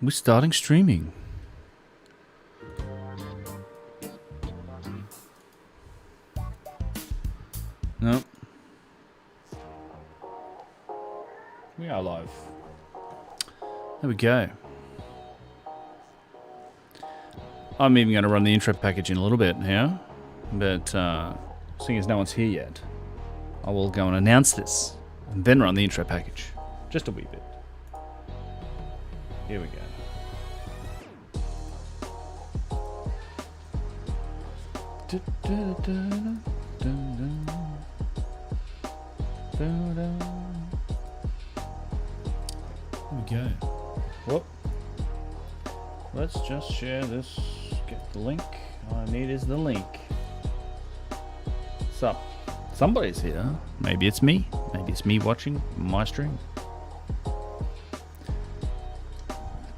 We're starting streaming. Nope. We are live. There we go. I'm even going to run the intro package in a little bit here, but seeing as no one's here yet, I will go and announce this and then run the intro package. Just a wee bit. Here we go. There we go. Whoop. Let's just share this. Get the link. All I need is the link. What's up? Somebody's here. Maybe it's me. Maybe it's me watching my stream.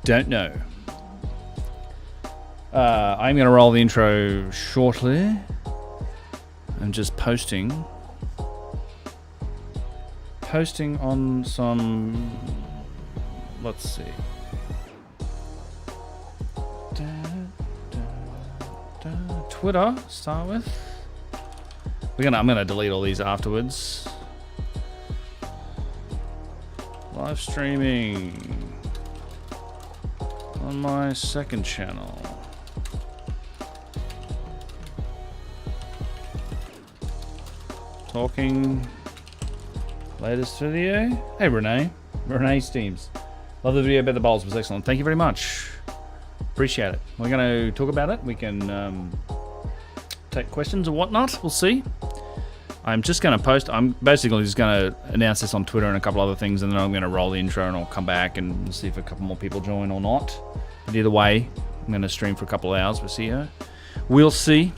Don't know. I'm going to roll the intro shortly. I'm just posting on some, let's see. Twitter, start with. I'm gonna delete all these afterwards. Live streaming on my second channel. Talking latest video. Hey Renee Steams. Love the video about the bowls, was excellent. Thank you very much. Appreciate it. We're going to talk about it. We can take questions or whatnot. We'll see. I'm just going to post. I'm basically just going to announce this on Twitter and a couple other things, and then I'm going to roll the intro and I'll come back and see if a couple more people join or not. But either way, I'm going to stream for a couple of hours. We'll see her. We'll see.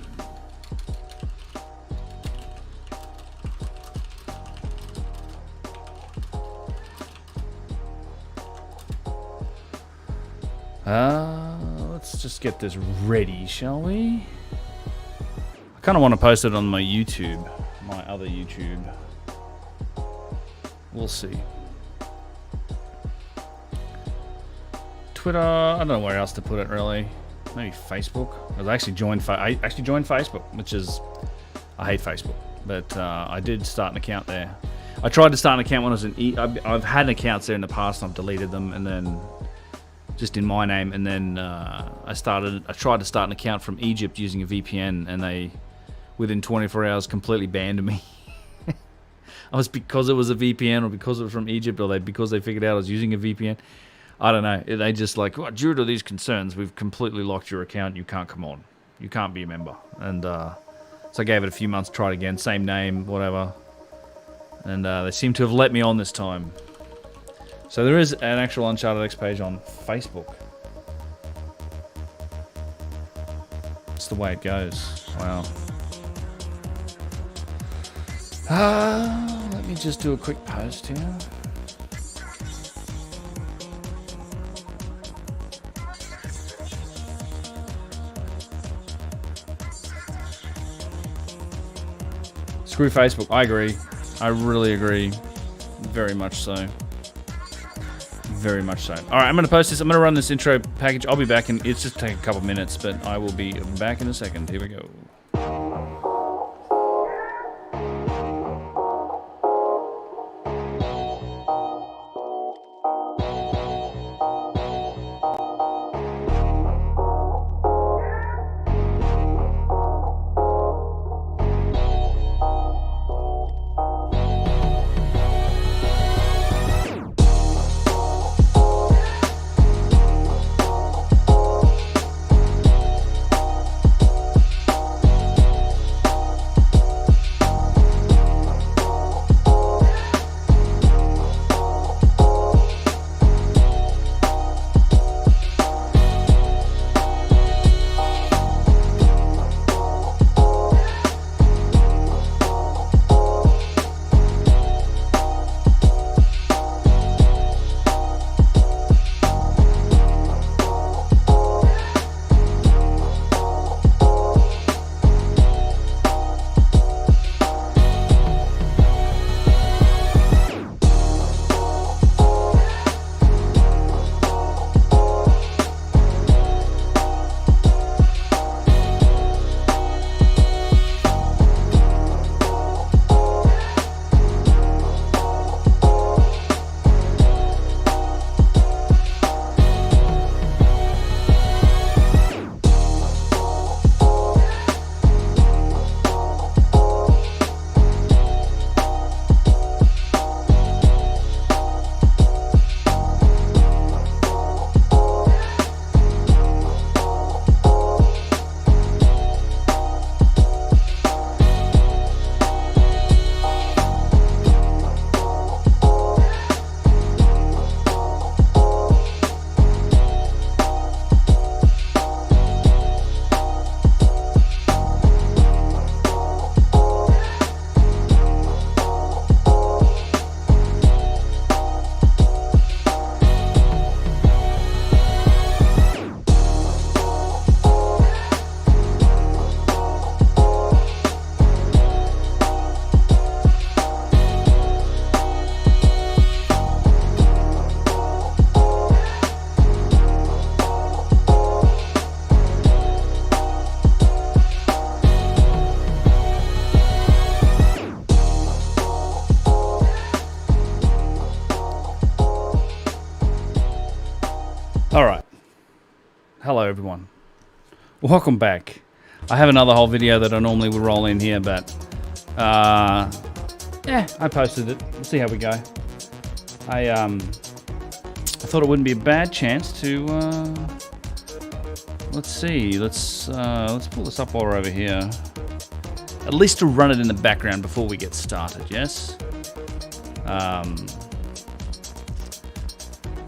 Let's just get this ready, shall we? I kind of want to post it on my YouTube, my other YouTube. We'll see. Twitter, I don't know where else to put it really. Maybe Facebook. I actually joined Facebook, which is, I hate Facebook, but I did start an account there. I tried to start an account when I was in I've had accounts there in the past and I've deleted them, and then just in my name, and then I tried to start an account from Egypt using a VPN, and they within 24 hours completely banned me. Because it was a VPN, or because it was from Egypt, or because they figured out I was using a VPN. I don't know. They just like, well, due to these concerns, we've completely locked your account. You can't come on. You can't be a member. And so I gave it a few months, tried again, same name, whatever. And they seem to have let me on this time. So there is an actual Uncharted X page on Facebook. It's the way it goes. Wow. Let me just do a quick post here. Screw Facebook. I agree. I really agree. Very much so. Very much so. All right, I'm going to post this. I'm going to run this intro package. I'll be back, and it's just take a couple minutes, but I will be back in a second. Here we go. All right. Hello, everyone. Welcome back. I have another whole video that I normally would roll in here, but yeah, I posted it. We'll see how we go. I thought it wouldn't be a bad chance to let's see. Let's pull this up while we're over here. At least to run it in the background before we get started. Yes.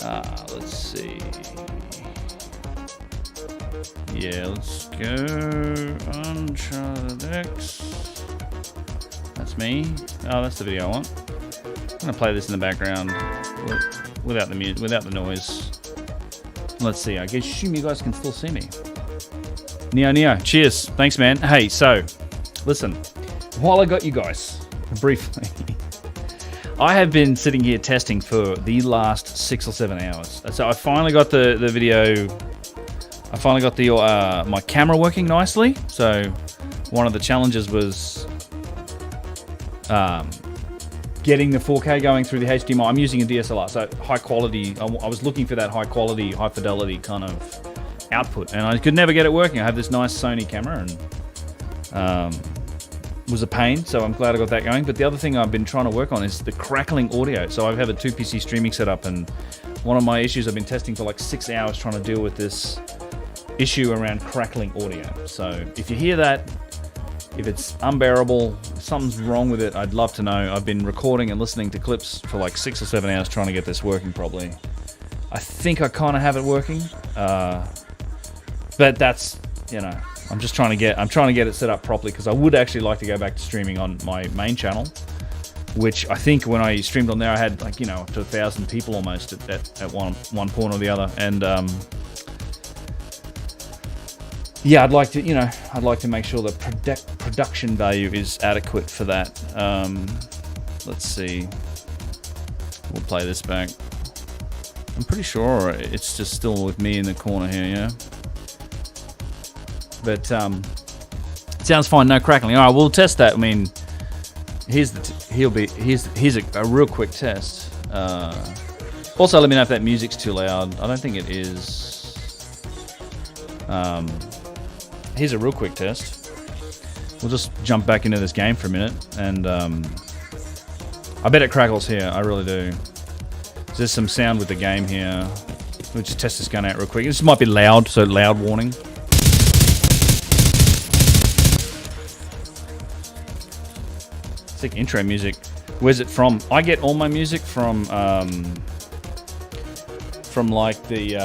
Let's see. Yeah, let's go Uncharted X. That's me. Oh, that's the video I want. I'm gonna play this in the background without the music, without the noise. Let's see. I guess assume you guys can still see me. Neo, cheers. Thanks, man. Hey, so listen. While I got you guys briefly. I have been sitting here testing for the last 6 or 7 hours. So I finally got the video. I finally got the my camera working nicely. So one of the challenges was getting the 4K going through the HDMI. I'm using a DSLR, so high quality. I was looking for that high quality, high fidelity kind of output, and I could never get it working. I have this nice Sony camera, and was a pain, so I'm glad I got that going. But the other thing I've been trying to work on is the crackling audio. So I have a 2PC streaming setup, and one of my issues I've been testing for like 6 hours trying to deal with this issue around crackling audio. So if you hear that, if it's unbearable, if something's wrong with it, I'd love to know. I've been recording and listening to clips for like 6 or 7 hours trying to get this working properly. I think I kind of have it working, but that's, you know, I'm trying to get it set up properly, because I would actually like to go back to streaming on my main channel, which I think when I streamed on there, I had like, you know, up to 1,000 people almost at one point or the other. And yeah, I'd like to make sure the production value is adequate for that. Let's see. We'll play this back. I'm pretty sure it's just still with me in the corner here, yeah. But it sounds fine, no crackling. All right, we'll test that. I mean, here's a real quick test. Also, let me know if that music's too loud. I don't think it is. Here's a real quick test. We'll just jump back into this game for a minute, and I bet it crackles here. I really do. There's some sound with the game here. We'll just test this gun out real quick. This might be loud, so loud warning. Sick intro music. Where's it from? I get all my music from like the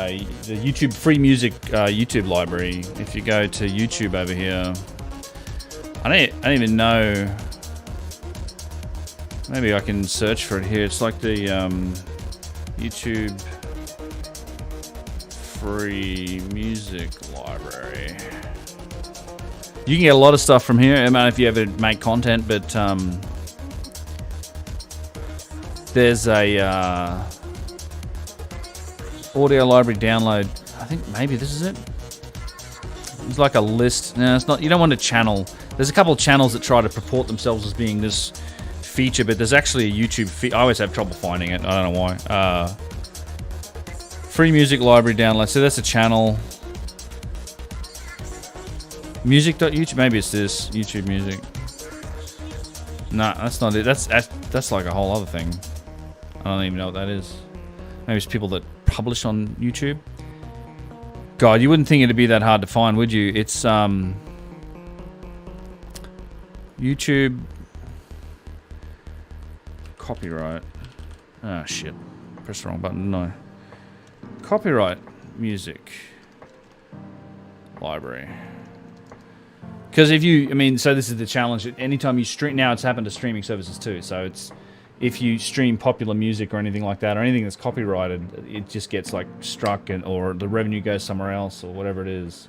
YouTube free music YouTube library. If you go to YouTube over here, I don't even know. Maybe I can search for it here. It's like the YouTube free music library. You can get a lot of stuff from here. I mean, if you ever make content, but there's a audio library download. I think maybe this is it. It's like a list. No, it's not. You don't want a channel. There's a couple of channels that try to purport themselves as being this feature, but there's actually a YouTube feed. I always have trouble finding it. I don't know why. Free music library download. So that's a channel. Music.youtube. Maybe it's this YouTube music. Nah, that's not it. That's like a whole other thing. I don't even know what that is. Maybe it's people that publish on YouTube. God, you wouldn't think it'd be that hard to find, would you? It's YouTube copyright. Oh shit! Press the wrong button. No. Copyright music library. Because if you, I mean, so this is the challenge. Anytime you stream, now it's happened to streaming services too. So it's, if you stream popular music or anything like that, or anything that's copyrighted, it just gets like struck, or the revenue goes somewhere else, or whatever it is.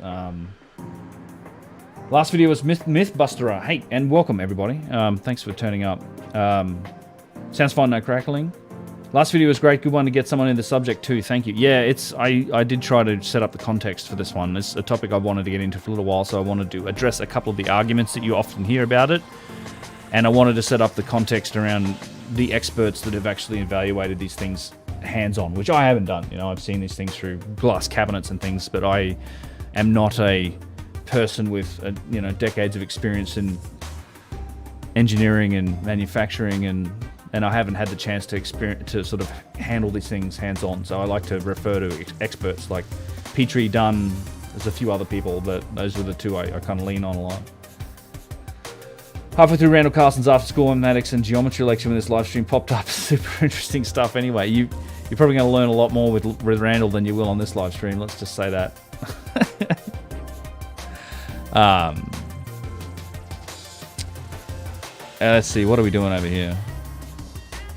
Last video was Mythbusterer. Hey, and welcome everybody. Thanks for turning up. Sounds fun, no crackling. Last video was great. Good one to get someone in the subject too. Thank you. Yeah, I did try to set up the context for this one. It's a topic I've wanted to get into for a little while, so I wanted to address a couple of the arguments that you often hear about it, and I wanted to set up the context around the experts that have actually evaluated these things hands-on, which I haven't done. You know, I've seen these things through glass cabinets and things, but I am not a person with you know, decades of experience in engineering and manufacturing, and I haven't had the chance to sort of handle these things hands-on. So I like to refer to experts like Petrie, Dunn. There's a few other people, but those are the two I kind of lean on a lot. Halfway through Randall Carlson's after school mathematics and geometry lecture when this live stream popped up. Super interesting stuff. Anyway, you're probably going to learn a lot more with Randall than you will on this live stream. Let's just say that. Let's see, what are we doing over here?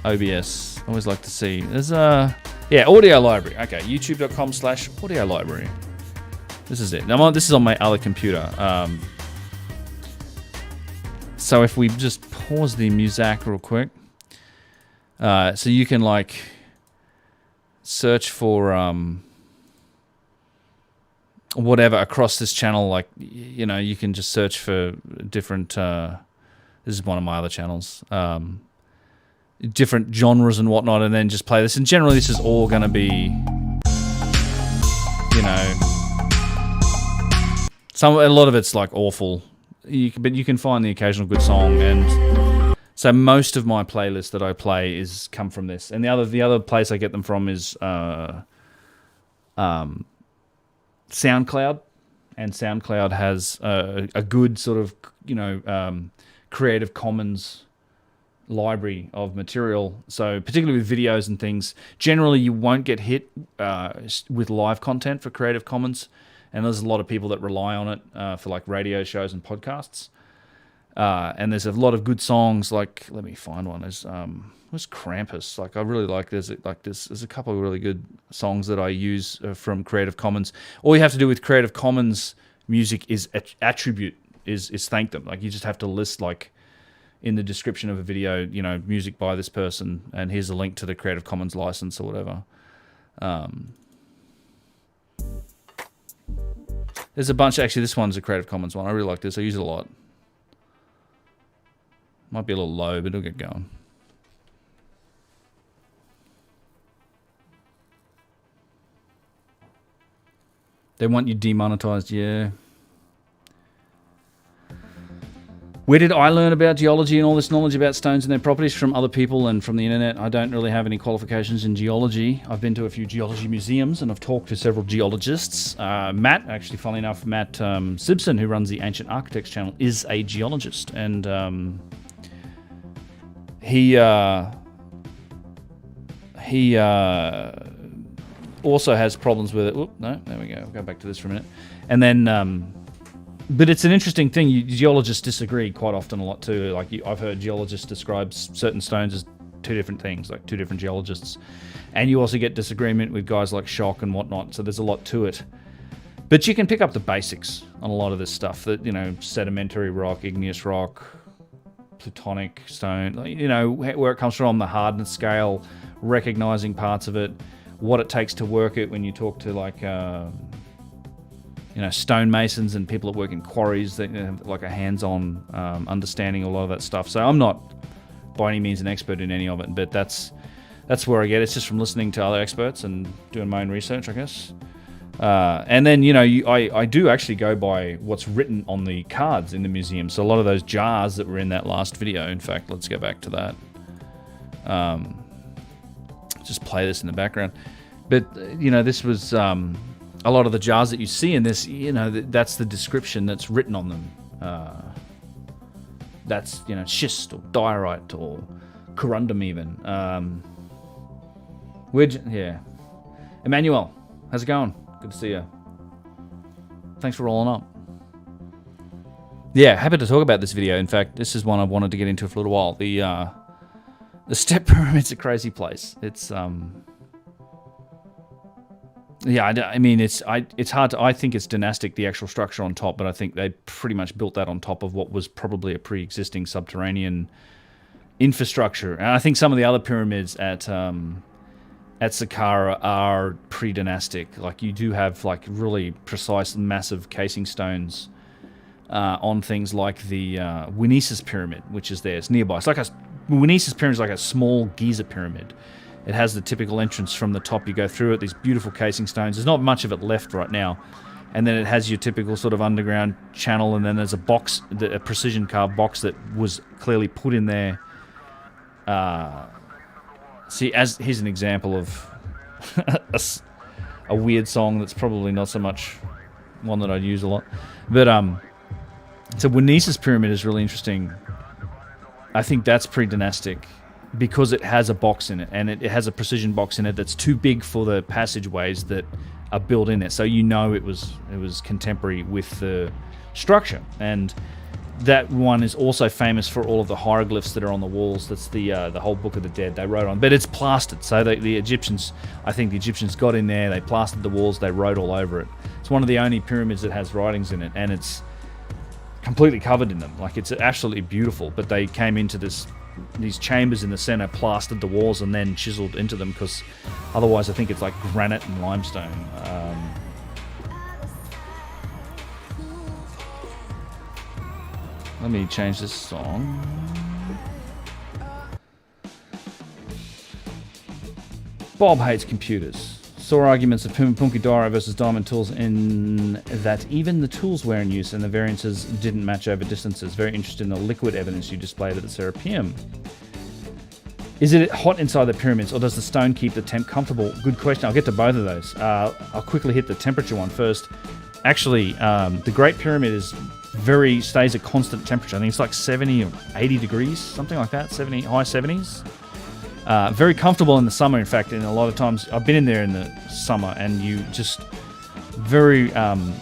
OBS. I always like to see. There's yeah, audio library. Okay, youtube.com/audio library. This is it. Now this is on my other computer. So if we just pause the Muzak real quick, so you can like search for whatever across this channel. Like, you know, you can just search for different. This is one of my other channels. Different genres and whatnot, and then just play this. And generally, this is all going to be, you know, a lot of it's like awful. But you can find the occasional good song, and so most of my playlist that I play is come from this. And the other place I get them from is SoundCloud, and SoundCloud has a good sort of, you know, Creative Commons library of material. So particularly with videos and things, generally you won't get hit with live content for Creative Commons, and there's a lot of people that rely on it for like radio shows and podcasts. And there's a lot of good songs. Like, let me find one. There's Krampus. Like, I really like. There's a couple of really good songs that I use from Creative Commons. All you have to do with Creative Commons music is attribute is thank them. Like, you just have to list, like, in the description of a video, you know, music by this person, and here's a link to the Creative Commons license or whatever. There's a bunch. Actually, this one's a Creative Commons one. I really like this. I use it a lot. Might be a little low, but it'll get going. They want you demonetized, yeah. Where did I learn about geology and all this knowledge about stones and their properties? From other people and from the internet. I don't really have any qualifications in geology. I've been to a few geology museums and I've talked to several geologists. Matt, actually, funnily enough, Matt Simpson, who runs the Ancient Architects channel, is a geologist, and he also has problems with it. Oop, no, there we go. I'll go back to this for a minute. And then, but it's an interesting thing. Geologists disagree quite often a lot too. Like, I've heard geologists describe certain stones as two different things, like two different geologists. And you also get disagreement with guys like Schock and whatnot. So there's a lot to it. But you can pick up the basics on a lot of this stuff. That, you know, sedimentary rock, igneous rock, plutonic stone, you know, where it comes from, the hardness scale, recognizing parts of it, what it takes to work it. When you talk to, like, you know, stonemasons and people that work in quarries, that have like a hands-on understanding of a lot of that stuff. So I'm not by any means an expert in any of it, but that's where I get it. It's just from listening to other experts and doing my own research, I guess. And then, you know, I do actually go by what's written on the cards in the museum. So a lot of those jars that were in that last video, in fact, let's go back to that. Just play this in the background. But, you know, this was a lot of the jars that you see in this, you know, that's the description that's written on them. That's, you know, schist or diorite or corundum even. Yeah. Emmanuel, how's it going? Good to see you. Thanks for rolling up. Yeah, happy to talk about this video. In fact, this is one I've wanted to get into for a little while. The step pyramid's a crazy place. It's yeah, I mean, it's hard to. I think it's dynastic, the actual structure on top, but I think they pretty much built that on top of what was probably a pre-existing subterranean infrastructure. And I think some of the other pyramids at Saqqara are pre-dynastic. Like, you do have like really precise, massive casing stones on things like the Winesis pyramid, which is there. It's nearby. It's like Winesis pyramid is like a small Giza pyramid. It has the typical entrance from the top. You go through it, these beautiful casing stones. There's not much of it left right now. And then it has your typical sort of underground channel, and then there's a box, a precision carved box that was clearly put in there. See, here's an example of a weird song that's probably not so much one that I'd use a lot. But so Winisa's pyramid is really interesting. I think that's pre-dynastic because it has a box in it, and it has a precision box in it that's too big for the passageways that are built in there. So you know it was contemporary with the structure. And that one is also famous for all of the hieroglyphs that are on the walls. That's the whole Book of the Dead they wrote on. But it's plastered. So the Egyptians, I think the Egyptians got in there, they plastered the walls, they wrote all over it. It's one of the only pyramids that has writings in it, and it's completely covered in them. Like, it's absolutely beautiful. But they came into these chambers in the center, plastered the walls, and then chiseled into them, because otherwise I think it's like granite and limestone. Let me change this song. Bob hates computers. Saw arguments of Punki Dara versus Diamond Tools in that even the tools were in use and the variances didn't match over distances. Very interested in the liquid evidence you displayed at the Serapeum. Is it hot inside the pyramids, or does the stone keep the temp comfortable? Good question. I'll get to both of those. I'll quickly hit the temperature one first. Actually, the Great Pyramid stays at constant temperature. I think it's like 70 or 80 degrees, something like that, high 70s. Very comfortable in the summer, in fact, and a lot of times I've been in there in the summer, and you just very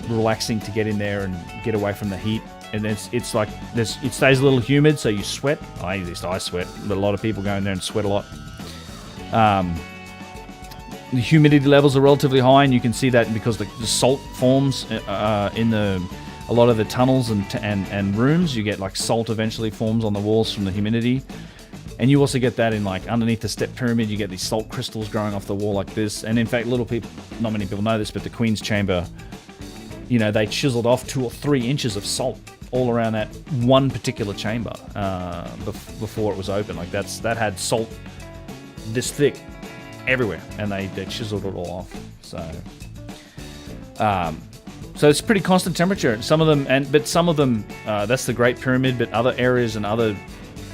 relaxing to get in there and get away from the heat. And it's like it stays a little humid, so you sweat. At least I sweat, but a lot of people go in there and sweat a lot. The humidity levels are relatively high, and you can see that because the salt forms in a lot of the tunnels and rooms. You get like salt eventually forms on the walls from the humidity. And you also get that in like underneath the step pyramid. You get these salt crystals growing off the wall like this. And in fact, not many people know this, but the Queen's Chamber, they chiseled off 2 or 3 inches of salt all around that one particular chamber before it was open. Like that had salt this thick everywhere, and they chiseled it all off. So it's pretty constant temperature. Some of them, that's the Great Pyramid, but other areas and other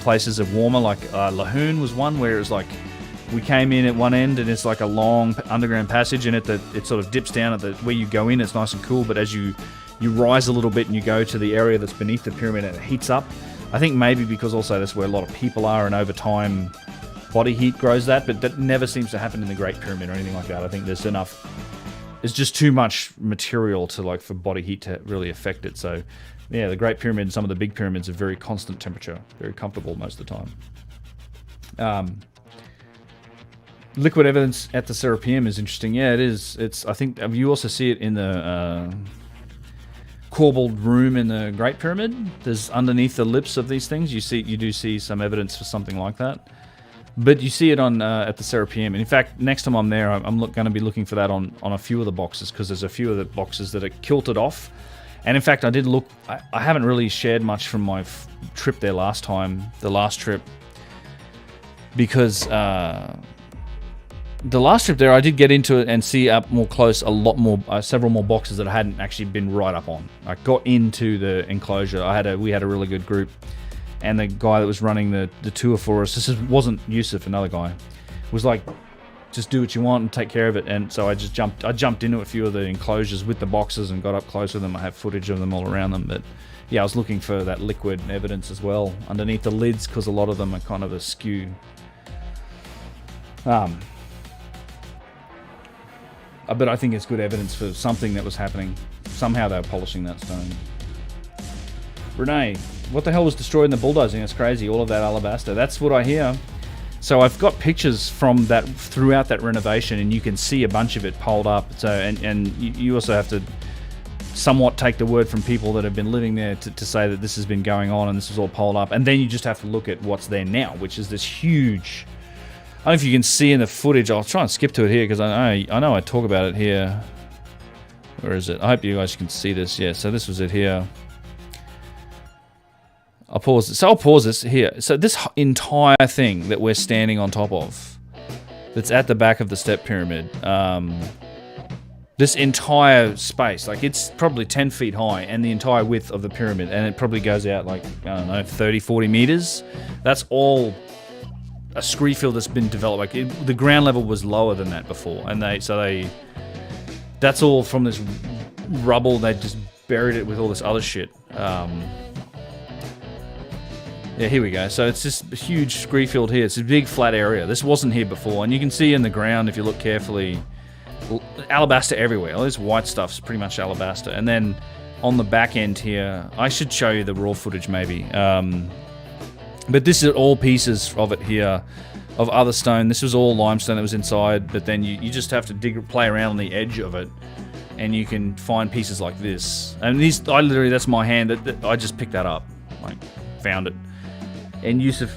places are warmer. Like Lahoon was one where it was like we came in at one end, and it's like a long underground passage, and it sort of dips down at where you go in. It's nice and cool, but as you rise a little bit and you go to the area that's beneath the pyramid, and it heats up. I think maybe because also that's where a lot of people are, and over time body heat grows that, but that never seems to happen in the Great Pyramid or anything like that. I think there's just too much material for body heat to really affect it. So yeah, the Great Pyramid and some of the big pyramids are very constant temperature, very comfortable most of the time. Liquid evidence at the Serapeum is interesting. Yeah, it is. I think you also see it in the corbelled room in the Great Pyramid. There's underneath the lips of these things. You do see some evidence for something like that. But you see it at the Serapeum. And in fact, next time I'm there, I'm going to be looking for that on a few of the boxes, because there's a few of the boxes that are kilted off. And in fact, I did look. I haven't really shared much from my trip there the last trip, because the last trip there, I did get into it and see up more close several more boxes that I hadn't actually been right up on. I got into the enclosure. We had a really good group. And the guy that was running the tour for us, wasn't Yusuf, another guy, was like, just do what you want and take care of it. And so I jumped into a few of the enclosures with the boxes and got up close with them. I have footage of them all around them. But yeah, I was looking for that liquid evidence as well underneath the lids, because a lot of them are kind of askew. But I think it's good evidence for something that was happening. Somehow they were polishing that stone. Renee, what the hell was destroyed in the bulldozing? That's crazy. All of that alabaster. That's what I hear. So I've got pictures from that throughout that renovation, and you can see a bunch of it piled up. So and you also have to somewhat take the word from people that have been living there to say that this has been going on and this is all piled up. And then you just have to look at what's there now, which is this huge. I don't know if you can see in the footage. I'll try and skip to it here, because I know I talk about it here. Where is it? I hope you guys can see this. Yeah. So this was it here. I'll pause this here. So this entire thing that we're standing on top of that's at the back of the step pyramid. This entire space, like it's probably 10 feet high and the entire width of the pyramid, and it probably goes out like, I don't know, 30, 40 meters. That's all a scree field that's been developed. Like the ground level was lower than that before, and that's all from this rubble. They just buried it with all this other shit. Yeah, here we go. So it's this huge scree field here. It's a big flat area. This wasn't here before, and you can see in the ground if you look carefully, alabaster everywhere. All this white stuff's pretty much alabaster. And then on the back end here, I should show you the raw footage maybe. But this is all pieces of it here, of other stone. This was all limestone that was inside, but then you just have to play around on the edge of it, and you can find pieces like this. And these, that's my hand. I just picked that up, like found it. And Yusuf,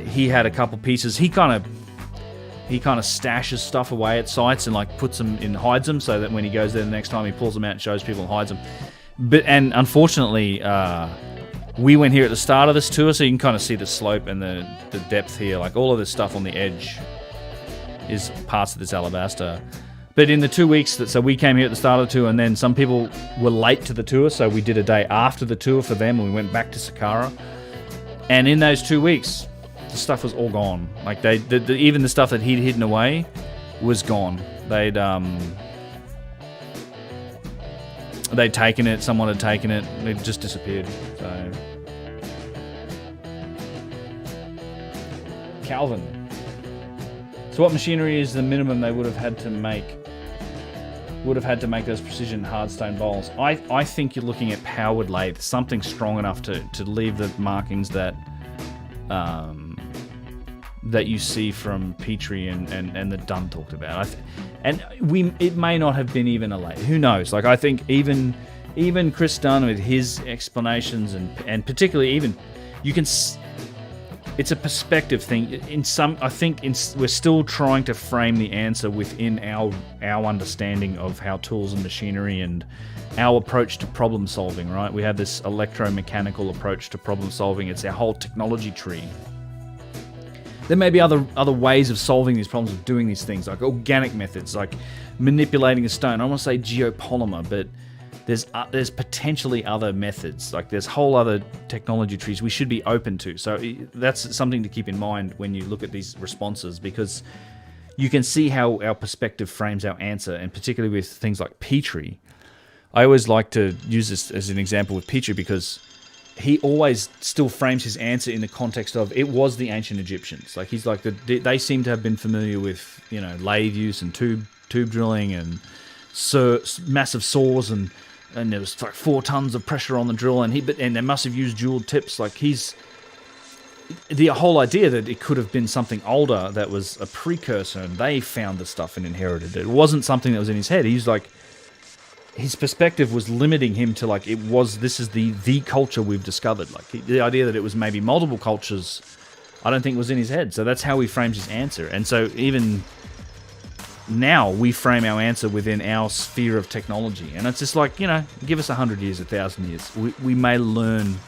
he had a couple pieces. He kind of stashes stuff away at sites and like puts them in, hides them, so that when he goes there the next time, he pulls them out and shows people and hides them. And unfortunately, we went here at the start of this tour, so you can kind of see the slope and the depth here. Like all of this stuff on the edge is parts of this alabaster. But in the 2 weeks so we came here at the start of the tour, and then some people were late to the tour, so we did a day after the tour for them, and we went back to Saqqara. And in those 2 weeks, the stuff was all gone. Like even the stuff that he'd hidden away was gone. They'd taken it. Someone had taken it. It just disappeared. So Calvin. So what machinery is the minimum they would have had to make those precision hardstone bowls? I think you're looking at powered lathe, something strong enough to leave the markings that that you see from Petrie and that Dunn talked about. It may not have been even a lathe. Who knows? Like I think even Chris Dunn with his explanations and particularly even you can. It's a perspective thing. We're still trying to frame the answer within our understanding of how tools and machinery and our approach to problem solving, right? We have this electromechanical approach to problem solving. It's our whole technology tree. There may be other ways of solving these problems, of doing these things, like organic methods, like manipulating a stone. I don't want to say geopolymer, but there's potentially other methods. Like there's whole other technology trees we should be open to. So that's something to keep in mind when you look at these responses, because you can see how our perspective frames our answer, and particularly with things like Petrie. I always like to use this as an example with Petrie because he always still frames his answer in the context of it was the ancient Egyptians. Like he's like they seem to have been familiar with lathe use and tube drilling and massive saws and there was like 4 tons of pressure on the drill and they must have used jeweled tips. Like the whole idea that it could have been something older that was a precursor and they found the stuff and inherited it. It wasn't something that was in his head. He's like, his perspective was limiting him to like, this is the culture we've discovered. Like the idea that it was maybe multiple cultures, I don't think was in his head. So that's how he frames his answer. And so even now we frame our answer within our sphere of technology. And it's just like, give us 100 years, 1,000 years. We may learn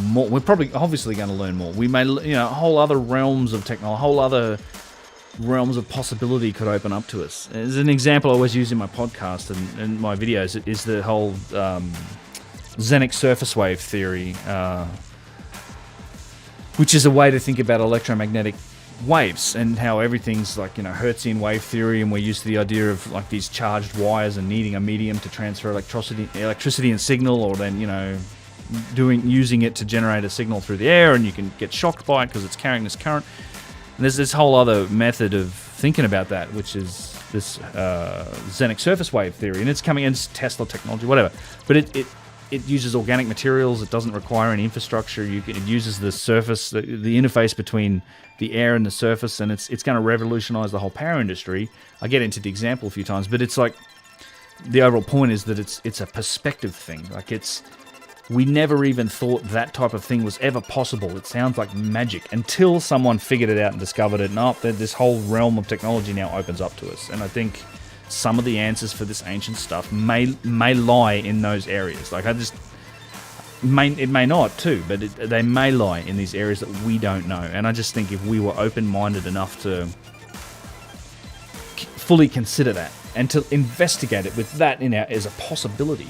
more. We're probably obviously going to learn more. We may, whole other realms of technology, whole other realms of possibility could open up to us. As an example I always use in my podcast and my videos is the whole Zenek surface wave theory, which is a way to think about electromagnetic waves and how everything's like, Hertzian wave theory, and we're used to the idea of like these charged wires and needing a medium to transfer electricity and signal, or then, using it to generate a signal through the air, and you can get shocked by it because it's carrying this current. And there's this whole other method of thinking about that, which is this Zenek surface wave theory, and it's coming in Tesla technology, whatever. But it uses organic materials. It doesn't require any infrastructure. It uses the surface, the interface between the air and the surface, and it's going to revolutionize the whole power industry. I get into the example a few times, but it's like the overall point is that it's a perspective thing. Like we never even thought that type of thing was ever possible. It sounds like magic until someone figured it out and discovered it. And this whole realm of technology now opens up to us. And I think some of the answers for this ancient stuff may lie in those areas. Like it may not too, but they may lie in these areas that we don't know. And I just think if we were open-minded enough to fully consider that and to investigate it with that in our as a possibility,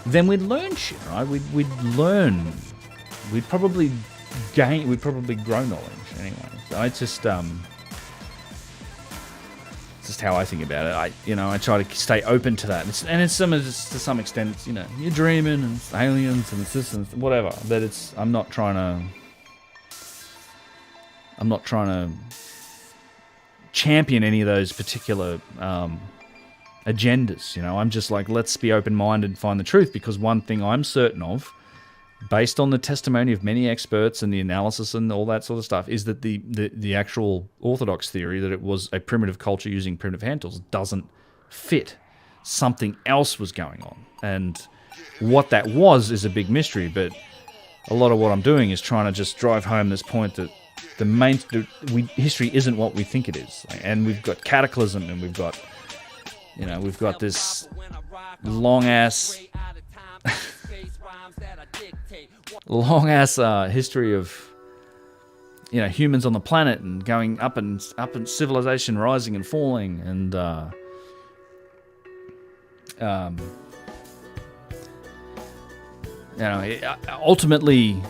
then we'd learn shit, right? We'd learn. We'd probably gain. We'd probably grow knowledge anyway. So it's just how I think about it. I try to stay open to that, to some extent, it's, you're dreaming and it's aliens and it's this and whatever. But I'm not trying to champion any of those particular agendas. I'm just like, let's be open-minded and find the truth, because one thing I'm certain of, based on the testimony of many experts and the analysis and all that sort of stuff, is that the actual orthodox theory that it was a primitive culture using primitive hand tools doesn't fit. Something else was going on. And what that was is a big mystery, but a lot of what I'm doing is trying to just drive home this point that history isn't what we think it is. And we've got cataclysm, and we've got this long-ass history of humans on the planet and going up and civilization rising and falling, and ultimately,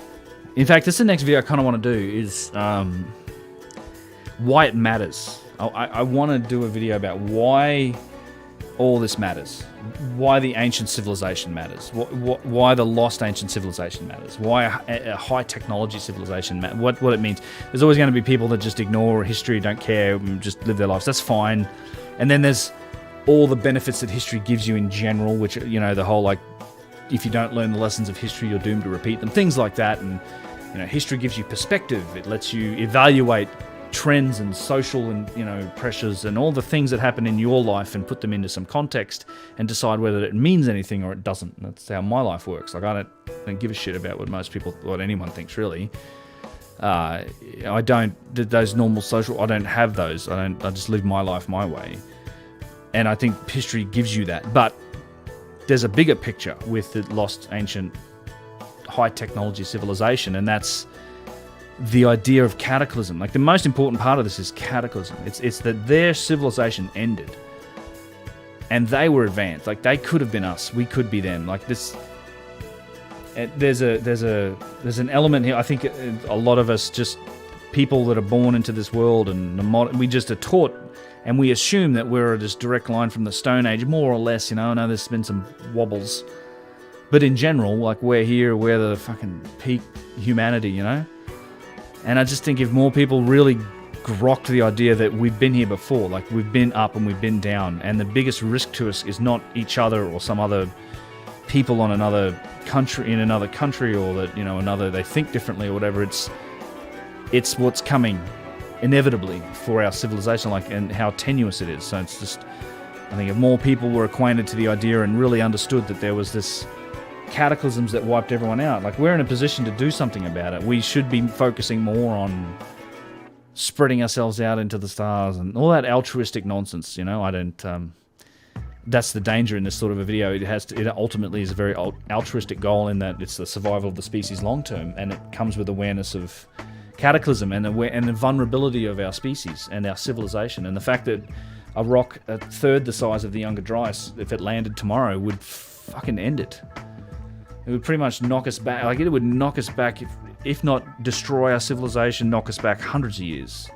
in fact, this is the next video I kind of want to do, is why it matters. I want to do a video about why all this matters, why the ancient civilization matters, why the lost ancient civilization matters, why a high technology civilization matters, what it means. There's always going to be people that just ignore history, don't care, just live their lives. That's fine. And then there's all the benefits that history gives you in general, which, the whole, if you don't learn the lessons of history, you're doomed to repeat them, things like that. And history gives you perspective. It lets you evaluate trends and social and pressures and all the things that happen in your life and put them into some context and decide whether it means anything or it doesn't. That's how my life works. I don't give a shit about what anyone thinks, really. I don't. Those normal social, I don't have those. I just live my life my way. And I think history gives you that. But there's a bigger picture with the lost ancient high technology civilization, and that's the idea of cataclysm. The most important part of this is cataclysm. It's that their civilization ended and they were advanced. They could have been us, we could be them. This, there's an element here. I think a lot of us, just people that are born into this world, and we just are taught, and we assume that we're this direct line from the Stone Age, more or less. I know there's been some wobbles, but in general, we're the fucking peak humanity, And I just think if more people really grok the idea that we've been here before, we've been up and we've been down, and the biggest risk to us is not each other or some other people on another country, or that, they think differently or whatever. It's what's coming inevitably for our civilization, and how tenuous it is. So it's just, I think if more people were acquainted to the idea and really understood that there was this cataclysms that wiped everyone out, we're in a position to do something about it. We should be focusing more on spreading ourselves out into the stars and all that altruistic nonsense. I don't. That's the danger in this sort of a video. It ultimately is a very altruistic goal, in that it's the survival of the species long term, and it comes with awareness of cataclysm and the vulnerability of our species and our civilization, and the fact that a rock a third the size of the Younger Dryas, if it landed tomorrow, would fucking end it. It would pretty much knock us back. It would knock us back, if not destroy our civilization, knock us back hundreds of years.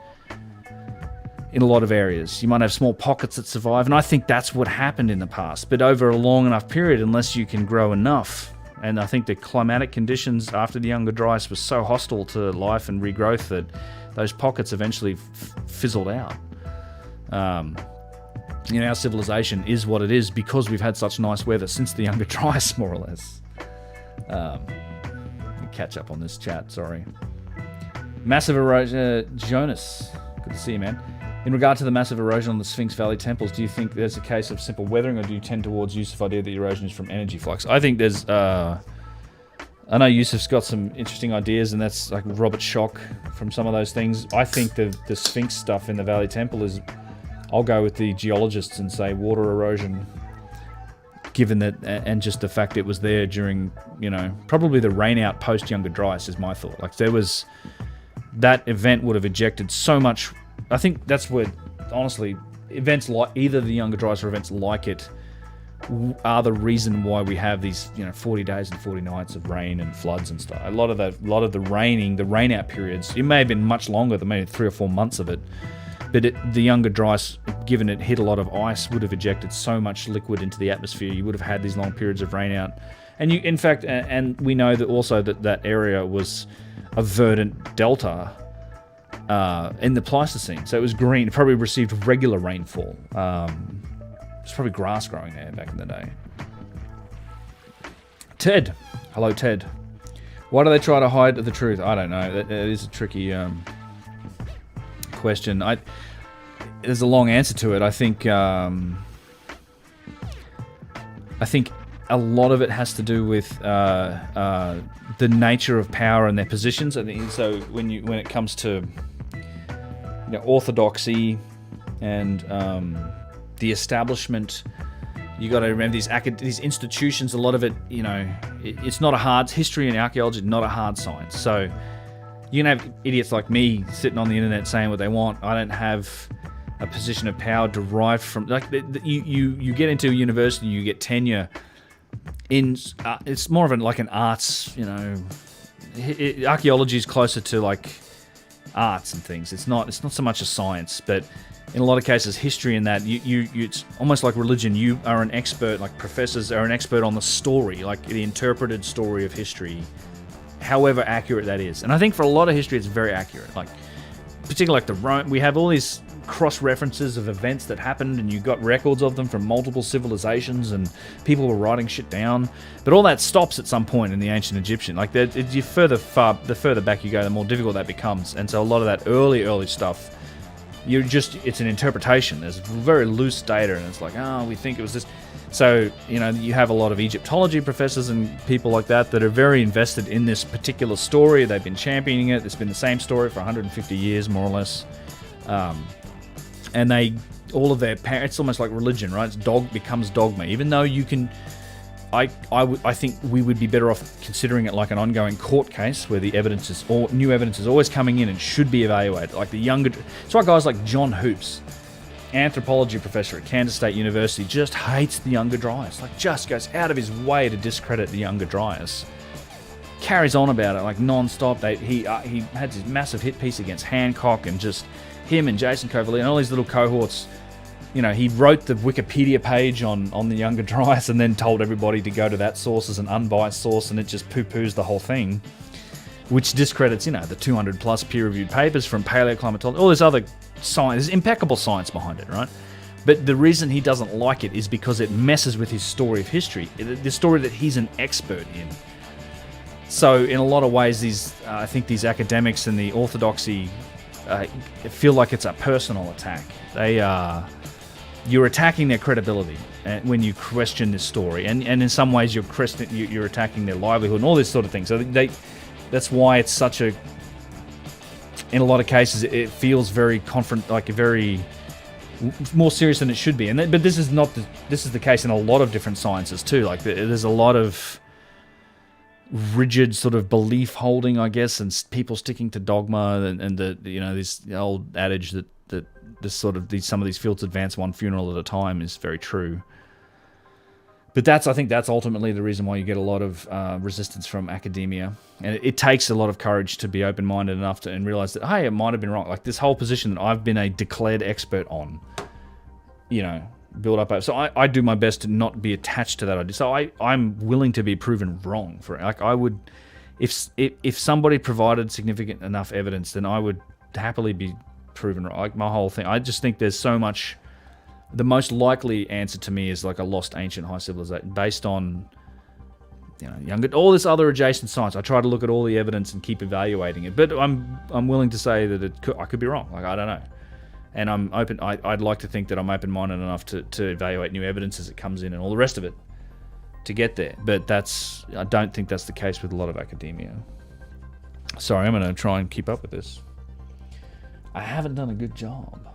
In a lot of areas, you might have small pockets that survive, and I think that's what happened in the past. But over a long enough period, unless you can grow enough, and I think the climatic conditions after the Younger Dryas was so hostile to life and regrowth that those pockets eventually fizzled out. Our civilization is what it is because we've had such nice weather since the Younger Dryas, more or less. Catch up on this chat, sorry. Massive erosion, Jonas, good to see you, man. In regard to the massive erosion on the Sphinx Valley temples, do you think there's a case of simple weathering, or do you tend towards Yusuf's idea that the erosion is from energy flux? I think there's, I know Yusuf's got some interesting ideas, and that's like Robert Schoch from some of those things. I think the Sphinx stuff in the Valley Temple is, I'll go with the geologists and say water erosion, given that, and just the fact it was there during, probably the rain out post Younger Dryas is my thought. That event would have ejected so much. I think that's where, honestly, events like either the Younger Dryas or events like it are the reason why we have these 40 days and 40 nights of rain and floods and stuff. A lot of the rain out periods, it may have been much longer than maybe 3 or 4 months of it, but the Younger Dryas, given it hit a lot of ice, would have ejected so much liquid into the atmosphere. You would have had these long periods of rain out, and in fact, we know that also that area was a verdant delta in the Pleistocene, so it was green. It probably received regular rainfall. There's probably grass growing there back in the day. Ted. Hello, Ted. Why do they try to hide the truth? I don't know. That is a tricky question. There's a long answer to it. I think a lot of it has to do with the nature of power and their positions. I think so. When it comes to orthodoxy and the establishment, you got to remember these institutions. A lot of it, it's not a hard history and archaeology, not a hard science. So you can have idiots like me sitting on the internet saying what they want. I don't have a position of power derived from you get into a university, you get tenure in. It's more of an arts. Archaeology is closer to like arts and things. It's not so much a science, but in a lot of cases, history in that it's almost like religion. You are an expert, like professors are an expert on the story, like the interpreted story of history, however accurate that is. And I think for a lot of history, it's very accurate. Like particularly like the Rome, we have all these cross references of events that happened, and you got records of them from multiple civilizations, and people were writing shit down. But all that stops at some point in the ancient Egyptian. Like the further back you go, the more difficult that becomes. And so a lot of that early stuff, it's an interpretation. There's very loose data, and it's like, we think it was this. So, you have a lot of Egyptology professors and people like that are very invested in this particular story. They've been championing it. It's been the same story for 150 years, more or less. And it's almost like religion, right? Becomes dogma. Even though you can, I think we would be better off considering it like an ongoing court case where the new evidence is always coming in and should be evaluated. Like it's why guys like John Hoops, anthropology professor at Kansas State University, just hates the Younger Dryas. Like just goes out of his way to discredit the Younger Dryas. Carries on about it like non-stop. He had this massive hit piece against Hancock, and just him and Jason Coverley and all these little cohorts. He wrote the Wikipedia page on the Younger Dryas and then told everybody to go to that source as an unbiased source, and it just poo-poos the whole thing, which discredits, the 200 plus peer-reviewed papers from paleoclimatology, all this other science. There's impeccable science behind it, right? But the reason he doesn't like it is because it messes with his story of history, the story that he's an expert in. So in a lot of ways, I think these academics and the orthodoxy feel like it's a personal attack. You're attacking their credibility when you question this story, and in some ways you're attacking their livelihood and all this sort of thing. So that's why it's such a. In a lot of cases, it feels very very more serious than it should be. But this is not. This is the case in a lot of different sciences too. Like there's a lot of rigid sort of belief holding, I guess, and people sticking to dogma, and this old adage that some of these fields advance one funeral at a time is very true. But I think that's ultimately the reason why you get a lot of resistance from academia. And it takes a lot of courage to be open-minded enough and realize that, hey, it might have been wrong. Like this whole position that I've been a declared expert on, build up. So I do my best to not be attached to that idea. So I'm willing to be proven wrong. I would, if somebody provided significant enough evidence, then I would happily be proven wrong. Like my whole thing. I just think there's so much. The most likely answer to me is like a lost ancient high civilization based on, all this other adjacent science. I try to look at all the evidence and keep evaluating it, but I'm willing to say that I could be wrong. Like I don't know, and I'm open. I'd like to think that I'm open-minded enough to evaluate new evidence as it comes in and all the rest of it to get there. But I don't think that's the case with a lot of academia. Sorry, I'm going to try and keep up with this. I haven't done a good job.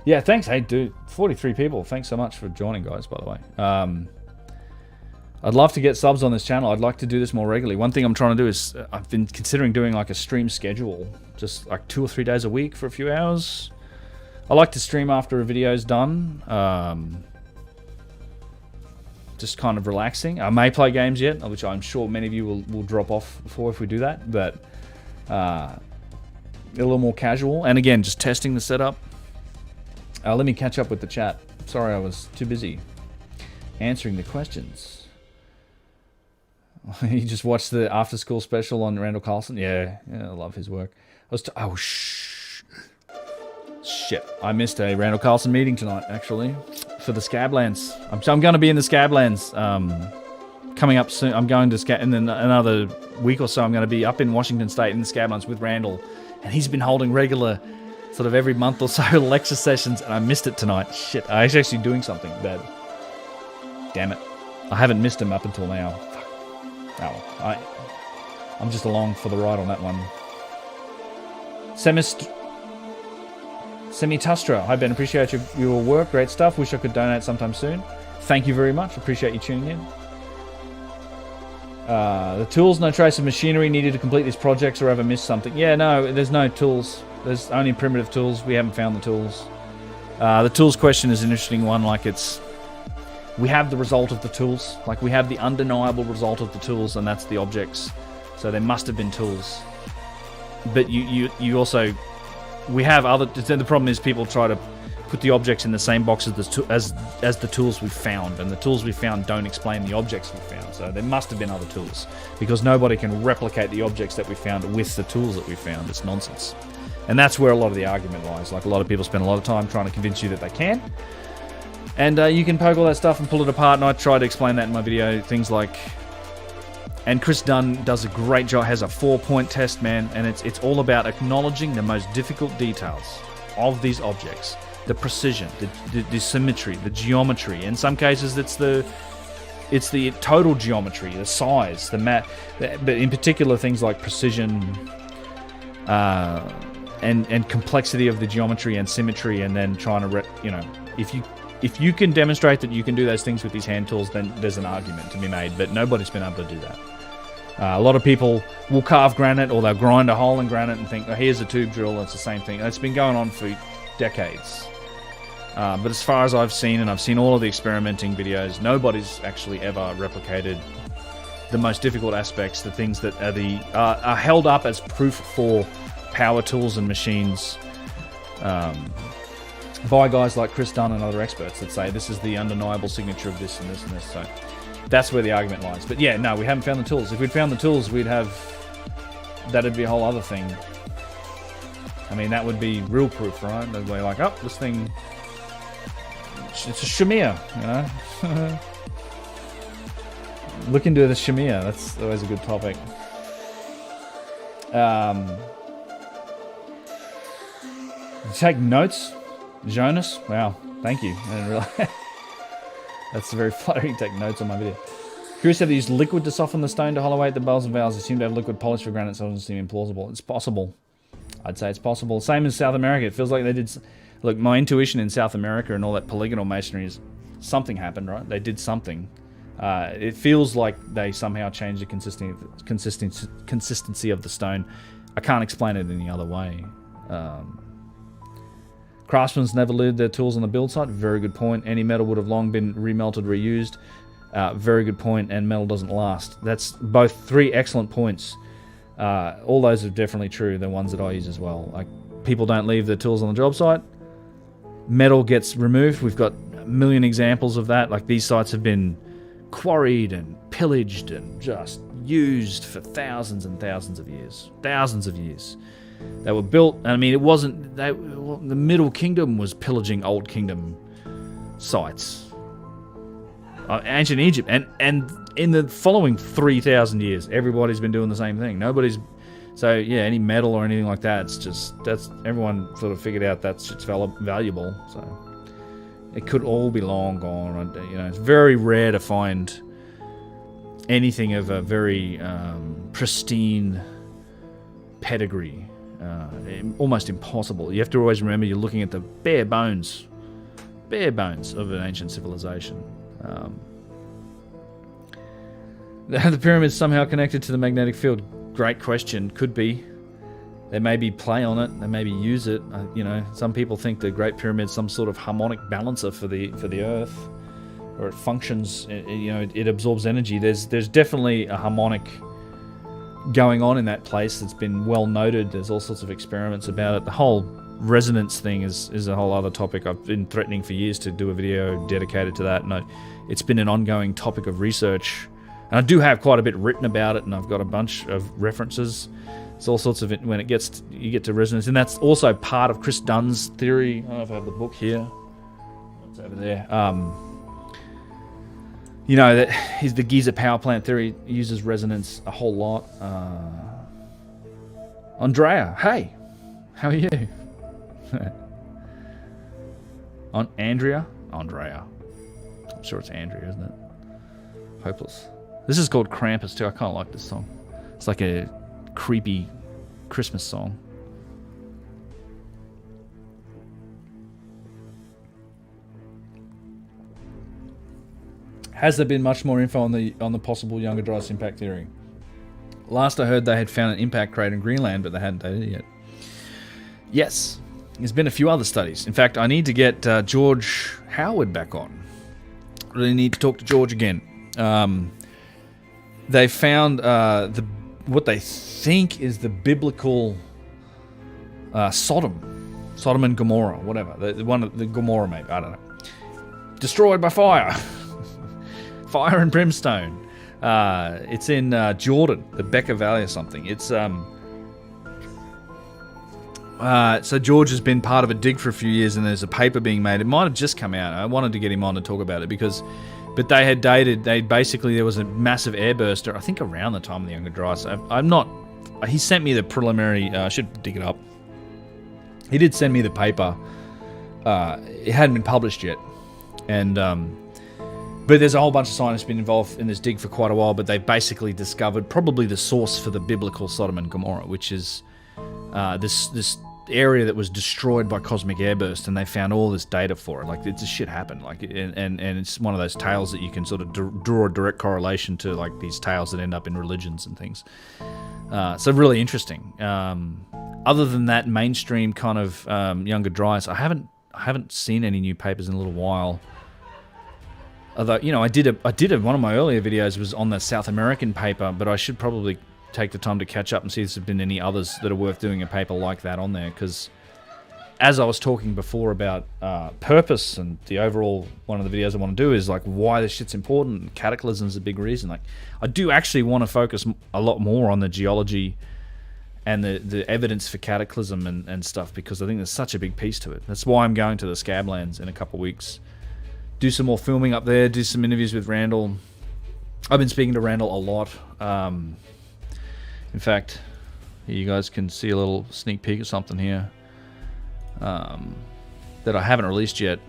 Yeah, thanks. Hey, dude, 43 people. Thanks so much for joining, guys, by the way. I'd love to get subs on this channel. I'd like to do this more regularly. One thing I'm trying to do is I've been considering doing like a stream schedule, just like 2 or 3 days a week for a few hours. I like to stream after a video's done. Just kind of relaxing. I may play games yet, which I'm sure many of you will drop off for if we do that, but a little more casual. And again, just testing the setup. Let me catch up with the chat. Sorry, I was too busy answering the questions. You just watched the after school special on Randall Carlson? Yeah, I love his work. Oh, shit. I missed a Randall Carlson meeting tonight, actually, for the Scablands. I'm going to be in the Scablands coming up soon. I'm going to in another week or so. I'm going to be up in Washington State in the Scablands with Randall, and he's been holding regular, sort of every month or so, lecture sessions, and I missed it tonight. Shit, I was actually doing something bad. Damn it. I haven't missed him up until now. Fuck. Oh, I'm just along for the ride on that one. Semitustra. Hi Ben, appreciate your work. Great stuff. Wish I could donate sometime soon. Thank you very much. Appreciate you tuning in. The tools, no trace of machinery needed to complete these projects or ever missed something. Yeah, no, there's no tools. There's only primitive tools. We haven't found the tools. The tools question is an interesting one. Like we have the result of the tools. Like we have the undeniable result of the tools, and that's the objects. So there must have been tools. But you also, we have other. The problem is people try to put the objects in the same box as the tools we found, and the tools we found don't explain the objects we found. So there must have been other tools, because nobody can replicate the objects that we found with the tools that we found. It's nonsense. And that's where a lot of the argument lies. Like a lot of people spend a lot of time trying to convince you that they can. And you can poke all that stuff and pull it apart, and I try to explain that in my video. Things like... And Chris Dunn does a great job, has a 4-point test, man, and it's all about acknowledging the most difficult details of these objects. The precision, the symmetry, the geometry. In some cases, it's the total geometry, the size, but in particular things like precision and complexity of the geometry and symmetry, and then trying to, if you can demonstrate that you can do those things with these hand tools, then there's an argument to be made, but nobody's been able to do that. A lot of people will carve granite, or they'll grind a hole in granite and think, oh, here's a tube drill, it's the same thing. It's been going on for decades. But as far as I've seen, and I've seen all of the experimenting videos, nobody's actually ever replicated the most difficult aspects, the things that are held up as proof for power tools and machines by guys like Chris Dunn and other experts that say this is the undeniable signature of this and this and this. So that's where the argument lies. But yeah, no, we haven't found the tools. If we'd found the tools, that'd be a whole other thing. I mean, that would be real proof, right? They'd be like, oh, this thing, it's a Shamir, Look into the Shamir. That's always a good topic. Take notes, Jonas. Wow, thank you. I didn't realize. That's very flattering. Take notes on my video. Curious how they use liquid to soften the stone to hollow out the bells and valves. They seem to have liquid polish for granite, so it doesn't seem implausible. It's possible. I'd say it's possible. Same as South America. It feels like they did. Look, my intuition in South America and all that polygonal masonry is something happened, right? They did something. It feels like they somehow changed the consistency of the stone. I can't explain it any other way. Craftsmen's never lived their tools on the build site. Very good point. Any metal would have long been remelted, reused. Very good point. And metal doesn't last. That's both 3 excellent points. All those are definitely true. The ones that I use as well. Like, people don't leave their tools on the job site. Metal gets removed. We've got a million examples of that. Like, these sites have been quarried and pillaged and just used for thousands and thousands of years. Thousands of years. They were built, I mean, it wasn't, the Middle Kingdom was pillaging Old Kingdom sites. Ancient Egypt, and in the following 3,000 years, everybody's been doing the same thing. So yeah, any metal or anything like that, that's everyone sort of figured out that's just valuable. So it could all be long gone. It's very rare to find anything of a very pristine pedigree. Almost impossible. You have to always remember you're looking at the bare bones of an ancient civilization. The pyramids somehow connected to the magnetic field? Great question. Could be. They maybe play on it. They maybe use it. You know, some people think the Great Pyramid is some sort of harmonic balancer for the Earth, or it functions. You know, it absorbs energy. There's definitely a harmonic going on in that place that's been well noted. There's all sorts of experiments about it. The whole resonance thing is a whole other topic. I've been threatening for years to do a video dedicated to that, and it's been an ongoing topic of research. And I do have quite a bit written about it, and I've got a bunch of references. It's all sorts of it when you get to resonance, and that's also part of Chris Dunn's theory. I don't know if I have the book here. It's over there. You know, that the Giza power plant theory uses resonance a whole lot. Andrea, hey, how are you? Andrea. I'm sure it's Andrea, isn't it? Hopeless. This is called Krampus too. I kind of like this song. It's like a creepy Christmas song. Has there been much more info on the possible Younger Dryas impact theory? Last I heard, they had found an impact crater in Greenland, but they hadn't dated it yet. Yes, there's been a few other studies. In fact, I need to get George Howard back on. Really need to talk to George again. They found what they think is the biblical Sodom and Gomorrah, whatever. The Gomorrah, maybe, I don't know. Destroyed by fire. Fire and brimstone. It's in Jordan, the Bekaa Valley or something. It's so George has been part of a dig for a few years, and there's a paper being made. It might have just come out. I wanted to get him on to talk about it but they had dated. There was a massive airburster, I think around the time of the Younger Dryas. He sent me the preliminary. I should dig it up. He did send me the paper. It hadn't been published yet, and but there's a whole bunch of scientists been involved in this dig for quite a while. But they've basically discovered probably the source for the biblical Sodom and Gomorrah, which is this area that was destroyed by cosmic airburst, and they found all this data for it. Like, this shit happened. Like, and it's one of those tales that you can sort of draw a direct correlation to, like these tales that end up in religions and things. So really interesting. Other than that mainstream kind of Younger Dryas, I haven't seen any new papers in a little while. Although, you know, I did one of my earlier videos was on the South American paper, but I should probably take the time to catch up and see if there's been any others that are worth doing a paper like that on there, because as I was talking before about purpose and the overall, one of the videos I want to do is like why this shit's important. Cataclysm is a big reason. Like, I do actually want to focus a lot more on the geology and the evidence for cataclysm and stuff, because I think there's such a big piece to it. That's why I'm going to the Scablands in a couple of weeks. Do some more filming up there, do some interviews with Randall. I've been speaking to Randall a lot. In fact, you guys can see a little sneak peek of something here that I haven't released yet.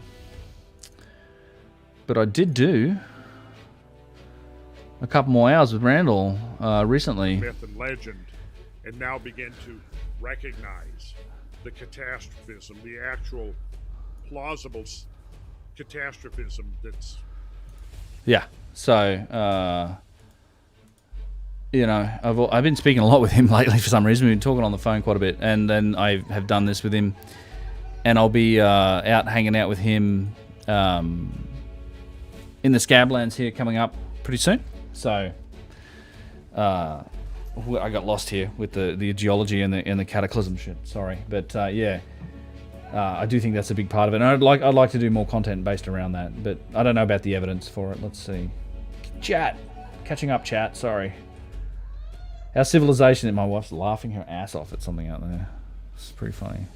But I did do a couple more hours with Randall recently. Myth and legend, and now begin to recognize the catastrophism, the actual plausible catastrophism that's... Yeah, so... you know, I've been speaking a lot with him lately for some reason. We've been talking on the phone quite a bit, and then I have done this with him, and I'll be out hanging out with him in the Scablands here coming up pretty soon. So I got lost here with the geology and the cataclysm shit. Sorry, but yeah, I do think that's a big part of it, and I'd like to do more content based around that, but I don't know about the evidence for it. Let's see. Catching up, chat. Sorry. Our civilization, my wife's laughing her ass off at something out there. It's pretty funny.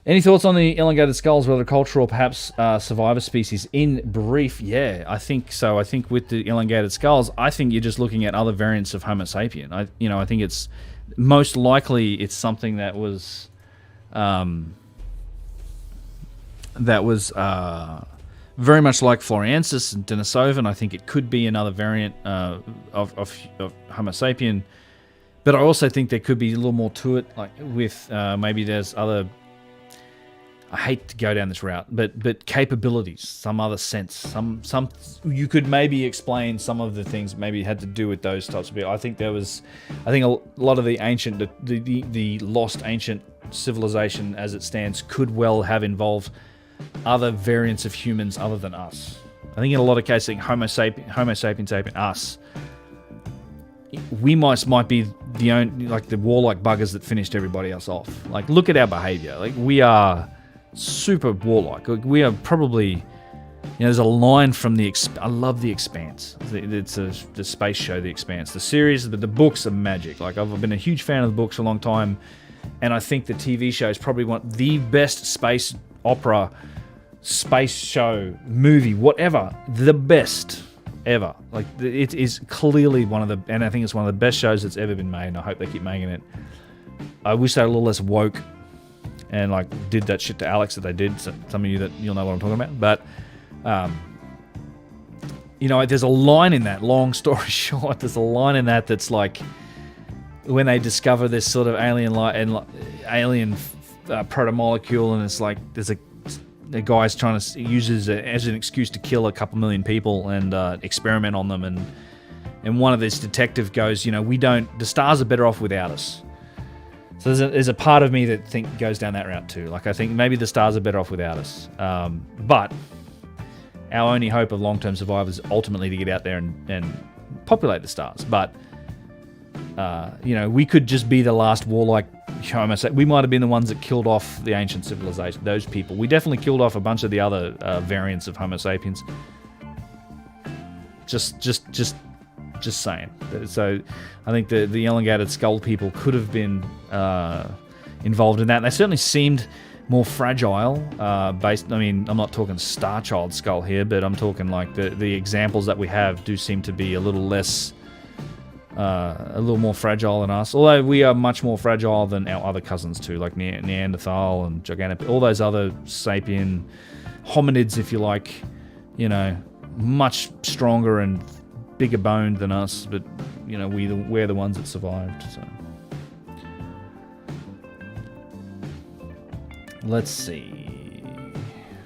Any thoughts on the elongated skulls, whether cultural or perhaps survivor species? In brief, yeah, I think so. I think with the elongated skulls, I think you're just looking at other variants of Homo sapien. I think it's most likely it's something that was very much like Floriensis and Denisovan. I think it could be another variant of Homo sapien, but I also think there could be a little more to it, like with maybe there's other I hate to go down this route, but capabilities, some other sense, some you could maybe explain some of the things maybe had to do with those types of people. I think a lot of the ancient, the lost ancient civilization as it stands could well have involved other variants of humans other than us. I think in a lot of cases, Homo sapiens, us, we might be the only, like, the warlike buggers that finished everybody else off. Like, look at our behavior. Like, we are super warlike. Like, we are probably, there's a line from I love The Expanse. It's the space show, The Expanse. The series, but the books are magic. Like, I've been a huge fan of the books for a long time, and I think the TV show is probably the best space opera, space show, movie, whatever, the best ever. Like, it is clearly and I think it's one of the best shows that's ever been made, and I hope they keep making it. I wish they were a little less woke and, like, did that shit to Alex that they did. So some of you you'll know what I'm talking about. But, there's a line in that, long story short, there's a line in that that's like, when they discover this sort of alien protomolecule, and it's like, there's the guy's trying to use it as an excuse to kill a couple million people and experiment on them, and one of this detective goes, the stars are better off without us. So there's a part of me that goes down that route too. Like, I think maybe the stars are better off without us. But our only hope of long-term survival is ultimately to get out there and populate the stars. But we could just be the last warlike Homo sapiens. We might have been the ones that killed off the ancient civilization, those people. We definitely killed off a bunch of the other variants of Homo sapiens. Just saying. So I think the elongated skull people could have been involved in that. And they certainly seemed more fragile. I'm not talking Star Child skull here, but I'm talking like the examples that we have do seem to be a little less. A little more fragile than us, although we are much more fragile than our other cousins too, like Neanderthal and Gigantopithecus, all those other sapien hominids, if you like, much stronger and bigger boned than us, but we're the ones that survived. So let's see.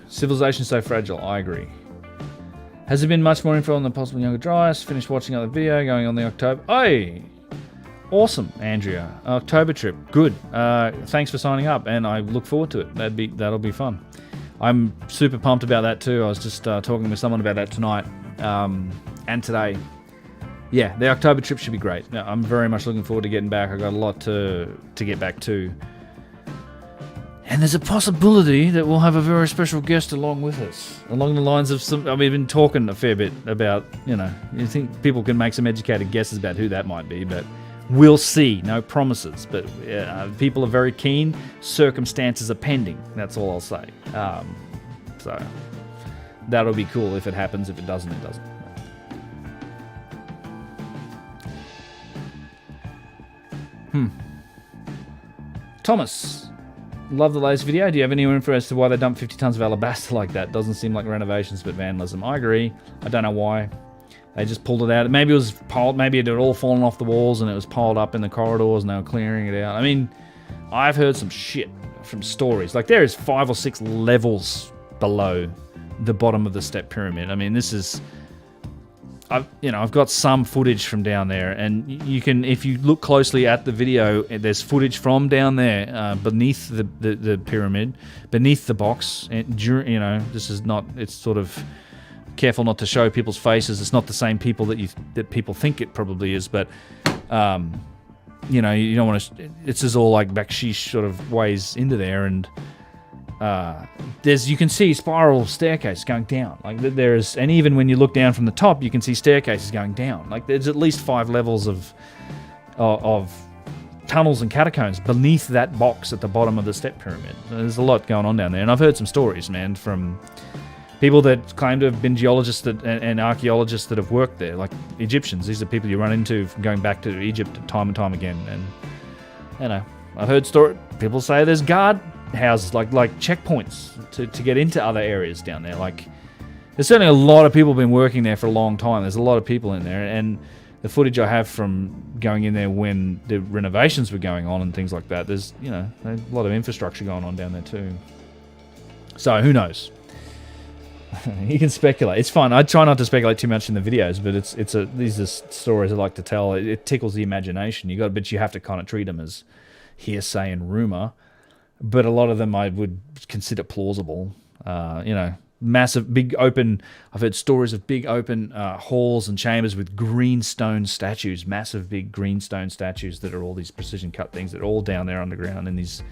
Civilization's so fragile. I agree. Has there been much more info on the possible Younger Dryas? Finished watching another video going on the October. Oh, awesome, Andrea. October trip. Good. Thanks for signing up, and I look forward to it. That'll be fun. I'm super pumped about that too. I was just talking with someone about that tonight and today. Yeah, the October trip should be great. Now, I'm very much looking forward to getting back. I've got a lot to get back to. And there's a possibility that we'll have a very special guest along with us. Along the lines of we've been talking a fair bit about, you think people can make some educated guesses about who that might be, but we'll see. No promises. But people are very keen. Circumstances are pending. That's all I'll say. So that'll be cool if it happens. If it doesn't, it doesn't. Thomas. Love the latest video. Do you have any info as to why they dumped 50 tons of alabaster like that? Doesn't seem like renovations, but vandalism. I agree. I don't know why. They just pulled it out. Maybe it was piled. Maybe it had all fallen off the walls and it was piled up in the corridors and they were clearing it out. I mean, I've heard some shit from stories. Like, there is 5 or 6 levels below the bottom of the step pyramid. I mean, this is... I've got some footage from down there, and you can, if you look closely at the video, there's footage from down there beneath the pyramid, beneath the box. And this is not. It's sort of careful not to show people's faces. It's not the same people that people think it probably is, but you don't want to. It's just all like backsheesh sort of ways into there, and. You can see spiral staircase going down. Like there's, and even when you look down from the top, you can see staircases going down. Like there's at least 5 levels of tunnels and catacombs beneath that box at the bottom of the step pyramid. So there's a lot going on down there, and I've heard some stories, man, from people that claim to have been geologists and archaeologists that have worked there, like Egyptians. These are people you run into from going back to Egypt time and time again, and I've heard people say there's guard houses, like checkpoints to get into other areas down there. Like, there's certainly a lot of people been working there for a long time. There's a lot of people in there, and the footage I have from going in there when the renovations were going on and things like that, there's a lot of infrastructure going on down there too. So who knows? You can speculate. It's fun. I try not to speculate too much in the videos, but these are stories I like to tell. It tickles the imagination. But you have to kind of treat them as hearsay and rumor. But a lot of them I would consider plausible. Massive, big open. I've heard stories of big open halls and chambers with green stone statues, massive big green stone statues that are all these precision cut things that are all down there underground in these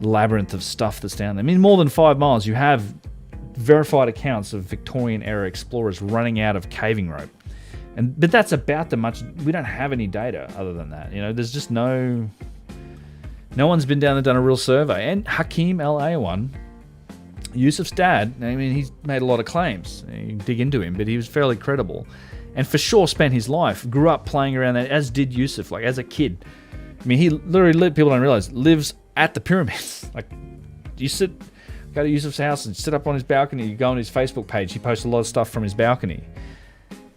labyrinth of stuff that's down there. I mean, more than 5 miles, you have verified accounts of Victorian era explorers running out of caving rope, but that's about the much. We don't have any data other than that. There's just no one's been down and done a real survey. And Hakim El Awan, Yusuf's dad, I mean, he's made a lot of claims. You can dig into him, but he was fairly credible, and for sure spent his life, grew up playing around there, as did Yusuf, like as a kid. I mean, he literally, people don't realize, lives at the pyramids. Like, go to Yusuf's house and sit up on his balcony. You go on his Facebook page. He posts a lot of stuff from his balcony.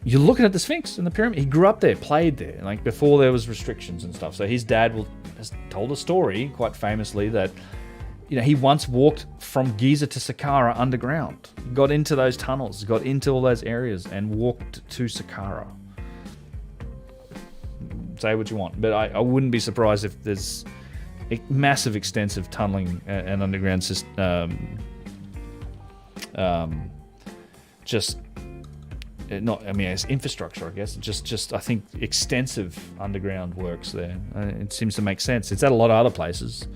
You're looking at the Sphinx and the pyramid. He grew up there, played there, like before there was restrictions and stuff. So his dad has told a story, quite famously, that he once walked from Giza to Saqqara underground. Got into those tunnels, got into all those areas, and walked to Saqqara. Say what you want, but I wouldn't be surprised if there's massive, extensive tunneling and underground system. It's infrastructure, I guess. Just I think extensive underground works there. It seems to make sense. It's at a lot of other places.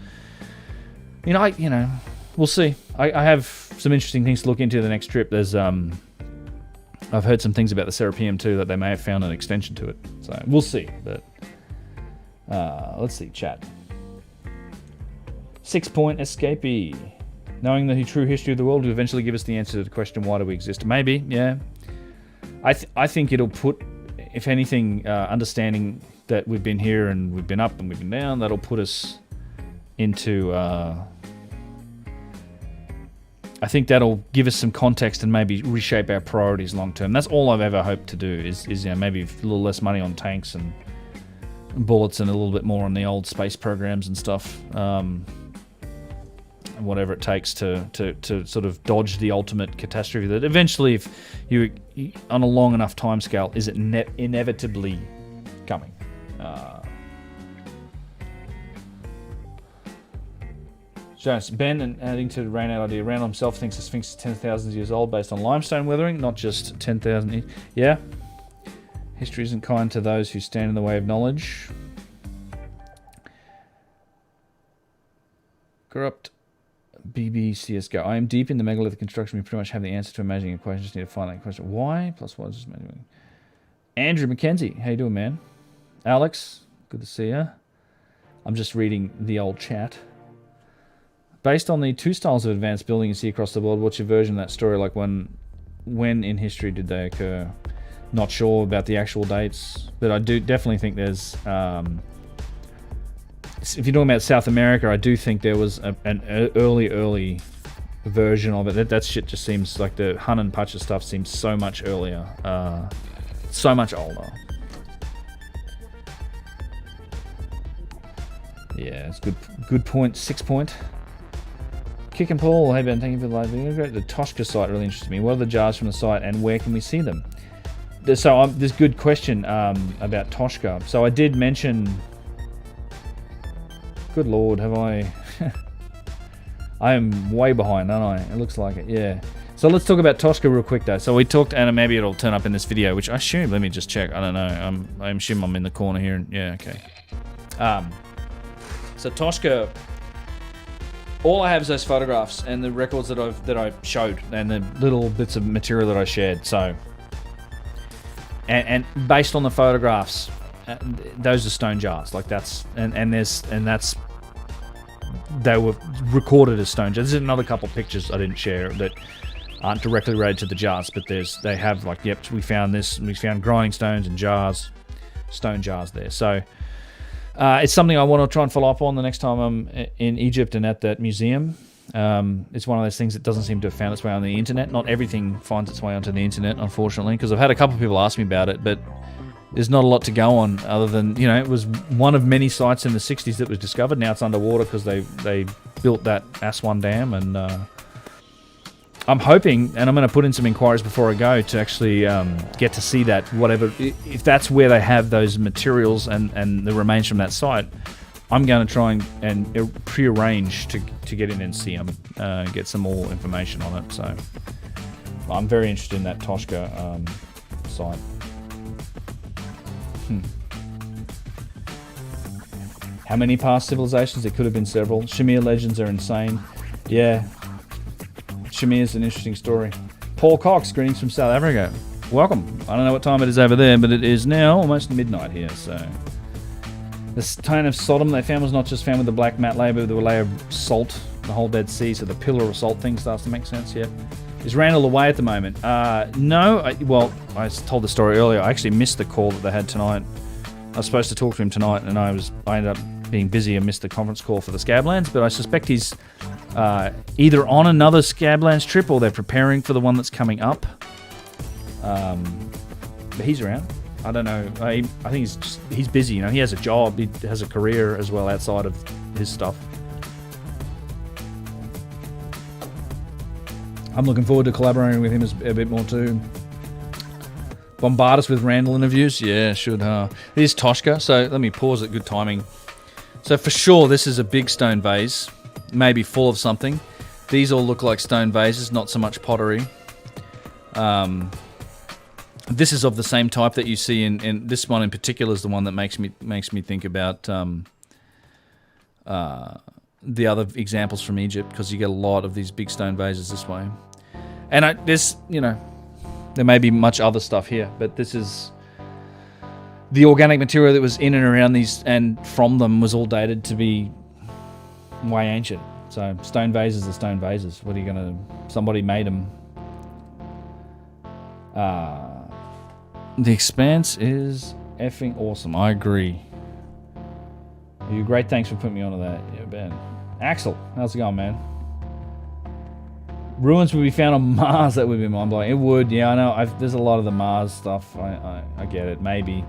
We'll see. I have some interesting things to look into the next trip. There's I've heard some things about the Serapeum too, that they may have found an extension to it. So we'll see. But let's see, chat. 6-point escapee. Knowing the true history of the world will eventually give us the answer to the question, why do we exist? Maybe, yeah. I think it'll put, if anything, understanding that we've been here and we've been up and we've been down, that'll put us into... I think that'll give us some context and maybe reshape our priorities long term. That's all I've ever hoped to do is maybe a little less money on tanks and bullets and a little bit more on the old space programs and stuff. Whatever it takes to sort of dodge the ultimate catastrophe that eventually, if you on a long enough timescale, is it inevitably coming. Ben, and adding to the Raynaud idea, Raynaud himself thinks the Sphinx is 10,000 years old based on limestone weathering, not just 10,000 years. Yeah. History isn't kind to those who stand in the way of knowledge. Corrupt BBCSGO. I am deep in the megalithic construction. We pretty much have the answer to imagining a question. Just need to find that question. Why? Plus what? Just imagining. Andrew McKenzie. How you doing, man? Alex, good to see you. I'm just reading the old chat. Based on the two styles of advanced building you see across the world, what's your version of that story? Like when in history did they occur? Not sure about the actual dates, but I do definitely think there's... if you're talking about South America, I do think there was an early version of it. That shit just seems like the Hun and Pacha stuff seems so much earlier, so much older. Yeah, it's good point. 6 point. Kick and Paul, hey Ben, thank you for the live video. The Toshka site really interests me. What are the jars from the site and where can we see them? So this good question about Toshka. So I did mention... Good Lord, have I... I am way behind, aren't I? It looks like it, yeah. So let's talk about Toshka real quick though. So we talked, and maybe it'll turn up in this video, which I assume, let me just check, I don't know. I assume I'm in the corner here, and yeah, okay. So Toshka... All I have is those photographs and the records that I showed and the little bits of material that I shared. So, and based on the photographs, those are stone jars. Like that's that's they were recorded as stone jars. There's another couple pictures I didn't share that aren't directly related to the jars, but they have like, yep, we found this. We found grinding stones and jars, stone jars there. So. It's something I want to try and follow up on the next time I'm in Egypt and at that museum. It's one of those things that doesn't seem to have found its way on the internet. Not everything finds its way onto the internet, unfortunately, because I've had a couple of people ask me about it, but there's not a lot to go on other than, it was one of many sites in the 60s that was discovered. Now it's underwater because they built that Aswan Dam, and I'm hoping, and I'm going to put in some inquiries before I go to actually get to see that, whatever, if that's where they have those materials and the remains from that site, I'm going to try and prearrange to get in and see them, get some more information on it. So I'm very interested in that Toshka site. How many past civilizations? There could have been several. Shamir legends are insane. Yeah. Shamir's an interesting story. Paul Cox, greetings from South Africa. Welcome. I don't know what time it is over there, but it is now almost midnight here, so... The stone of Sodom they found was not just found with the black matte layer, but with a layer of salt, the whole Dead Sea, so the pillar of salt thing starts to make sense, yeah. Is Randall away at the moment? No, I told the story earlier. I actually missed the call that they had tonight. I was supposed to talk to him tonight, and I ended up being busy and missed the conference call for the Scablands, but I suspect he's either on another Scablands trip or they're preparing for the one that's coming up. But he's around. I don't know. I think he's busy. You know, he has a job. He has a career as well outside of his stuff. I'm looking forward to collaborating with him a bit more too. Bombard us with Randall interviews? Yeah, should. Here's Toshka. So let me pause at good timing. So for sure, this is a big stone vase, maybe full of something. These all look like stone vases, not so much pottery. This is of the same type that you see in this one in particular is the one that makes me think about the other examples from Egypt, because you get a lot of these big stone vases this way. And there's, you know, there may be much other stuff here, but this is the organic material that was in and around these and from them was all dated to be way ancient. So stone vases are stone vases. What are you gonna? Somebody made them. The Expanse is effing awesome. I agree. You great. Thanks for putting me onto that. Yeah, Ben. Axel, how's it going, man? Ruins would be found on Mars. That would be mind-blowing. It would. Yeah, I know. There's a lot of the Mars stuff. I get it. Maybe.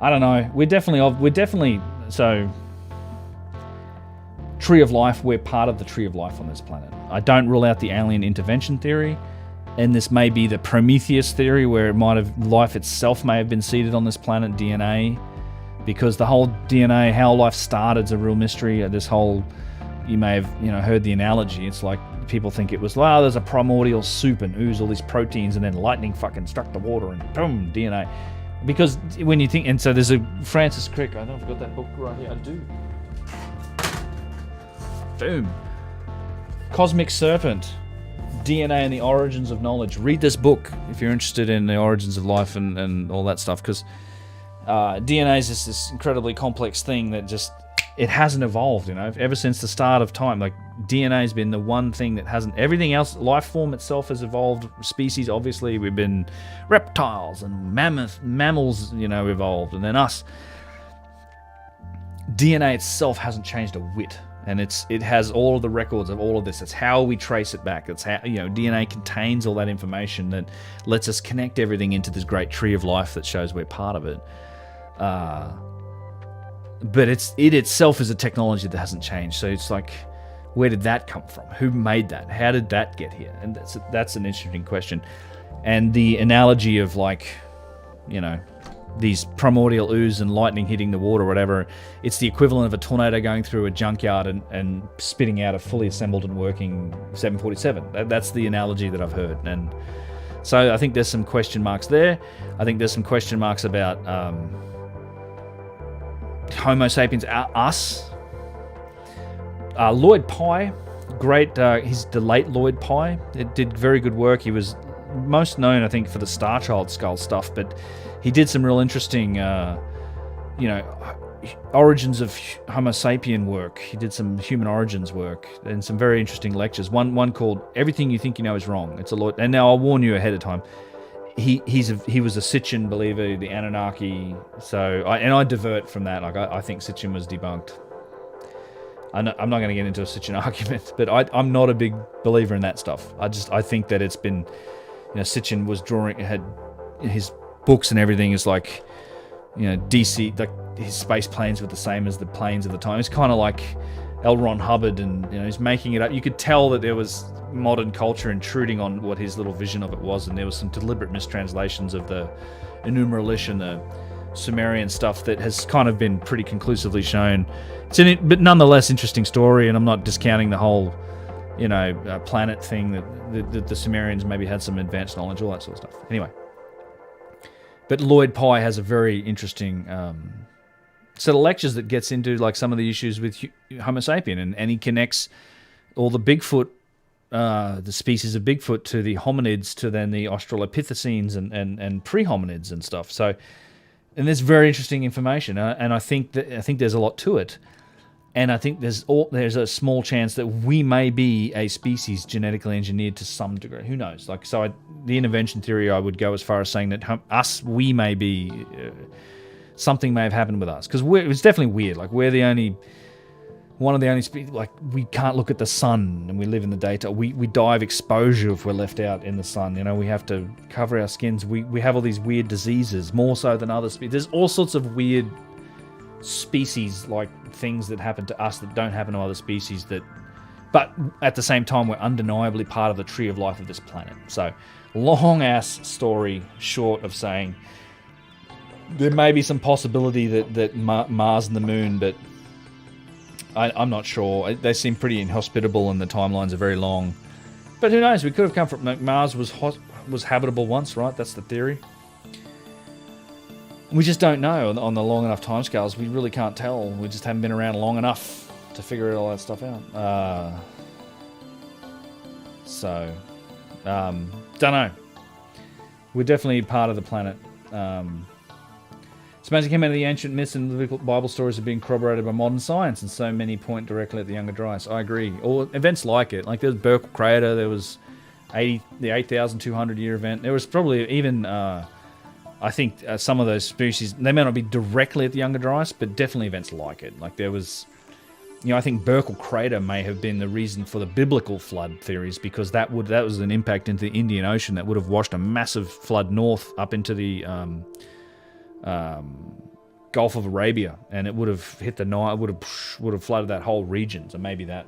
I don't know. We're definitely so. Tree of Life. We're part of the Tree of Life on this planet. I don't rule out the alien intervention theory. And this may be the Prometheus theory, where life itself may have been seeded on this planet, DNA, because the whole DNA, how life started, is a real mystery. This whole, you may have heard the analogy. It's like people think it was, well, there's a primordial soup and ooze all these proteins, and then lightning fucking struck the water and boom, DNA. Because when you think, and so there's a Francis Crick. I don't know if I've got that book right here. I do. Boom. Cosmic Serpent. DNA and the Origins of Knowledge. Read this book if you're interested in the origins of life and all that stuff, because DNA is just this incredibly complex thing that it hasn't evolved, ever since the start of time. Like, DNA has been the one thing that hasn't. Everything else, life form itself has evolved. Species, obviously, we've been reptiles and mammals, evolved, and then us. DNA itself hasn't changed a whit. And it has all of the records of all of this. It's how we trace it back. It's how, DNA contains all that information that lets us connect everything into this great tree of life that shows we're part of it. But it itself is a technology that hasn't changed. So it's like, where did that come from? Who made that? How did that get here? And that's an interesting question. And the analogy of, like, these primordial ooze and lightning hitting the water or whatever, it's the equivalent of a tornado going through a junkyard and spitting out a fully assembled and working 747. That's the analogy that I've heard. And so I think there's some question marks there. I think there's some question marks about Homo sapiens, us. Lloyd Pye, great. He's the late Lloyd Pye. It did very good work. He was most known, I think, for the Star Child skull stuff, but he did some real interesting, origins of Homo sapien work. He did some human origins work and some very interesting lectures. One called "Everything You Think You Know Is Wrong." It's a lot. And now I'll warn you ahead of time. He was a Sitchin believer, the Anunnaki. So I divert from that. Like I think Sitchin was debunked. I'm not going to get into a Sitchin argument, but I'm not a big believer in that stuff. I think that it's been, Sitchin was had his books and everything is like, DC, like his space planes were the same as the planes of the time. It's kind of like L. Ron Hubbard, and he's making it up. You could tell that there was modern culture intruding on what his little vision of it was, and there was some deliberate mistranslations of the Enuma Elish and the Sumerian stuff that has kind of been pretty conclusively shown. It's but nonetheless interesting story, and I'm not discounting the whole, planet thing that the Sumerians maybe had some advanced knowledge, all that sort of stuff. Anyway, but Lloyd Pye has a very interesting set of lectures that gets into like some of the issues with Homo sapien, and he connects all the Bigfoot, the species of Bigfoot, to the hominids, to then the Australopithecines and pre-hominids and stuff. So, and there's very interesting information, and I think there's a lot to it, and I think there's a small chance that we may be a species genetically engineered to some degree. Who knows? The intervention theory, I would go as far as saying that we may be. Something may have happened with us, because it's definitely weird. Like, we're one of the only species. Like, we can't look at the sun, and we live in the daytime. We die of exposure if we're left out in the sun. We have to cover our skins. We have all these weird diseases, more so than other species. There's all sorts of weird species, like things that happen to us that don't happen to other species. But at the same time, we're undeniably part of the tree of life of this planet. So, long ass story short of saying, there may be some possibility that Mars and the Moon, but I'm not sure. They seem pretty inhospitable, and the timelines are very long. But who knows? We could have come from Mars was habitable once, right? That's the theory. We just don't know on the long enough timescales. We really can't tell. We just haven't been around long enough to figure all that stuff out. Don't know. We're definitely part of the planet. It's amazing how many of the ancient myths and biblical Bible stories are being corroborated by modern science, and so many point directly at the Younger Dryas. I agree. Or events like it. Like, there was Burkle Crater, there was the 8,200 year event. There was probably even, I think, some of those species, they may not be directly at the Younger Dryas, but definitely events like it. Like, there was, I think Burkle Crater may have been the reason for the biblical flood theories, because that was an impact into the Indian Ocean that would have washed a massive flood north up into the Gulf of Arabia, and it would have hit the Nile. Would have flooded that whole region. So maybe that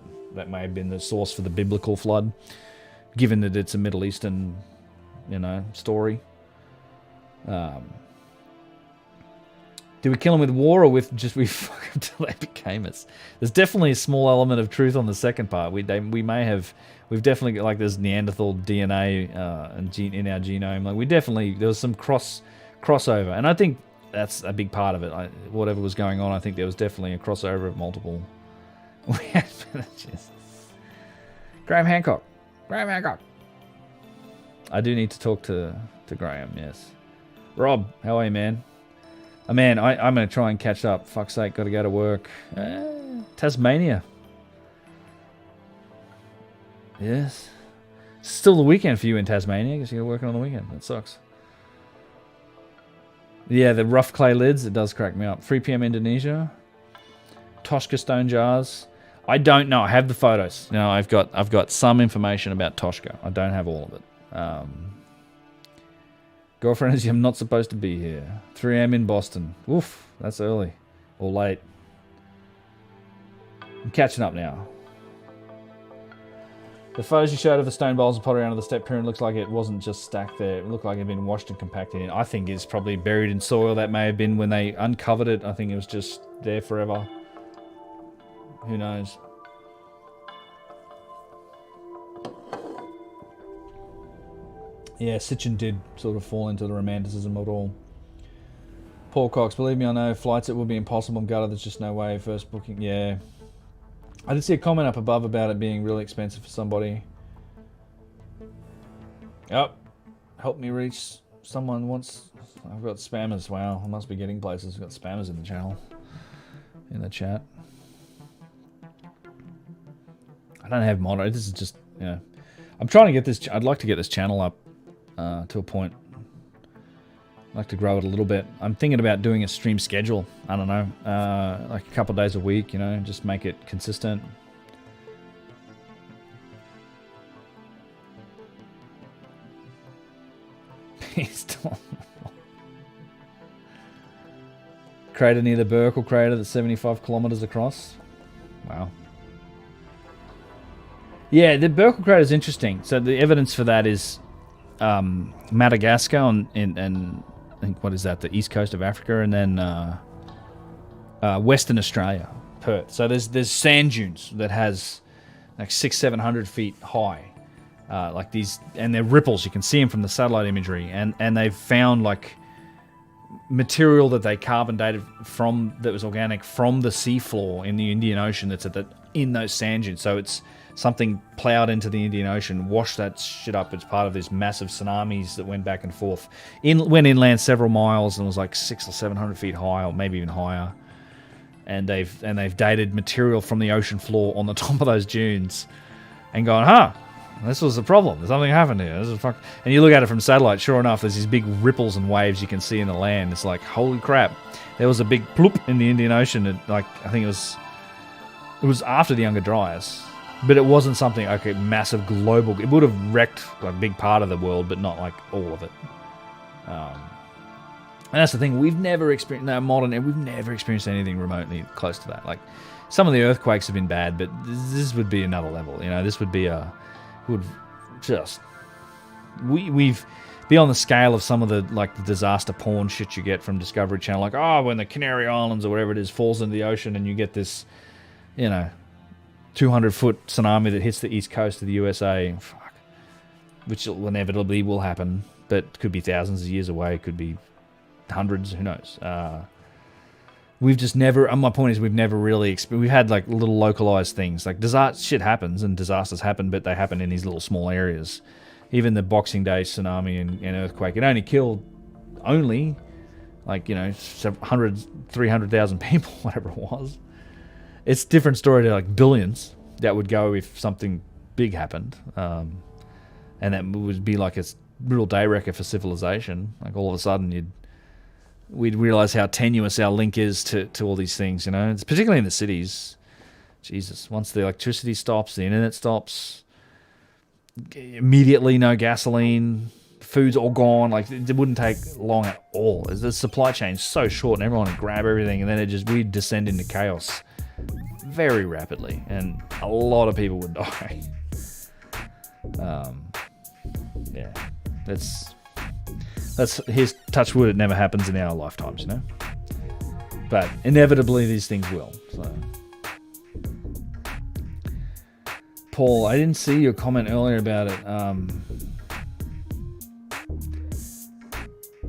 may have been the source for the biblical flood, given that it's a Middle Eastern, story. Did we kill them with war, or with just we fuck them till they became us? There's definitely a small element of truth on the second part. We've definitely got, like, there's Neanderthal DNA in our genome. Like, there was some crossover, and I think that's a big part of it. Whatever was going on, I think there was definitely a crossover of multiple. Graham Hancock. I do need to talk to Graham. Yes, Rob, how are you, man? Man, I'm going to try and catch up. Fuck's sake, got to go to work. Tasmania. Yes, still the weekend for you in Tasmania. I guess you're working on the weekend. That sucks. Yeah, the rough clay lids, it does crack me up. 3 p.m. Indonesia. Toshka stone jars. I don't know. I have the photos. No, I've got some information about Toshka. I don't have all of it. Girlfriend is, I'm not supposed to be here. 3 a.m. in Boston. Oof, that's early. Or late. I'm catching up now. The photos you showed of the stone bowls and pottery under the step pyramid looks like it wasn't just stacked there. It looked like it had been washed and compacted in. I think it's probably buried in soil. That may have been when they uncovered it. I think it was just there forever. Who knows? Yeah, Sitchin did sort of fall into the romanticism of it all. Paul Cox, believe me, I know flights, it would be impossible in Gutter. There's just no way. First booking, yeah. I did see a comment up above about it being really expensive for somebody. Oh, help me reach someone once. I've got spammers. Wow, I must be getting places. I've got spammers in the channel, in the chat. I don't have mono. This is just, I'm trying to get this. I'd like to get this channel up to a point. I'd like to grow it a little bit. I'm thinking about doing a stream schedule. I don't know, like a couple of days a week. Just make it consistent. Crater near the Burkle crater that's 75 kilometers across. Wow. Yeah, the Burkle crater is interesting. So the evidence for that is Madagascar and I think, what is that, the east coast of Africa, and then Western Australia, Perth. So there's sand dunes that has like 600-700 feet high, like these, and they're ripples. You can see them from the satellite imagery, and they've found like material that they carbon dated from that was organic from the seafloor in the Indian Ocean that's in those sand dunes. So it's something plowed into the Indian Ocean, washed that shit up. It's part of these massive tsunamis that went back and forth. Went inland several miles and was like 600 or 700 feet high, or maybe even higher. And they've dated material from the ocean floor on the top of those dunes, and gone, this was the problem. Something happened here. This is fuck. And you look at it from satellite. Sure enough, there's these big ripples and waves you can see in the land. It's like, holy crap! There was a big ploop in the Indian Ocean. I think it was after the Younger Dryas. But it wasn't something like a massive global. It would have wrecked a big part of the world, but not like all of it. And that's the thing. We've never experienced We've never experienced anything remotely close to that. Like some of the earthquakes have been bad, but this would be another level. This would be we've be on the scale of some of the like the disaster porn shit you get from Discovery Channel. Like when the Canary Islands or whatever it is falls into the ocean and you get this, 200-foot tsunami that hits the east coast of the USA, which inevitably will happen, but could be thousands of years away, could be hundreds, who knows. We've just never, my point is we've never really, we've had like little localized things, like shit happens and disasters happen, but they happen in these little small areas. Even the Boxing Day tsunami and earthquake, it only killed like, 300,000 people, whatever it was. It's a different story to like billions that would go if something big happened. And that would be like a real day wrecker for civilization. Like all of a sudden we'd realize how tenuous our link is to all these things, It's particularly in the cities. Jesus, once the electricity stops, the internet stops, immediately no gasoline, food's all gone. Like it wouldn't take long at all. The supply chain's so short and everyone would grab everything, and then we'd descend into chaos very rapidly, and a lot of people would die. Yeah, here's touch wood, it never happens in our lifetimes, but inevitably these things will. So Paul, I didn't see your comment earlier about it.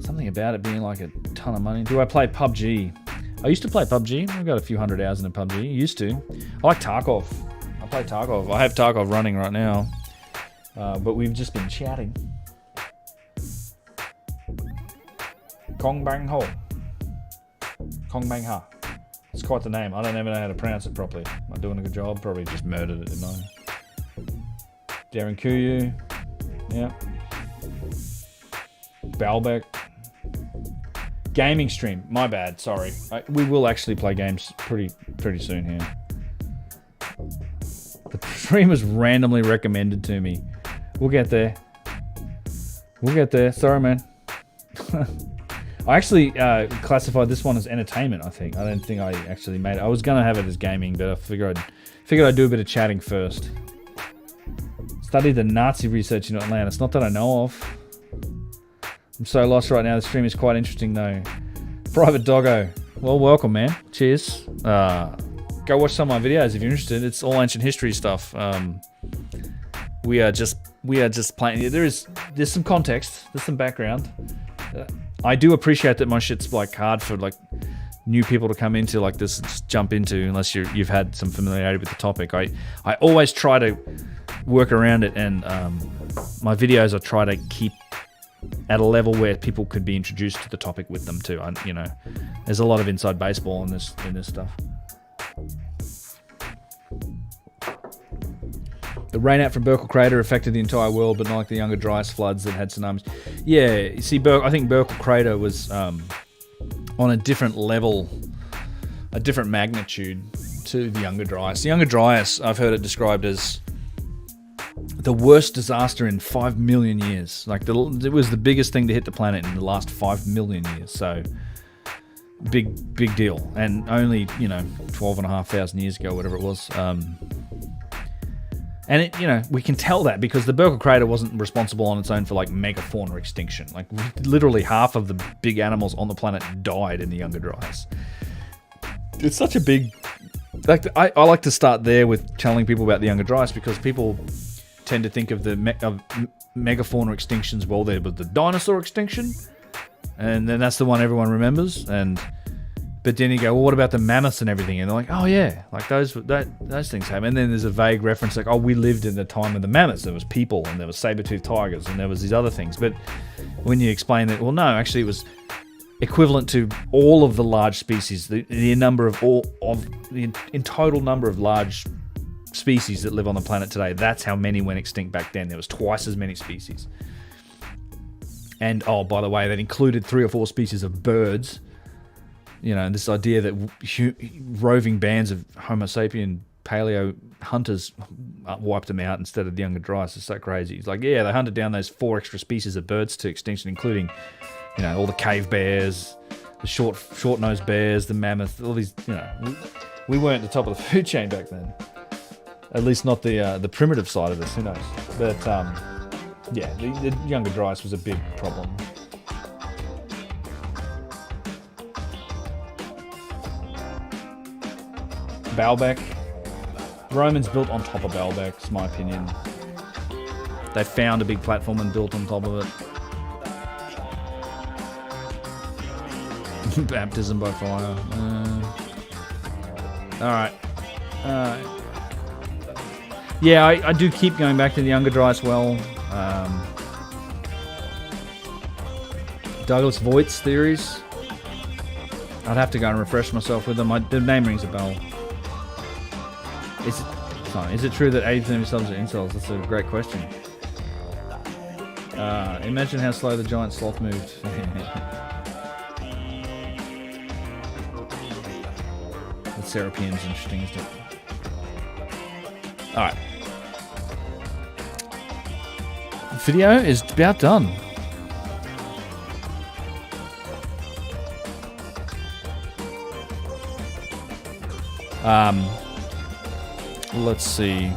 Something about it being like a ton of money. Do I play PUBG? I used to play PUBG. I've got a few hundred hours in PUBG. Used to. I like Tarkov. I play Tarkov. I have Tarkov running right now. But we've just been chatting. Kong Bang Ho. Kong Bang Ha. It's quite the name. I don't even know how to pronounce it properly. Am I doing a good job? Probably just murdered it, didn't I? Darren Kuyu. Yeah. Balbec. Gaming stream. My bad. Sorry. We will actually play games pretty soon here. The stream was randomly recommended to me. We'll get there. Sorry, man. I actually classified this one as entertainment, I think. I don't think I actually made it. I was going to have it as gaming, but I figured I'd do a bit of chatting first. Study the Nazi research in Atlanta. It's not that I know of. I'm so lost right now. The stream is quite interesting, though. Private Doggo. Well, welcome, man. Cheers. Go watch some of my videos if you're interested. It's all ancient history stuff. We are just playing. There's some context. There's some background. I do appreciate that my shit's like hard for like new people to come into like this, just jump into, unless you've had some familiarity with the topic. I always try to work around it, and my videos I try to keep at a level where people could be introduced to the topic with them too. There's a lot of inside baseball in this stuff. The rainout from Burkle Crater affected the entire world, but not like the Younger Dryas floods that had tsunamis. Yeah, you see, I think Burkle Crater was on a different level, a different magnitude to the Younger Dryas. The Younger Dryas, I've heard it described as the worst disaster in 5 million years. Like it was the biggest thing to hit the planet in the last 5 million years. So big deal. And only 12,500 years ago, whatever it was. And it, you know, we can tell that because the Burkle crater wasn't responsible on its own for like megafauna extinction. Like literally half of the big animals on the planet died in the Younger Dryas. It's such a big, like I like to start there with telling people about the Younger Dryas because people tend to think of the megafauna extinctions. Well, there was the dinosaur extinction, and then that's the one everyone remembers. But then you go, well, what about the mammoths and everything? And they're like, oh yeah, like those things happen. And then there's a vague reference like, oh, we lived in the time of the mammoths. There was people, and there was saber-toothed tigers, and there was these other things. But when you explain that, well, no, actually, it was equivalent to all of the large species, the number of in total number of large species that live on the planet today. That's how many went extinct back then. There was twice as many species. And oh, by the way, that included 3 or 4 species of birds. You know, this idea that roving bands of Homo sapien paleo hunters wiped them out instead of the Younger Dryas is so crazy. It's like, yeah, they hunted down those 4 extra species of birds to extinction, including, you know, all the cave bears, the short-nosed bears, the mammoth, all these, you know. We weren't the top of the food chain back then. At least not the primitive side of this, who knows. But, yeah, the Younger Dryas was a big problem. Baalbek. Romans built on top of Baalbek, is my opinion. They found a big platform and built on top of it. Baptism by fire. Alright. Yeah, I do keep going back to the Younger Dryas well. Douglas Voigt's theories. I'd have to go and refresh myself with them. The name rings a bell. Is it true that 80% of subs are incels? That's a great question. Imagine how slow the giant sloth moved. The Serapeum's interesting, isn't it? Alright. The video is about done. Let's see.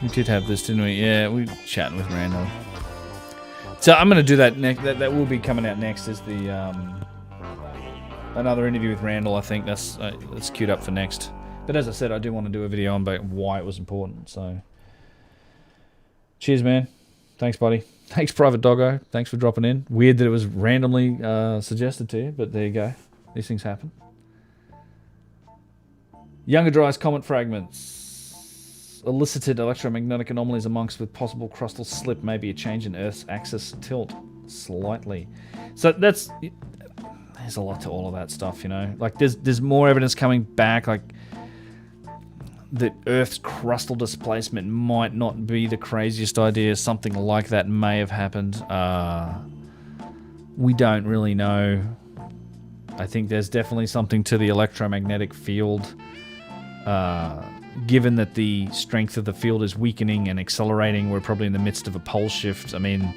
We did have this, didn't we? Yeah, we were chatting with Randall. So I'm going to do that next. That will be coming out next. Is the another interview with Randall? I think that's queued up for next. But as I said, I do want to do a video on why it was important. So, cheers, man. Thanks, buddy. Thanks, Private Doggo. Thanks for dropping in. Weird that it was randomly suggested to you, but there you go. These things happen. Younger Dryas comet fragments. Elicited electromagnetic anomalies amongst with possible crustal slip, maybe a change in Earth's axis tilt slightly. So there's a lot to all of that stuff, you know. Like there's more evidence coming back, like that Earth's crustal displacement might not be the craziest idea. Something like that may have happened. We don't really know. I think there's definitely something to the electromagnetic field. Given that the strength of the field is weakening and accelerating, we're probably in the midst of a pole shift. I mean,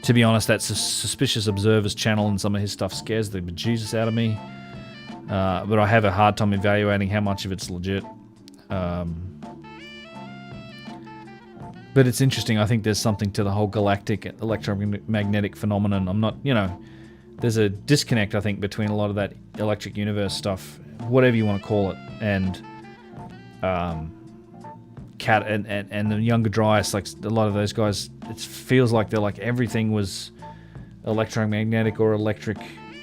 to be honest, that Suspicious Observer's channel and some of his stuff scares the bejesus out of me. But I have a hard time evaluating how much of it's legit. But it's interesting. I think there's something to the whole galactic electromagnetic phenomenon. I'm not, you know, there's a disconnect, I think, between a lot of that electric universe stuff, whatever you want to call it, and Cat and the Younger Dryas. Like a lot of those guys, it feels like they're like everything was electromagnetic or electric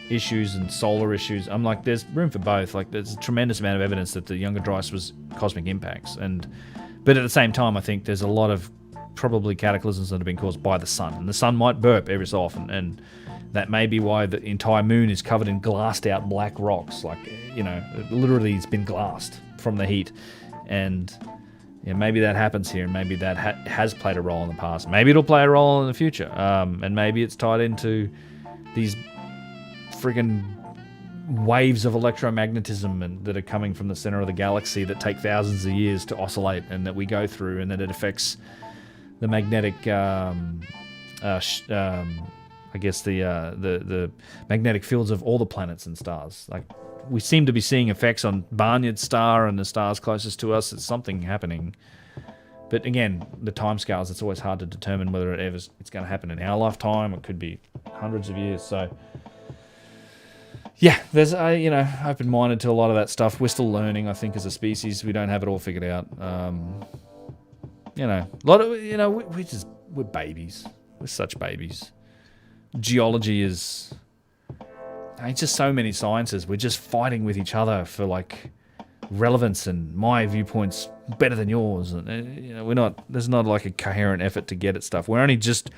issues and solar issues. I'm like, there's room for both. Like there's a tremendous amount of evidence that the Younger Dryas was cosmic impacts, but at the same time, I think there's a lot of probably cataclysms that have been caused by the sun, and the sun might burp every so often, and that may be why the entire moon is covered in glassed out black rocks. Like, you know, literally it's been glassed from the heat. And you know, maybe that happens here, and maybe that has played a role in the past. Maybe it'll play a role in the future. And maybe it's tied into these friggin' waves of electromagnetism that are coming from the center of the galaxy that take thousands of years to oscillate and that we go through, and that it affects the magnetic, I guess the magnetic fields of all the planets and stars. Like, we seem to be seeing effects on Barnard's star and the stars closest to us. It's something happening. But again, the timescales, it's always hard to determine whether it's going to happen in our lifetime. It could be hundreds of years. So, yeah, there's open-minded to a lot of that stuff. We're still learning, I think, as a species. We don't have it all figured out. A lot of we're babies. We're such babies. Geology is just so many sciences. We're just fighting with each other for like relevance, and my viewpoint's better than yours, and there's not like a coherent effort to get at stuff. We're only just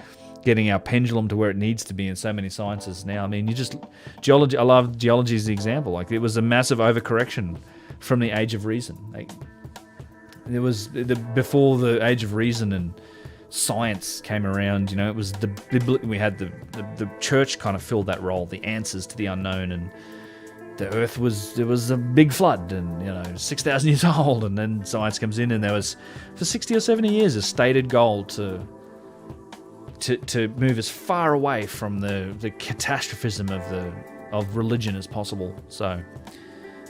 getting our pendulum to where it needs to be in so many sciences now. I mean, geology, I love geology as the example. Like, it was a massive overcorrection from the age of reason. Like, it was before the age of reason and science came around. It was we had the church kind of filled that role, the answers to the unknown, and the earth there was a big flood, and 6,000 years old, and then science comes in, and there was for 60 or 70 years a stated goal to move as far away from the catastrophism of religion as possible. So,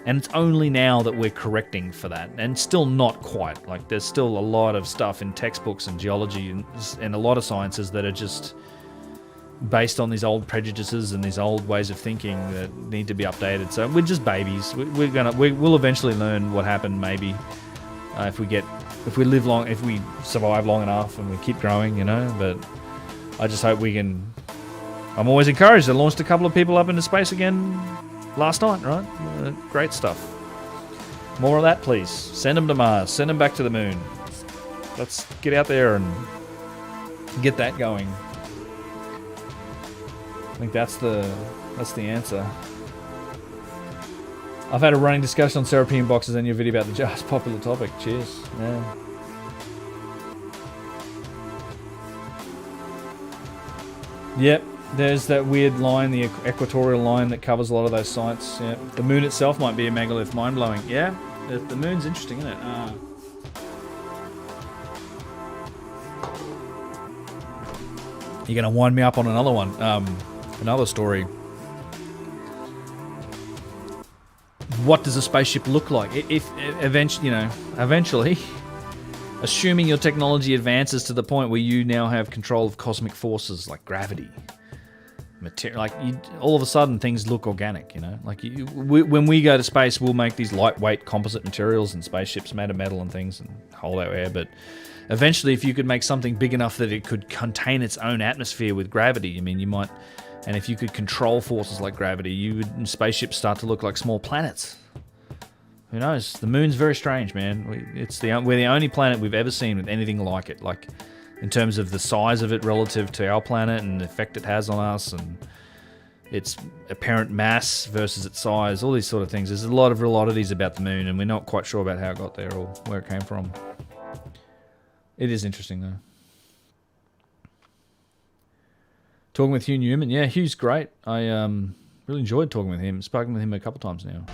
and it's only now that we're correcting for that, and still not quite. Like, there's still a lot of stuff in textbooks and geology and a lot of sciences that are just based on these old prejudices and these old ways of thinking that need to be updated. So we're just babies. We'll eventually learn what happened, maybe, if we live long, if we survive long enough and we keep growing, But I just hope we can. I'm always encouraged. I launched a couple of people up into space again last night, right? Great stuff. More of that, please. Send them to Mars. Send them back to the moon. Let's get out there and get that going. I think that's the answer. I've had a running discussion on Serapeum boxes and your video about the jars. Popular topic. Cheers. Yeah. Yep. There's that weird line, the equatorial line that covers a lot of those sites. Yeah. The moon itself might be a megalith. Mind-blowing. Yeah. The moon's interesting, isn't it? You're going to wind me up on another one. Another story. What does a spaceship look like? If eventually, assuming your technology advances to the point where you now have control of cosmic forces like gravity, all of a sudden things look organic. When we go to space, we'll make these lightweight composite materials and spaceships made of metal and things and hold our air. But eventually, if you could make something big enough that it could contain its own atmosphere with gravity, you might. And if you could control forces like gravity, spaceships start to look like small planets. Who knows? The moon's very strange, man. We're the only planet we've ever seen with anything like it. Like, in terms of the size of it relative to our planet and the effect it has on us and its apparent mass versus its size, all these sort of things. There's a lot of real oddities about the moon, and we're not quite sure about how it got there or where it came from. It is interesting, though. Talking with Hugh Newman. Yeah, Hugh's great. I really enjoyed talking with him. Spoken with him a couple times now.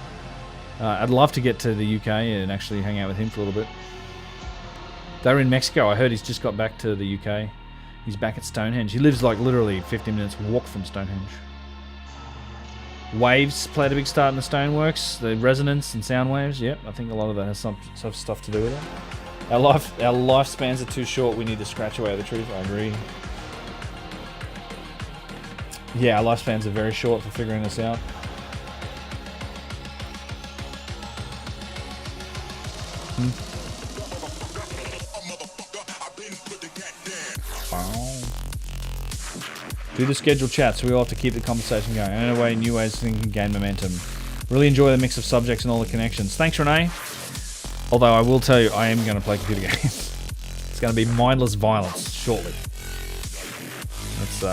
I'd love to get to the UK and actually hang out with him for a little bit. They were in Mexico. I heard he's just got back to the UK. He's back at Stonehenge. He lives like literally 15 minutes walk from Stonehenge. Waves played a big start in the stoneworks. The resonance and sound waves. Yep, I think a lot of that has some stuff to do with it. Our lifespans are too short. We need to scratch away the truth. I agree. Yeah, our lifespans are very short for figuring this out. Do the scheduled chats, so we all have to keep the conversation going. In a way, new ways to gain momentum. Really enjoy the mix of subjects and all the connections. Thanks, Renee. Although I will tell you, I am going to play computer games. It's going to be mindless violence shortly. It's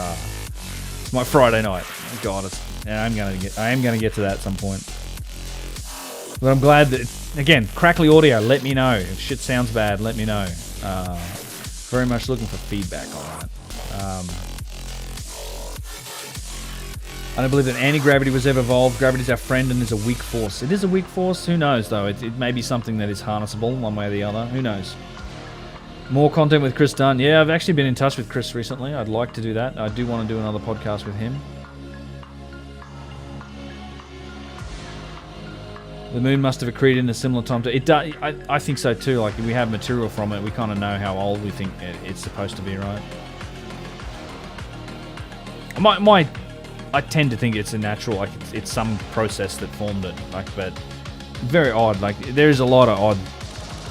my Friday night. God, I am going to get to that at some point. But I'm glad that, again, Crackly Audio, let me know. If shit sounds bad, let me know. Very much looking for feedback on that. I don't believe that anti-gravity was ever evolved. Gravity's our friend and is a weak force. It is a weak force? Who knows, though? It may be something that is harnessable one way or the other. Who knows? More content with Chris Dunn. Yeah, I've actually been in touch with Chris recently. I'd like to do that. I do want to do another podcast with him. The moon must have accreted in a similar time to it. I think so too. Like we have material from it, we kind of know how old we think it's supposed to be, right? I tend to think it's a natural, like it's some process that formed it. Like, but very odd. Like there is a lot of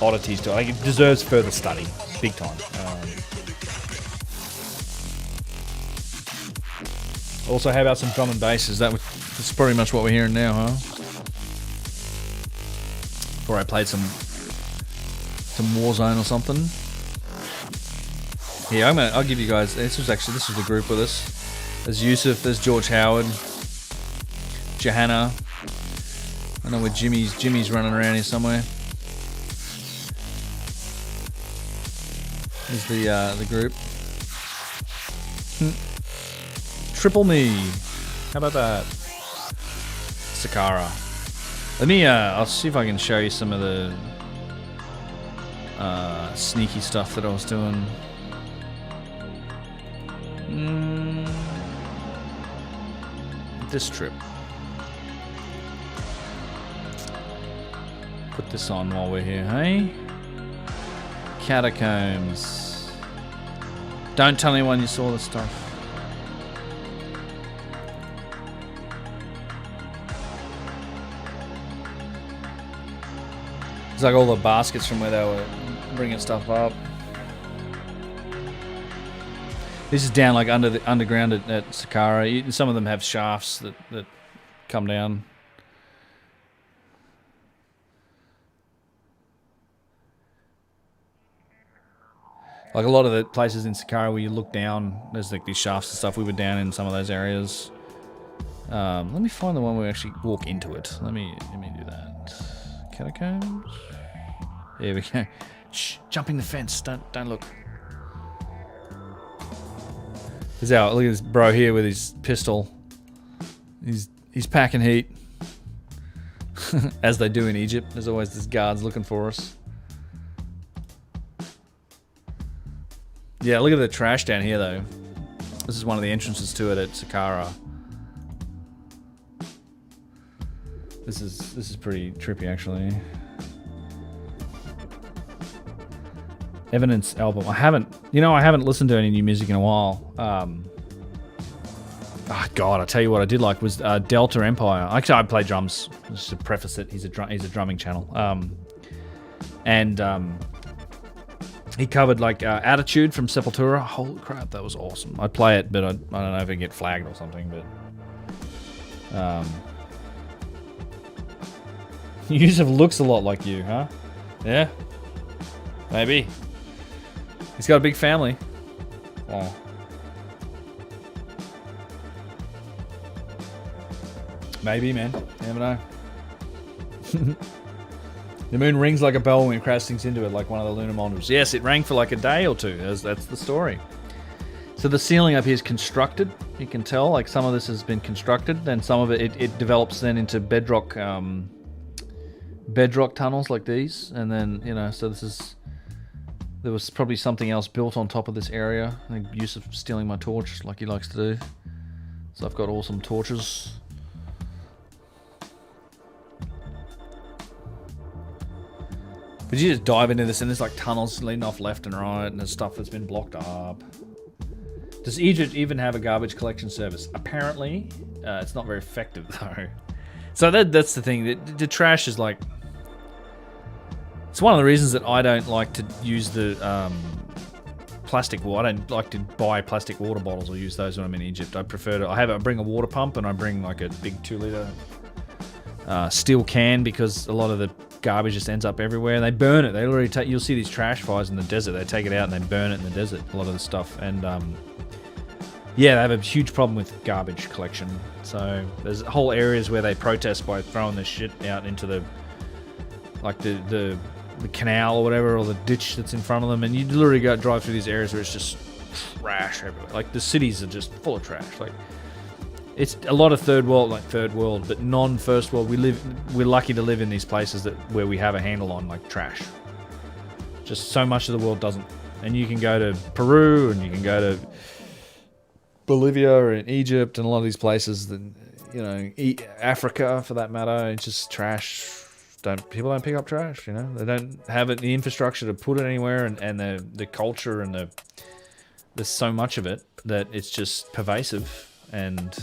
oddities to it. Like it deserves further study, big time. Also, how about some drum and bass? That's pretty much what we're hearing now, huh? Before I played some Warzone or something. Yeah, I'll give you guys. This was the group with us. There's Yusuf. There's George Howard. Johanna. I know where Jimmy's running around here somewhere. Here's the group. Triple Me. How about that? Sakara. Let me, I'll see if I can show you some of the sneaky stuff that I was doing. This trip. Put this on while we're here, hey? Catacombs. Don't tell anyone you saw this stuff. It's like all the baskets from where they were bringing stuff up. This is down like underground at Sakara. Some of them have shafts that come down. Like a lot of the places in Sakara where you look down, there's like these shafts and stuff. We were down in some of those areas. Let me find the one where we actually walk into it. Let me do that. Catacombs. There we go. Shh, jumping the fence. Don't look. Look at this bro here with his pistol. He's packing heat. As they do in Egypt. There's always these guards looking for us. Yeah, look at the trash down here though. This is one of the entrances to it at Sakara. This is pretty trippy actually. Evidence album. I haven't listened to any new music in a while. Oh God, I tell you what I did like was Delta Empire. Actually, I play drums. Just to preface it, he's a drumming channel. He covered like Attitude from Sepultura. Holy crap, that was awesome. I'd play it, but I don't know if I get flagged or something. But Yusuf looks a lot like you, huh? Yeah, maybe. He's got a big family. Oh. Maybe, man. You never know. The moon rings like a bell when it crashes into it, like one of the lunar modules. Yes, it rang for like a day or two. That's the story. So the ceiling up here is constructed. You can tell, like some of this has been constructed. Then some of it develops then into bedrock tunnels like these. And then, so there was probably something else built on top of this area. I think Yusuf stealing my torch like he likes to do. So I've got awesome torches. But you just dive into this and there's like tunnels leading off left and right and there's stuff that's been blocked up. Does Egypt even have a garbage collection service? Apparently, it's not very effective though. So that's the thing. The trash is like... It's one of the reasons that I don't like to use the plastic water. I don't like to buy plastic water bottles or use those when I'm in Egypt. I prefer to... I bring a water pump and I bring like a big 2-litre steel can because a lot of the garbage just ends up everywhere. They burn it. They literally take... You'll see these trash fires in the desert. They take it out and they burn it in the desert. A lot of the stuff. And yeah, they have a huge problem with garbage collection. So there's whole areas where they protest by throwing this shit out into the canal or whatever, or the ditch that's in front of them, and you literally drive through these areas where it's just trash everywhere. Like the cities are just full of trash. Like it's a lot of third world, but non-first world. We're lucky to live in these places where we have a handle on like trash. Just so much of the world doesn't. And you can go to Peru and you can go to Bolivia or in Egypt and a lot of these places that, Africa for that matter, it's just trash people don't pick up trash. You know, they don't have the infrastructure to put it anywhere, and the culture and there's so much of it that it's just pervasive, and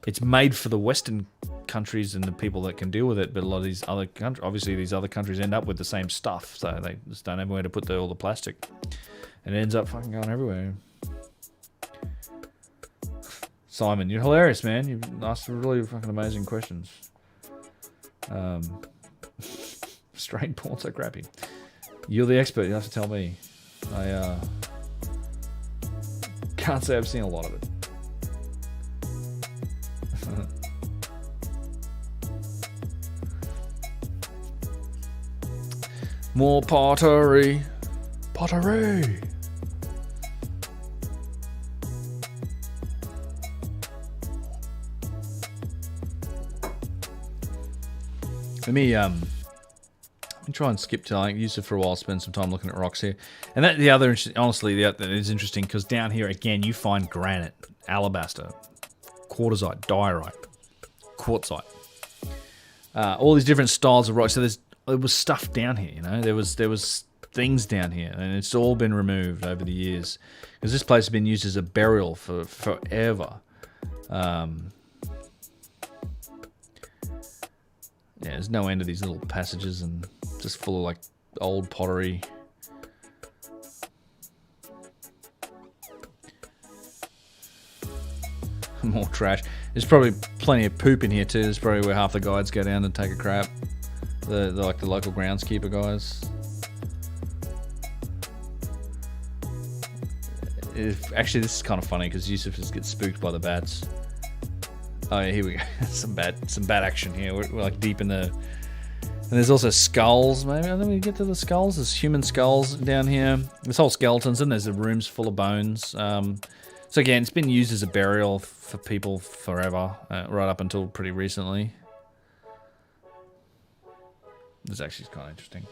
it's made for the Western countries and the people that can deal with it. But a lot of these other countries, obviously, these other countries end up with the same stuff, so they just don't have where to put all the plastic, and it ends up fucking going everywhere. Simon, you're hilarious, man. You've asked really fucking amazing questions. Straight porn so crappy. You're the expert. You have to tell me. I can't say I've seen a lot of it. More pottery. Pottery. Let me try and skip to, I used it for a while, spend some time looking at rocks here. And that the other, honestly, that is interesting because down here again you find granite, alabaster, quartzite, diorite, quartzite, all these different styles of rock. So there was stuff down here, you know. There was things down here, and it's all been removed over the years because this place has been used as a burial for forever. Yeah, there's no end to these little passages and just full of like old pottery. More trash. There's probably plenty of poop in here too. There's probably where half the guides go down and take a crap. The like the local groundskeeper guys. Actually, this is kind of funny because Yusuf just gets spooked by the bats. Oh yeah, here we go. some bad action here. We're like deep in the. And there's also skulls. Maybe and then we get to the skulls. There's human skulls down here. There's whole skeletons, and there's the rooms full of bones. So again, it's been used as a burial for people forever, right up until pretty recently. This actually is kind of interesting.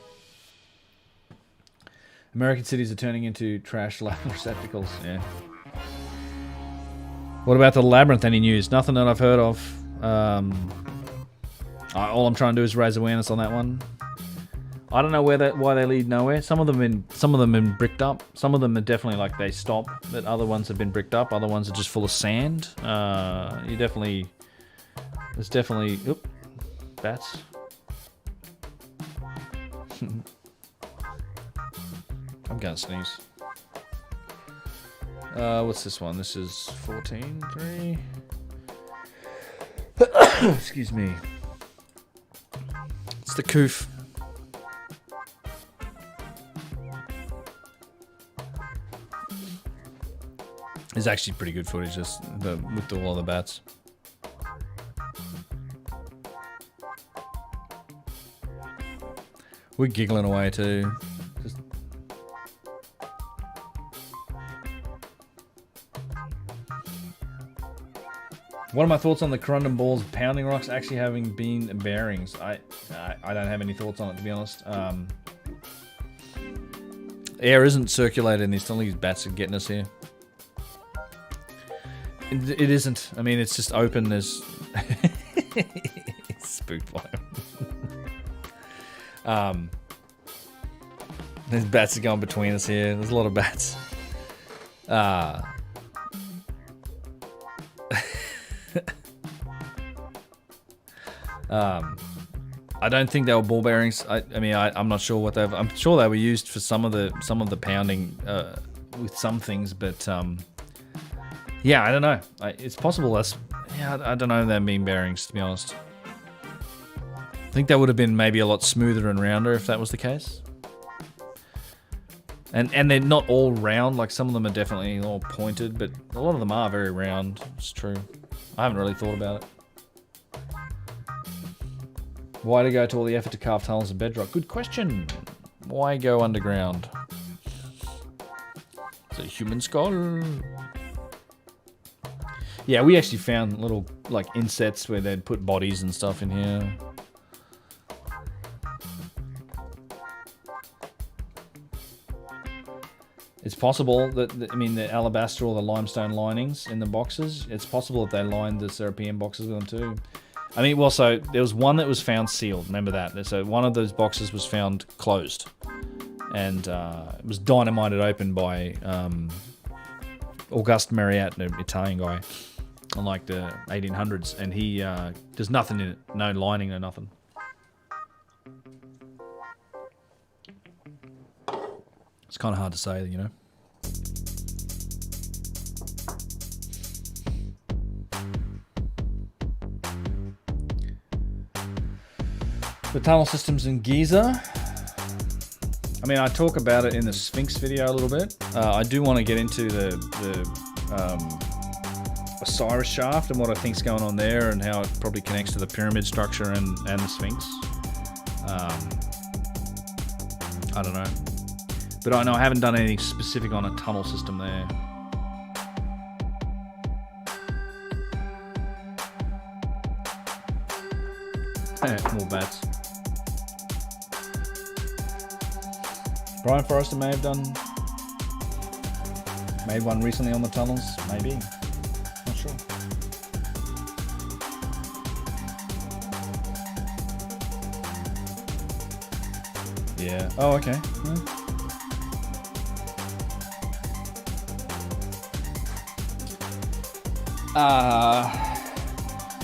American cities are turning into trash receptacles. Yeah. What about the labyrinth? Any news? Nothing that I've heard of. All I'm trying to do is raise awareness on that one. I don't know why they lead nowhere. Some of them been bricked up. Some of them are definitely like they stop. But other ones have been bricked up. Other ones are just full of sand. There's definitely. Oop, bats. I'm gonna sneeze. What's this one? This is 14.3. Excuse me. It's the coof. It's actually pretty good footage, just with all the bats. We're giggling away too. What are my thoughts on the corundum balls pounding rocks actually having been bearings? I don't have any thoughts on it, to be honest. Air isn't circulated and these bats are getting us here. It isn't. I mean, it's just open. There's it's spooked by him. There's bats are going between us here. There's a lot of bats. I don't think they were ball bearings. I'm not sure what they've. I'm sure they were used for some of the pounding with some things, but yeah, I don't know. It's possible I don't know them being bearings, to be honest. I think that would have been maybe a lot smoother and rounder if that was the case. And they're not all round. Like some of them are definitely all pointed, but a lot of them are very round. It's true. I haven't really thought about it. Why to go to all the effort to carve tunnels and bedrock? Good question. Why go underground? It's a human skull. Yeah, we actually found little like insets where they'd put bodies and stuff in here. It's possible that, the alabaster or the limestone linings in the boxes, it's possible that they lined the Serapeum boxes with them too. I mean, well, so there was one that was found sealed. Remember that? So one of those boxes was found closed, and it was dynamited open by Auguste Mariette, an Italian guy, in like the 1800s, and he there's nothing in it, no lining or nothing. It's kind of hard to say, you know. The tunnel systems in Giza. I mean, I talk about it in the Sphinx video a little bit. I do want to get into the Osiris shaft and what I think's going on there, and how it probably connects to the pyramid structure and the Sphinx. I don't know. But I know I haven't done anything specific on a tunnel system there. More bats. Brian Forrester may have made one recently on the tunnels, maybe. Not sure. Yeah. Oh, okay. Yeah.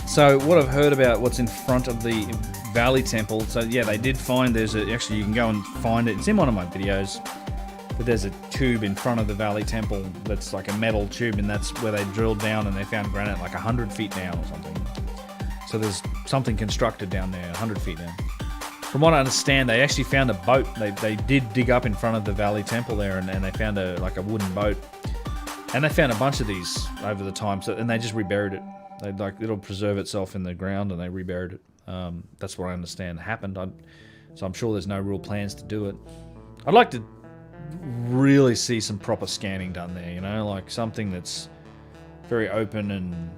So what I've heard about what's in front of the Valley Temple, so yeah, they did find actually you can go and find it, it's in one of my videos, but there's a tube in front of the Valley Temple that's like a metal tube, and that's where they drilled down and they found granite like 100 feet down or something. So there's something constructed down there 100 feet down. From what I understand, they actually found a boat. They did dig up in front of the Valley Temple there, and they found a wooden boat. And they found a bunch of these over the time, and they just reburied it. It'll preserve itself in the ground, and they reburied it. That's what I understand happened. So I'm sure there's no real plans to do it. I'd like to really see some proper scanning done there, you know, like something that's very open and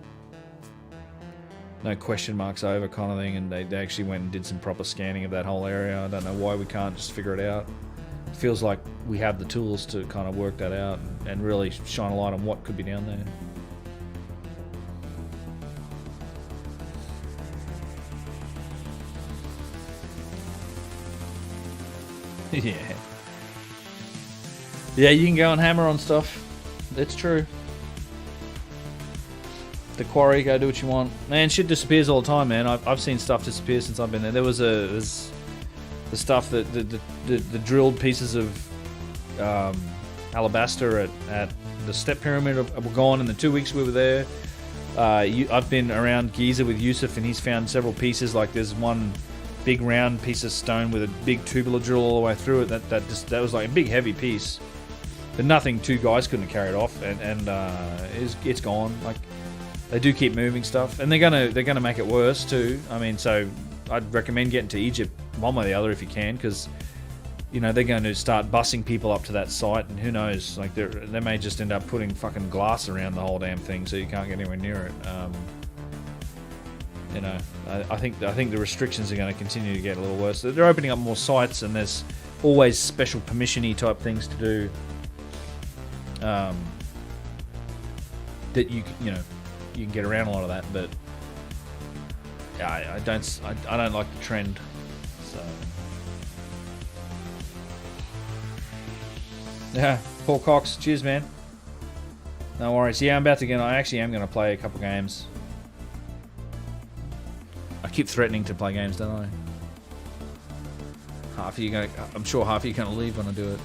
no question marks over kind of thing, and they actually went and did some proper scanning of that whole area. I don't know why we can't just figure it out. It feels like we have the tools to kind of work that out and really shine a light on what could be down there. Yeah. Yeah, you can go and hammer on stuff. It's true. The quarry, go do what you want. Man, shit disappears all the time, man. I've seen stuff disappear since I've been there. There's the stuff that the drilled pieces of alabaster at the Step Pyramid were gone in the 2 weeks we were there. I've been around Giza with Yusuf, and he's found several pieces. Like there's one big round piece of stone with a big tubular drill all the way through it. That was like a big heavy piece, but nothing two guys couldn't have carried off, and it's gone. Like they do keep moving stuff, and they're gonna make it worse too. I mean, so I'd recommend getting to Egypt one way or the other if you can, because you know they're going to start busing people up to that site, and who knows, like they may just end up putting fucking glass around the whole damn thing so you can't get anywhere near it. You know, I think the restrictions are going to continue to get a little worse. They're opening up more sites, and there's always special permission-y type things to do. That you can get around a lot of that, but yeah, I don't like the trend. So yeah, Paul Cox, cheers, man. No worries. Yeah, I actually am going to play a couple games. I keep threatening to play games, don't I? I'm sure half of you are going to leave when I do it.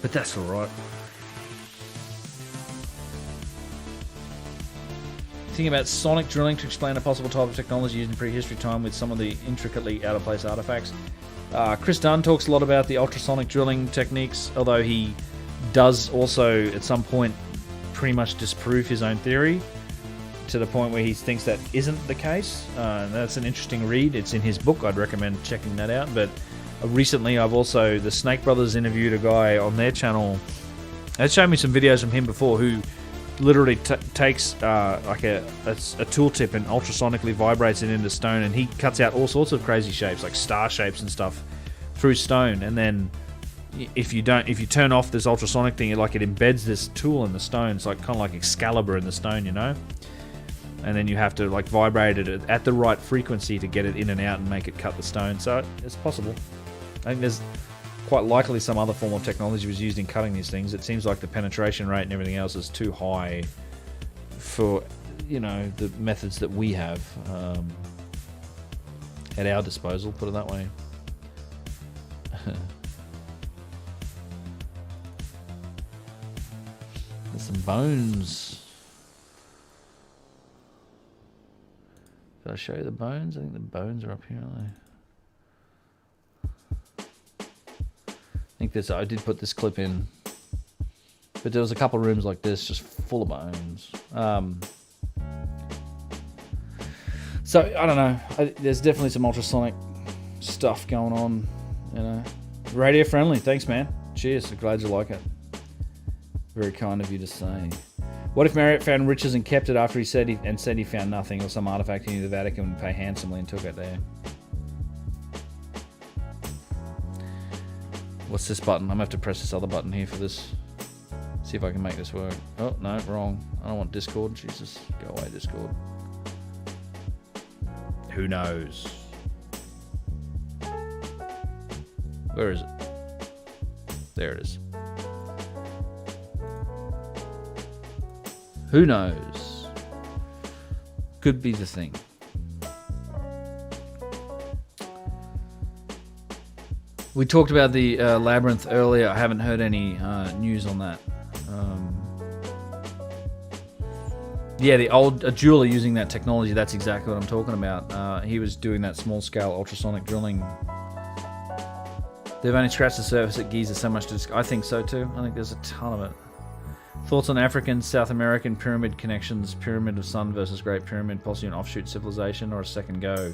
But that's alright. Thinking about sonic drilling to explain a possible type of technology used in prehistory time with some of the intricately out-of-place artifacts. Chris Dunn talks a lot about the ultrasonic drilling techniques, although he does also, at some point, pretty much disprove his own theory, to the point where he thinks that isn't the case. That's an interesting read. It's in his book. I'd recommend checking that out. But recently, the Snake Brothers interviewed a guy on their channel. They showed me some videos from him before, who literally takes like a tooltip and ultrasonically vibrates it into stone, and he cuts out all sorts of crazy shapes, like star shapes and stuff, through stone. And then if you turn off this ultrasonic thing, it embeds this tool in the stone. It's like kind of like Excalibur in the stone, you know. and then you have to like vibrate it at the right frequency to get it in and out and make it cut the stone. So it's possible. I think there's quite likely some other form of technology was used in cutting these things. It seems like the penetration rate and everything else is too high for, you know, the methods that we have at our disposal, put it that way. There's some bones. Did I show you the bones? I think the bones are up here, aren't they? I think this. I did put this clip in, but there was a couple of rooms like this just full of bones. So I don't know. There's definitely some ultrasonic stuff going on. You know, radio friendly. Thanks, man. Cheers. Glad you like it. Very kind of you to say. What if Marriott found riches and kept it after he said he found nothing, or some artifact he knew the Vatican would pay handsomely and took it there? What's this button? I'm gonna have to press this other button here for this. See if I can make this work. Oh, no, wrong. I don't want Discord. Jesus, go away, Discord. Who knows? Where is it? There it is. Who knows? Could be the thing. We talked about the labyrinth earlier. I haven't heard any news on that. Yeah, the old jeweler using that technology, that's exactly what I'm talking about. He was doing that small-scale ultrasonic drilling. They've only scratched the surface at Giza so much to... I think so too. I think there's a ton of it. Thoughts on African, South American pyramid connections, Pyramid of Sun versus Great Pyramid, possibly an offshoot civilization or a second go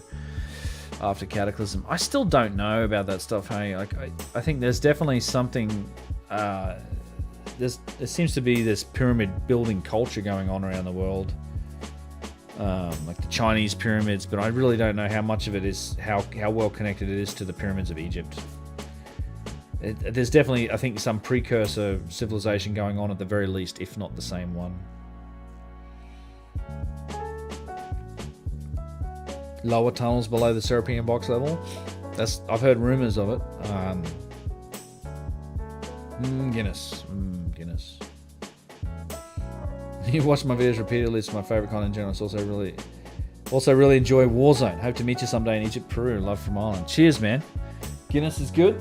after Cataclysm. I still don't know about that stuff, hey? Like, I think there's definitely something... there seems to be this pyramid building culture going on around the world. Like the Chinese pyramids, but I really don't know how much of it is... How well connected it is to the pyramids of Egypt. There's definitely, I think, some precursor civilization going on at the very least, if not the same one. Lower tunnels below the Serapeum box level. I've heard rumors of it. Guinness. Guinness. You watch my videos repeatedly. It's my favorite content in general. It's also really enjoy Warzone. Hope to meet you someday in Egypt, Peru. Love from Ireland. Cheers, man. Guinness is good.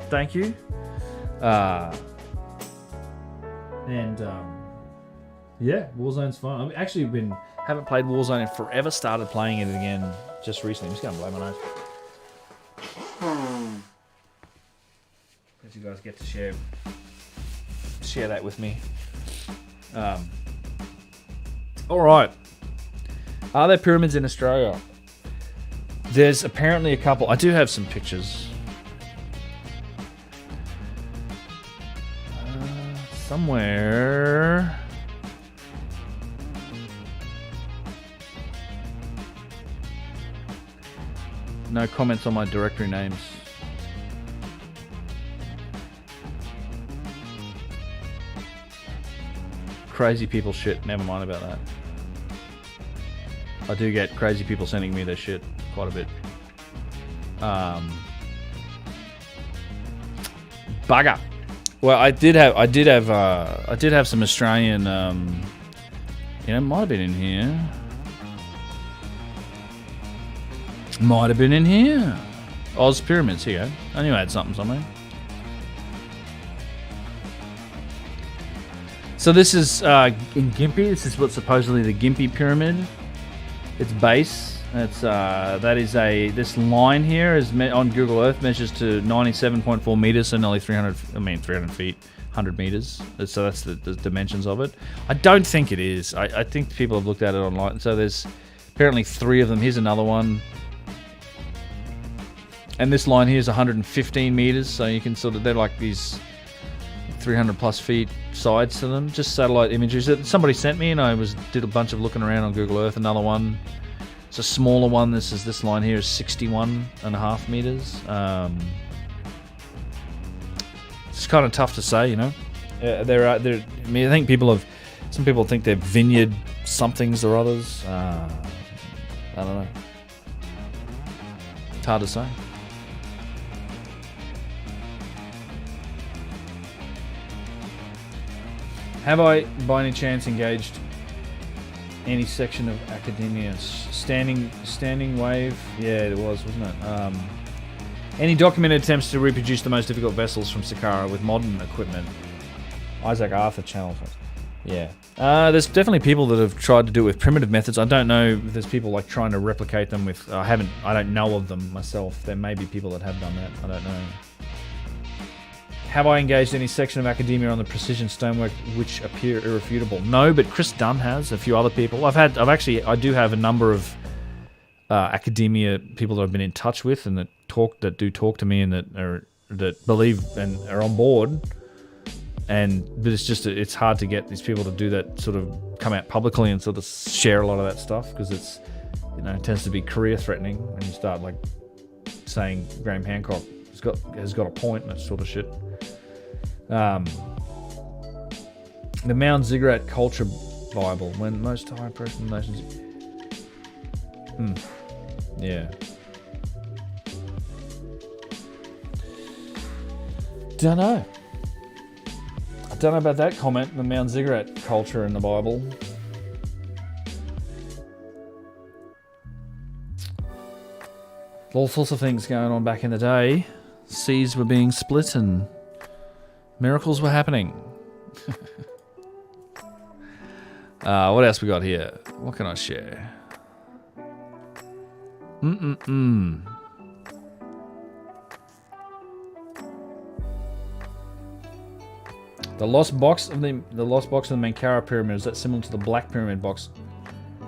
Thank you. Yeah, Warzone's fun. I've actually haven't played Warzone in forever. Started playing it again just recently. I'm just gonna blow my nose. Because you guys get to share that with me. All right. Are there pyramids in Australia? There's apparently a couple. I do have some pictures. Somewhere. No comments on my directory names. Crazy people shit. Never mind about that. I do get crazy people sending me their shit quite a bit. Bugger. Well, I did have some Australian, might have been in here. Might have been in here. Oz Pyramids, here you go. I knew I had something somewhere. So this is in Gympie. This is what's supposedly the Gympie Pyramid. Its base. This line here is on Google Earth measures to 97.4 meters, so nearly 300 feet, 100 meters. So that's the dimensions of it. I don't think it is. I think people have looked at it online. So there's apparently 3 of them. Here's another one. And this line here is 115 meters, so you can they're like these 300 plus feet sides to them. Just satellite images that somebody sent me, and I did a bunch of looking around on Google Earth. Another one. It's a smaller one. This line here is 61.5 meters. It's kind of tough to say, you know. I think some people think they're vineyard somethings or others. I don't know. It's hard to say. Have I, by any chance, engaged any section of academia? Standing wave? Yeah, it was, wasn't it? Any documented attempts to reproduce the most difficult vessels from Saqqara with modern equipment? Isaac Arthur channel. Yeah. There's definitely people that have tried to do it with primitive methods. I don't know if there's people like trying to replicate them with... I don't know of them myself. There may be people that have done that. I don't know. Have I engaged any section of academia on the precision stonework which appear irrefutable? No, but Chris Dunn has, a few other people. I do have a number of academia people that I've been in touch with and that do talk to me and that believe and are on board. But it's hard to get these people to do that, sort of come out publicly and sort of share a lot of that stuff, because it tends to be career threatening when you start like saying Graham Hancock has got a point and that sort of shit. The Mount Ziggurat Culture Bible, when most high professional nations. Yeah. Don't know about that comment, the Mount Ziggurat culture in the Bible. All sorts of things going on back in the day. Seas were being split and miracles were happening. What else we got here? What can I share? The lost box of the Menkaure pyramid, is that similar to the Black Pyramid box?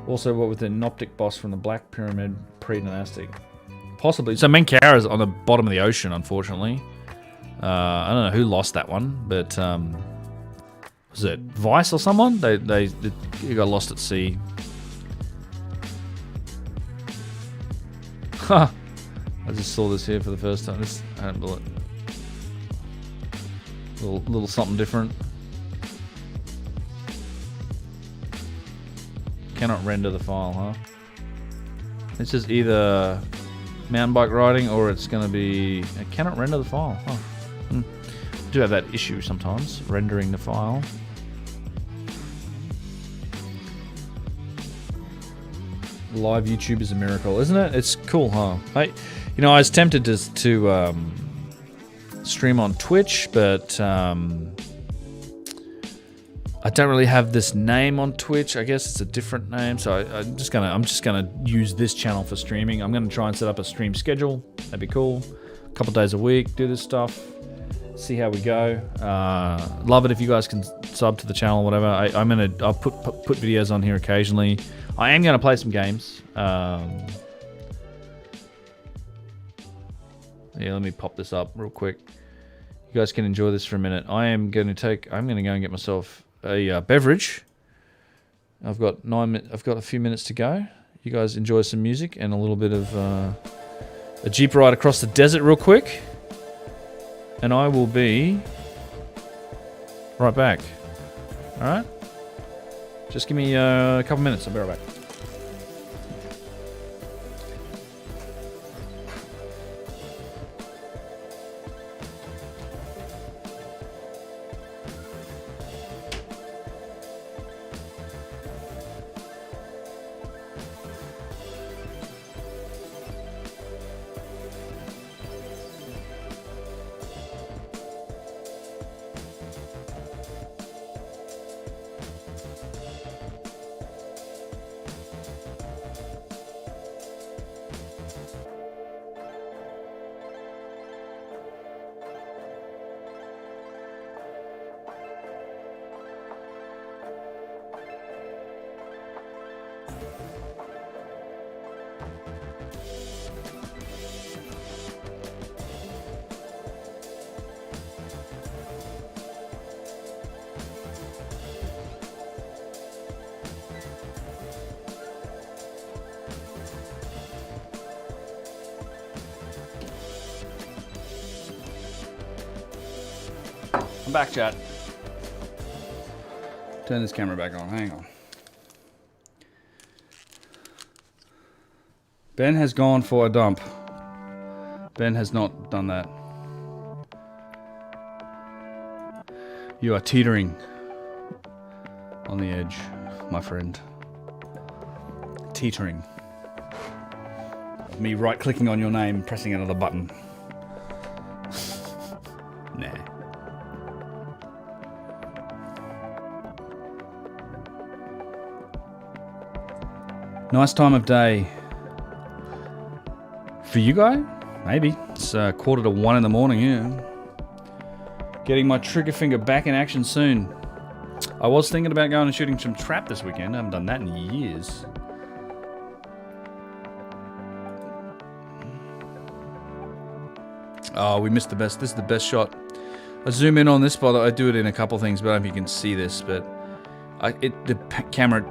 Also, what with the Noptic box from the Black Pyramid pre-dynastic? Possibly. So Menkaure is on the bottom of the ocean, unfortunately. I don't know who lost that one, but was it Vice or someone? They got lost at sea. I just saw this here for the first time. I don't believe it. Little something different. Cannot render the file, huh? It's just either mountain bike riding or it's going to be... It cannot render the file. Huh. I do have that issue sometimes, rendering the file. Live YouTube is a miracle, isn't it? It's cool, huh? I was tempted to stream on Twitch, but I don't really have this name on Twitch. I guess it's a different name, so I'm just gonna use this channel for streaming. I'm gonna try and set up a stream schedule. That'd be cool. A couple days a week, do this stuff, see how we go. Love it if you guys can sub to the channel, whatever. I'll put videos on here occasionally. I am gonna play some games. Yeah, let me pop this up real quick. You guys can enjoy this for a minute. I'm gonna go and get myself a beverage. I've got a few minutes to go. You guys enjoy some music and a little bit of a Jeep ride across the desert real quick. And I will be right back. Alright? Just give me a couple minutes, I'll be right back. I'm back, chat. Turn this camera back on. Hang on. Ben has gone for a dump. Ben has not done that. You are teetering on the edge, my friend. Teetering. Me right-clicking on your name, pressing another button. Nah. Nice time of day. For you guys? Maybe. It's 1:45 in the morning, yeah. Getting my trigger finger back in action soon. I was thinking about going and shooting some trap this weekend. I haven't done that in years. Oh, we missed the best. This is the best shot. I zoom in on this, by the way. I do it in a couple things, but I don't know if you can see this, but the camera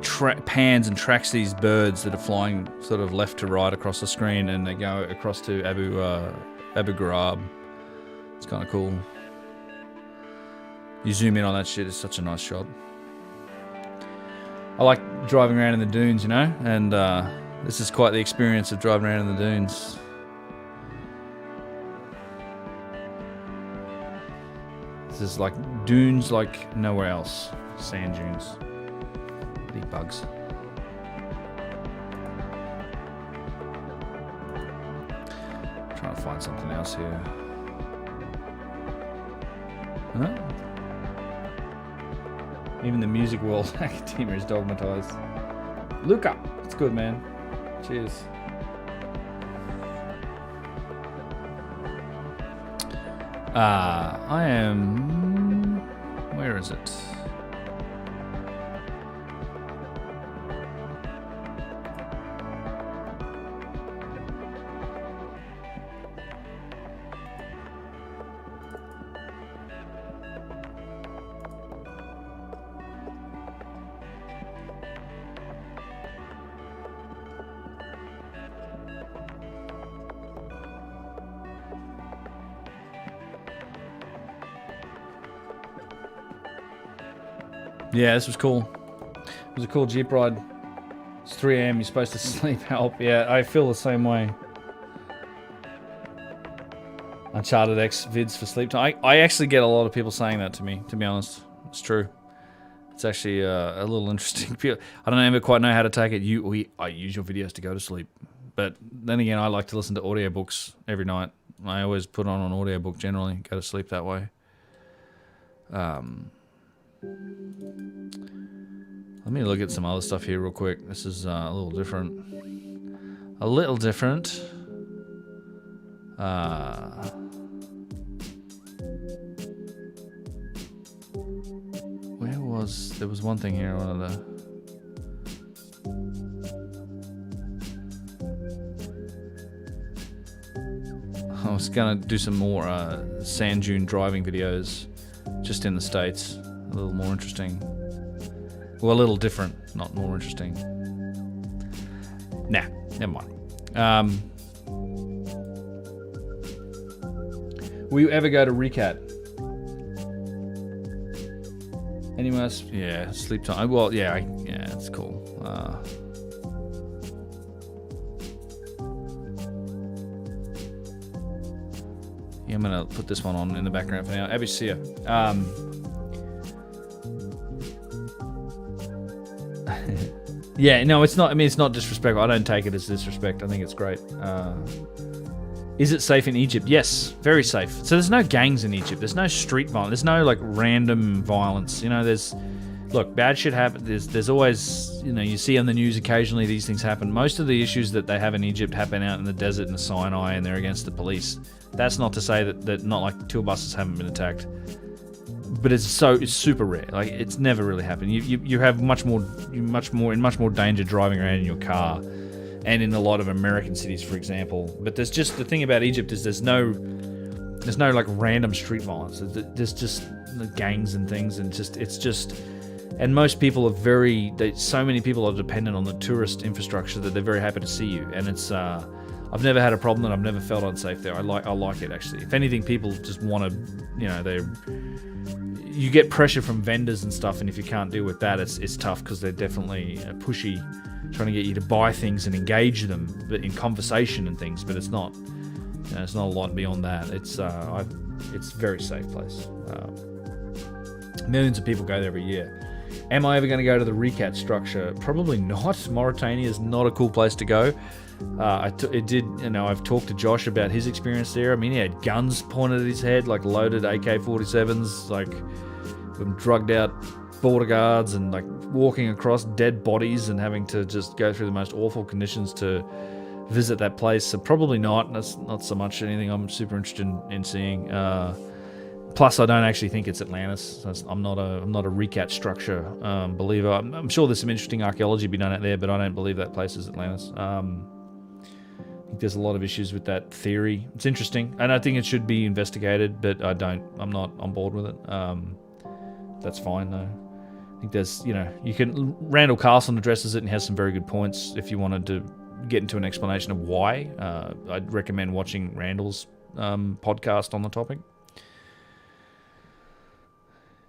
pans and tracks these birds that are flying sort of left to right across the screen, and they go across to Abu Ghraib. It's kind of cool. You zoom in on that shit, it's such a nice shot. I like driving around in the dunes, you know, and this is quite the experience of driving around in the dunes. This is like dunes like nowhere else. Sand dunes. Big bugs. Trying to find something else here. Huh? Even the music world academia is dogmatized. Luca! It's good, man. Cheers. I am... Where is it? Yeah, this was cool. It was a cool Jeep ride. It's 3 AM, you're supposed to sleep help. Yeah, I feel the same way. Uncharted X vids for sleep time. I actually get a lot of people saying that to me, to be honest. It's true. It's actually a little interesting. I don't ever quite know how to take it. I use your videos to go to sleep. But then again, I like to listen to audiobooks every night. I always put on an audiobook generally, go to sleep that way. Let me look at some other stuff here real quick. This is a little different. A little different. Where was... There was one thing here I wanted to... I was going to do some more sand dune driving videos just in the States. A little more interesting. Well, a little different, not more interesting. Nah, never mind. Will you ever go to Recat? Anyone else? Yeah, sleep time. Well, yeah, yeah, it's cool. Yeah, I'm gonna put this one on in the background for now. Abby, see ya. Yeah, no, it's not. I mean, it's not disrespectful. I don't take it as disrespect. I think it's great. Is it safe in Egypt? Yes, very safe. So there's no gangs in Egypt. There's no street violence. There's no like random violence. You know, look, bad shit happens. There's always, you know, you see on the news occasionally these things happen. Most of the issues that they have in Egypt happen out in the desert in the Sinai, and they're against the police. That's not to say that not like tour buses haven't been attacked. But it's super rare. Like, it's never really happened. You have much more danger driving around in your car, and in a lot of American cities, for example. But there's just the thing about Egypt is there's no like random street violence. There's just gangs and things, and and most people are so many people are dependent on the tourist infrastructure that they're very happy to see you. And it's I've never had a problem, and I've never felt unsafe there. I like it actually. If anything, people just want to, you know, you get pressure from vendors and stuff, and if you can't deal with that, it's tough because they're definitely pushy. trying to get you to buy things and engage them, but in conversation and things. But it's not. It's not a lot beyond that. It's a very safe place. Millions of people go there every year. Am I ever going to go to the RECAT structure? Probably not. Mauritania is not a cool place to go. I've talked to Josh about his experience there. I mean, he had guns pointed at his head, like loaded AK-47s, like drugged out border guards, and like walking across dead bodies and having to just go through the most awful conditions to visit that place. So probably not. That's not so much anything I'm super interested in seeing. Plus, I don't actually think it's Atlantis. I'm not a RECAT structure believer. I'm sure there's some interesting archaeology to be done out there, but I don't believe that place is Atlantis. I think there's a lot of issues with that theory. It's interesting, and I think it should be investigated, but I'm not on board with it. That's fine though. I think there's, Randall Carlson addresses it and has some very good points. If you wanted to get into an explanation of why, I'd recommend watching Randall's podcast on the topic.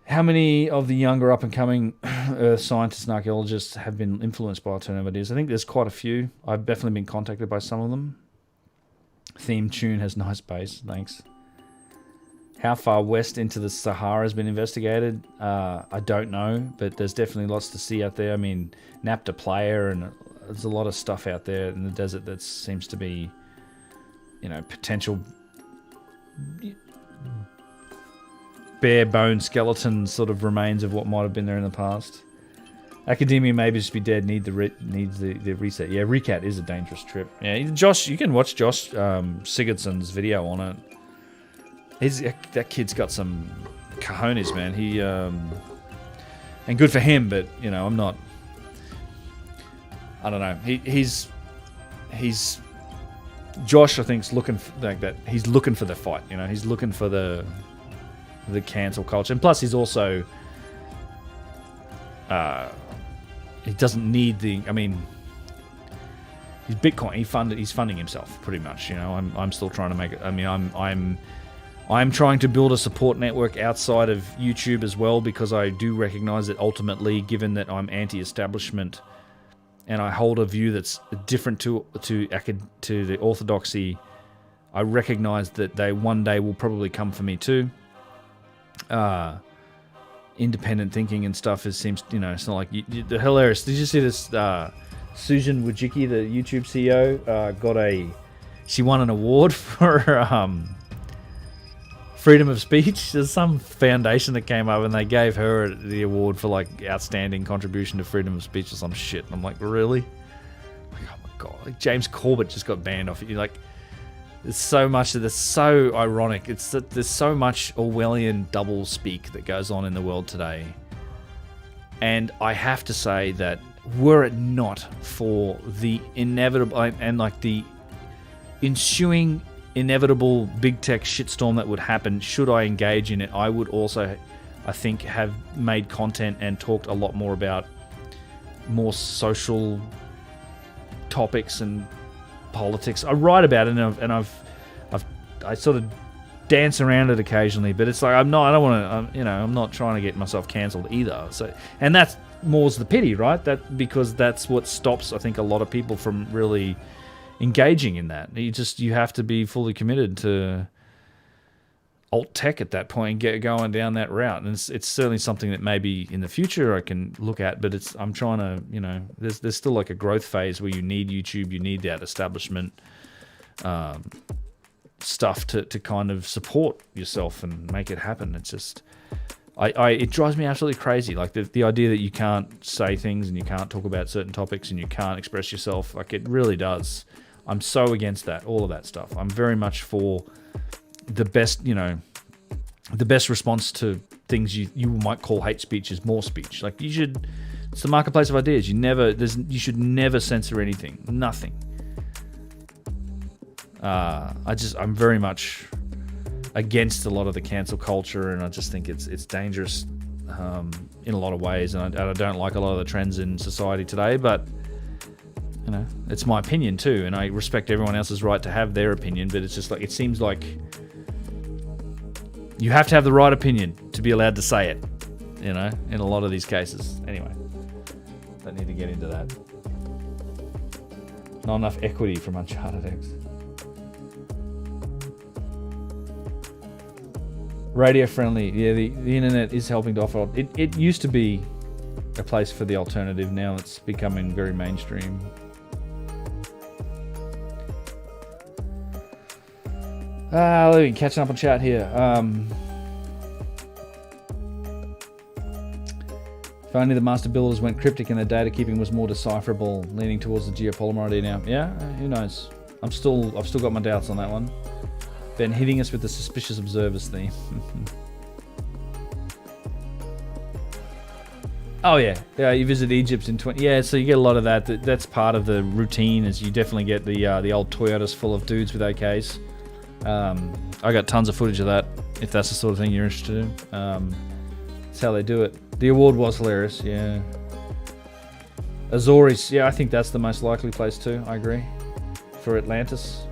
How many of the younger up-and-coming Earth scientists and archaeologists have been influenced by alternative ideas? I think there's quite a few. I've definitely been contacted by some of them. Theme tune has nice bass, thanks. How far west into the Sahara has been investigated? I don't know, but there's definitely lots to see out there. I mean, Napta Playa, and there's a lot of stuff out there in the desert that seems to be, potential bare bone skeleton sort of remains of what might have been there in the past. Academia maybe just be dead. Needs the reset. Yeah, RECAT is a dangerous trip. Yeah, Josh, you can watch Josh Sigurdsson's video on it. That kid's got some cojones, man. He and good for him, but I'm not. I don't know. He's Josh. I think's looking like that. He's looking for the fight. He's looking for the cancel culture, and plus he's also he doesn't need the. I mean, he's Bitcoin. He's funding himself pretty much. I'm still trying to make it. I mean, I'm trying to build a support network outside of YouTube as well, because I do recognize that ultimately, given that I'm anti-establishment and I hold a view that's different to the orthodoxy, I recognize that they one day will probably come for me too. Independent thinking and stuff seems, it's not like the hilarious. Did you see this? Susan Wojcicki, the YouTube CEO, she won an award for freedom of speech. There's some foundation that came up and they gave her the award for like outstanding contribution to freedom of speech or some shit. And I'm like, really? Like, oh my god! Like James Corbett just got banned off. You're like. There's so much that's so ironic. There's so much Orwellian double speak that goes on in the world today. And I have to say that were it not for the inevitable and like the ensuing inevitable big tech shitstorm that would happen should I engage in it, I would also, I think, have made content and talked a lot more about more social topics and politics. I write about it, and I sort of dance around it occasionally, but it's like I'm not trying to get myself cancelled either. So, and that's more's the pity, right? Because that's what stops, I think, a lot of people from really engaging in that. You have to be fully committed to alt tech at that point and get going down that route. And it's certainly something that maybe in the future I can look at, but I'm trying to, there's still like a growth phase where you need YouTube, you need that establishment stuff to kind of support yourself and make it happen. It's just, it drives me absolutely crazy. Like the idea that you can't say things and you can't talk about certain topics and you can't express yourself, like it really does. I'm so against that, all of that stuff. I'm very much for the best, the best response to things you might call hate speech is more speech. Like it's the marketplace of ideas. You should never censor anything, nothing. I'm very much against a lot of the cancel culture, and I just think it's dangerous in a lot of ways, and I don't like a lot of the trends in society today, but it's my opinion too, and I respect everyone else's right to have their opinion, but it's just like, it seems like you have to have the right opinion to be allowed to say it, in a lot of these cases. Anyway, don't need to get into that. Not enough equity from Uncharted X. Radio friendly. Yeah, the internet is helping to offer. It used to be a place for the alternative. Now it's becoming very mainstream. Let me catching up on chat here. If only the master builders went cryptic and the data keeping was more decipherable, leaning towards the geopolymer idea now. Yeah, who knows? I've still got my doubts on that one. Ben hitting us with the suspicious observers theme. Oh yeah, you visit Egypt in 20. Yeah, so you get a lot of that. That's part of the routine. Is you definitely get the old Toyotas full of dudes with AKs. I got tons of footage of that. If that's the sort of thing you're interested in, that's how they do it. The award was hilarious. Yeah. Azores. Yeah, I think that's the most likely place too. I agree. For Atlantis.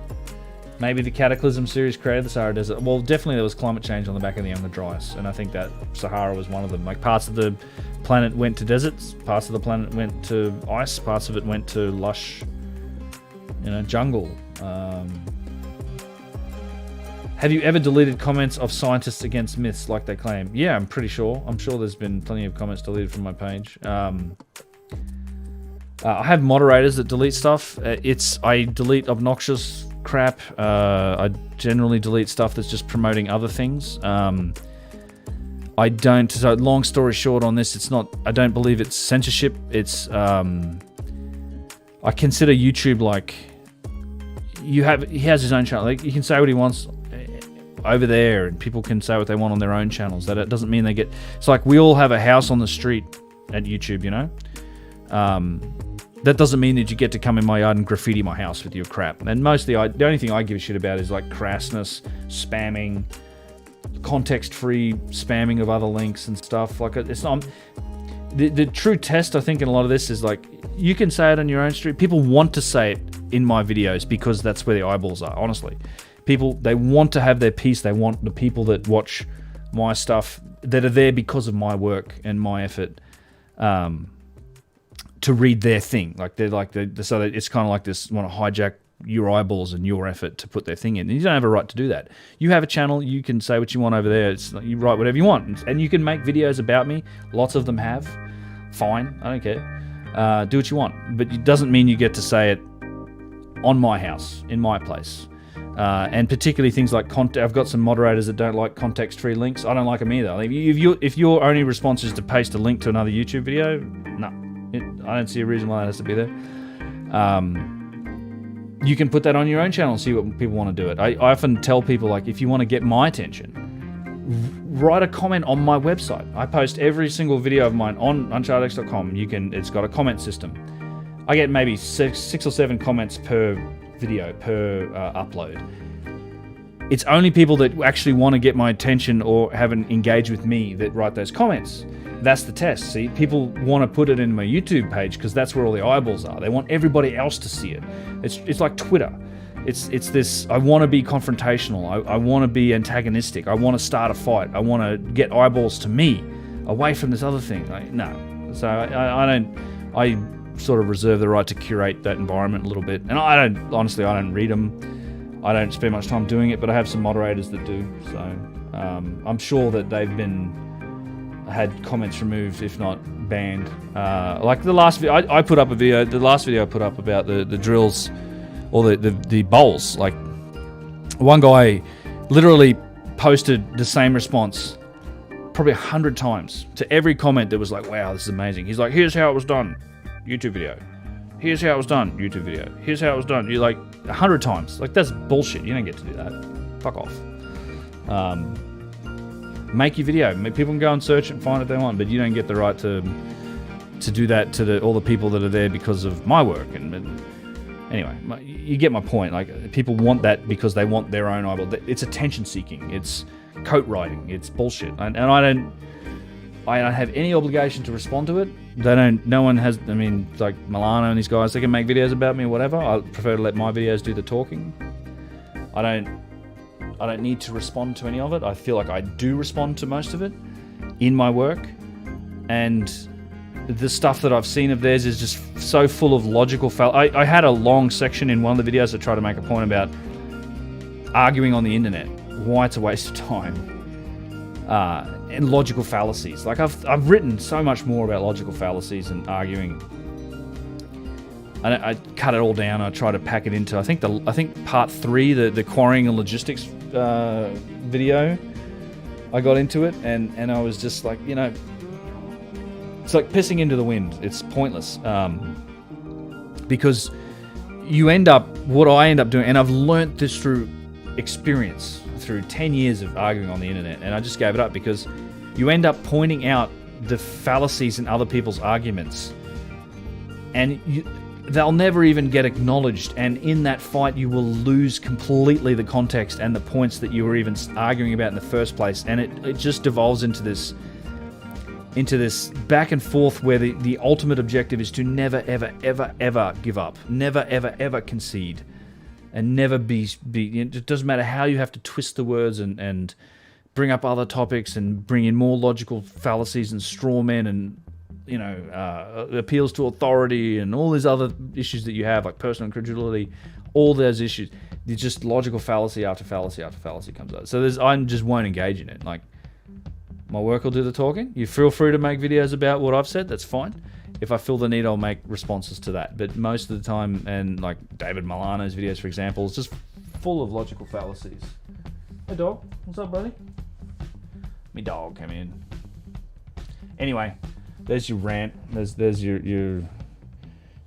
Maybe the Cataclysm series created the Sahara Desert. Well, definitely there was climate change on the back of the Younger Dryas, and I think that Sahara was one of them. Like parts of the planet went to deserts, parts of the planet went to ice, parts of it went to lush, jungle. Have you ever deleted comments of scientists against myths like they claim? Yeah, I'm pretty sure. I'm sure there's been plenty of comments deleted from my page. I have moderators that delete stuff. I delete obnoxious crap. I generally delete stuff that's just promoting other things. I don't. So long story short on this, it's not. I don't believe it's censorship. It's. I consider YouTube like. He has his own channel. Like, he can say what he wants over there, and people can say what they want on their own channels. That it doesn't mean they get. It's like we all have a house on the street at YouTube, That doesn't mean that you get to come in my yard and graffiti my house with your crap. And mostly, the only thing I give a shit about is like crassness, spamming, context-free spamming of other links and stuff. Like it's not. The true test, I think, in a lot of this is like you can say it on your own street. People want to say it in my videos because that's where the eyeballs are. Honestly, people, they want to have their piece. They want the people that watch my stuff that are there because of my work and my effort. To read their thing, so that it's kind of like this, want to hijack your eyeballs and your effort to put their thing in. And you don't have a right to do that. You have a channel, you can say what you want over there. It's like you write whatever you want, and you can make videos about me. Lots of them have. Fine, I don't care. Do what you want, but it doesn't mean you get to say it on my house, in my place. And particularly things like I've got some moderators that don't like context-free links. I don't like them either. Like if your only response is to paste a link to another YouTube video, no. I don't see a reason why that has to be there. You can put that on your own channel and see what people want to do it. I often tell people, like, if you want to get my attention, write a comment on my website. I post every single video of mine on unchartedx.com. It's got a comment system. I get maybe six or seven comments per video, per upload. It's only people that actually want to get my attention or haven't engaged with me that write those comments. That's the test. See, people want to put it in my YouTube page because that's where all the eyeballs are. They want everybody else to see it. It's like Twitter. It's this. I want to be confrontational. I want to be antagonistic. I want to start a fight. I want to get eyeballs to me, away from this other thing. No. So I don't. I sort of reserve the right to curate that environment a little bit. And I don't read them. I don't spend much time doing it, but I have some moderators that do. So I'm sure that they've had comments removed, if not banned. Like the last video, I put up a video. The last video I put up about the drills, or the bowls. Like one guy literally posted the same response probably 100 times to every comment that was like, "Wow, this is amazing." He's like, "Here's how it was done, YouTube video. Here's how it was done, YouTube video. Here's how it was done." You're like 100 times. Like that's bullshit. You don't get to do that. Fuck off. Make your video. People can go and search it and find what they want, but you don't get the right to do that to all the people that are there because of my work. And anyway, you get my point. Like people want that because they want their own eyeball. It's attention seeking. It's coat writing. It's bullshit. And I don't have any obligation to respond to it. No one has. I mean, like Milano and these guys, they can make videos about me or whatever. I prefer to let my videos do the talking. I don't need to respond to any of it. I feel like I do respond to most of it in my work. And the stuff that I've seen of theirs is just so full of logical I had a long section in one of the videos that tried to make a point about arguing on the internet, why it's a waste of time, and logical fallacies. Like I've written so much more about logical fallacies and arguing. I cut it all down. I try to pack it into I think part 3, the quarrying and logistics video. I got into it and I was just like, it's like pissing into the wind. It's pointless because what I end up doing, and I've learnt this through experience, through 10 years of arguing on the internet, and I just gave it up because you end up pointing out the fallacies in other people's arguments, and they'll never even get acknowledged, and in that fight you will lose completely the context and the points that you were even arguing about in the first place, and it just devolves into this back and forth where the ultimate objective is to never ever ever ever give up, never ever ever concede, and never be it doesn't matter how you have to twist the words and bring up other topics and bring in more logical fallacies and straw men and appeals to authority and all these other issues that you have, like personal incredulity, all those issues. It's just logical fallacy after fallacy after fallacy comes out. So I just won't engage in it. Like, my work will do the talking. You feel free to make videos about what I've said. That's fine. If I feel the need, I'll make responses to that. But most of the time, and like David Milano's videos, for example, is just full of logical fallacies. Hey, dog. What's up, buddy? Me dog came in. Anyway. There's your rant. There's your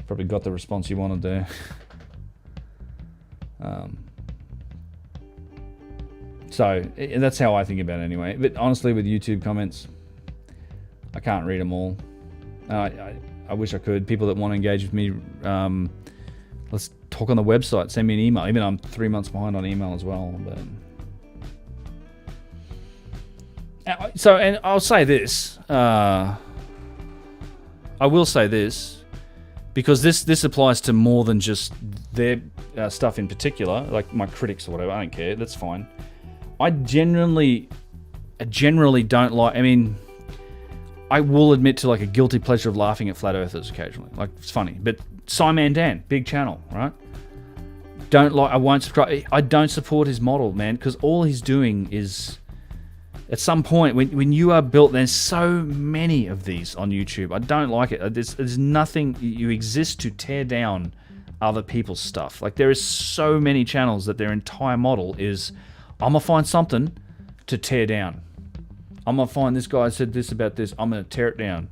probably got the response you wanted there. So that's how I think about it anyway. But honestly, with YouTube comments, I can't read them all. I wish I could. People that want to engage with me, let's talk on the website. Send me an email. Even I'm 3 months behind on email as well. But so, and I'll say this. I will say this, because this applies to more than just their stuff in particular, like my critics or whatever. I don't care. That's fine. I generally don't like. I mean, I will admit to like a guilty pleasure of laughing at flat earthers occasionally. Like, it's funny. But Simon Dan, big channel, right? I won't subscribe. I don't support his model, man, because all he's doing is. At some point, when you are built, there's so many of these on YouTube. I don't like it. There's nothing. You exist to tear down other people's stuff. Like, there is so many channels that their entire model is, I'm gonna find something to tear down. I'm gonna find this guy said this about this. I'm gonna tear it down.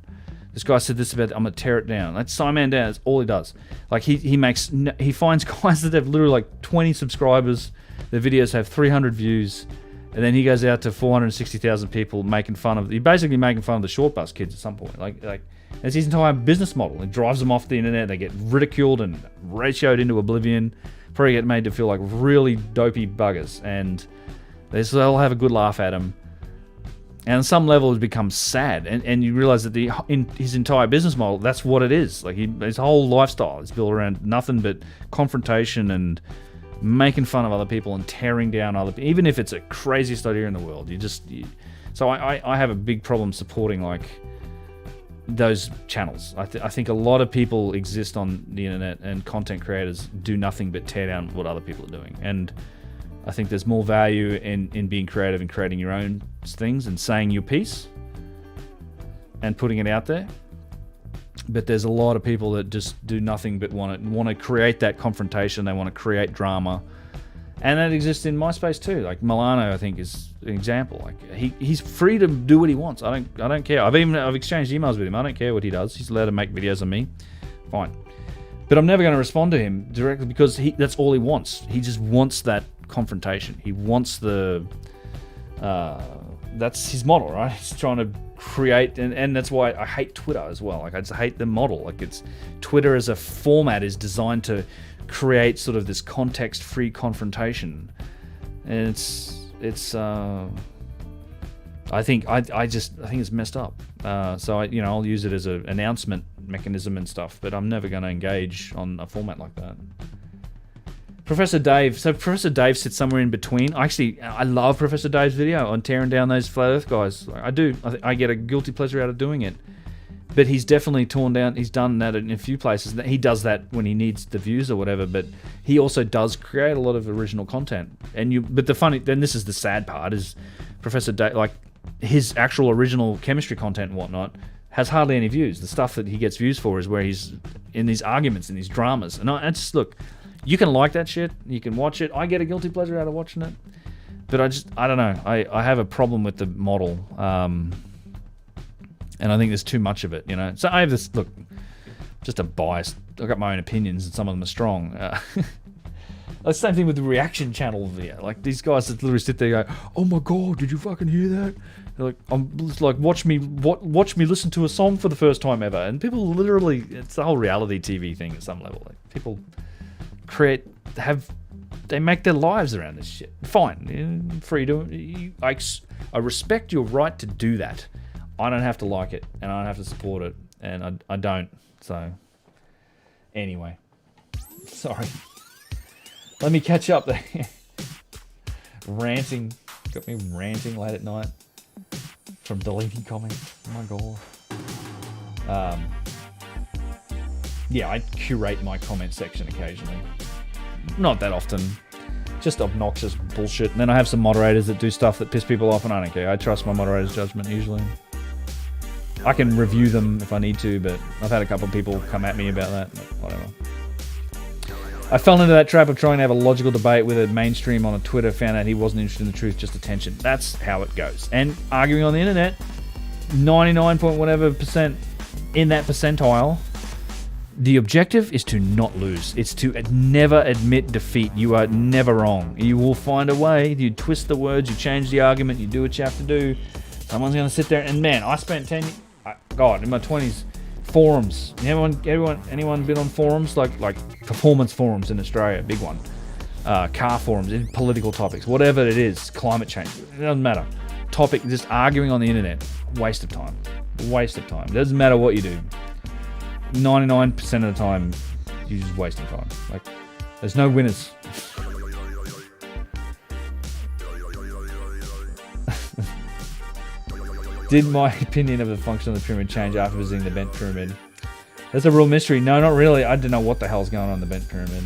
This guy said this about. I'm gonna tear it down. That's Simon Dan. That's all he does. Like he finds guys that have literally like 20 subscribers. Their videos have 300 views. And then he goes out to 460,000 people making fun of. He's basically making fun of the short bus kids at some point. Like that's his entire business model. It drives them off the internet. They get ridiculed and ratioed into oblivion. Probably get made to feel like really dopey buggers, and they'll have a good laugh at him. And on some level, it becomes sad. And you realize that in his entire business model, that's what it is. Like his whole lifestyle is built around nothing but confrontation and making fun of other people and tearing down other people, even if it's a craziest idea in the world. So I have a big problem supporting like those channels. I think a lot of people exist on the internet, and content creators do nothing but tear down what other people are doing. And I think there's more value in being creative and creating your own things and saying your piece and putting it out there. But there's a lot of people that just do nothing but want to create that confrontation. They want to create drama, and that exists in my space too. Like Milano, I think, is an example. Like he's free to do what he wants. I don't care. I've exchanged emails with him. I don't care what he does. He's allowed to make videos of me. Fine. But I'm never going to respond to him directly because that's all he wants. He just wants that confrontation. He wants that's his model, right? He's trying to create, and that's why I hate Twitter as well. Like, I just hate the model. Like, Twitter as a format is designed to create sort of this context-free confrontation, and I think it's messed up. So I'll use it as an announcement mechanism and stuff, but I'm never going to engage on a format like that. Professor Dave. So Professor Dave sits somewhere in between. I love Professor Dave's video on tearing down those flat Earth guys. I do. I get a guilty pleasure out of doing it. But he's definitely torn down. He's done that in a few places. He does that when he needs the views or whatever. But he also does create a lot of original content. But the funny, then this is the sad part, is Professor Dave, like his actual original chemistry content and whatnot has hardly any views. The stuff that he gets views for is where he's in these arguments and these dramas. And I just look, you can like that shit. You can watch it. I get a guilty pleasure out of watching it. But I don't know. I have a problem with the model. And I think there's too much of it, you know. So I have this, look, just a bias. I've got my own opinions, and some of them are strong. The same thing with the reaction channel video. Like, these guys that literally sit there and go, "Oh my god, did you fucking hear that?" They're like, it's like, watch me listen to a song for the first time ever. And people literally, it's the whole reality TV thing at some level. Like, people they make their lives around this shit. Fine, free to. I respect your right to do that. I don't have to like it, and I don't have to support it, and I don't. So, anyway, sorry. Let me catch up there. Ranting, got me ranting late at night from deleting comments. Oh my god. Yeah, I curate my comment section occasionally. Not that often. Just obnoxious bullshit. And then I have some moderators that do stuff that piss people off, and I don't care. I trust my moderator's judgment usually. I can review them if I need to, but I've had a couple of people come at me about that. But whatever. I fell into that trap of trying to have a logical debate with a mainstream on a Twitter, found out he wasn't interested in the truth, just attention. That's how it goes. And arguing on the internet, 99.whatever% in that percentile, the objective is to not lose. It's to never admit defeat. You are never wrong. You will find a way. You twist the words, you change the argument, you do what you have to do. Someone's going to sit there, and man, I spent in my 20s, forums. Anyone been on forums? Like performance forums in Australia, big one. Car forums, in political topics, whatever it is, climate change, it doesn't matter. Topic, just arguing on the internet, waste of time. Waste of time. It doesn't matter what you do. 99% of the time, you're just wasting time. Like, there's no winners. Did my opinion of the function of the pyramid change after visiting the bent pyramid? That's a real mystery. No, not really. I don't know what the hell's going on in the bent pyramid.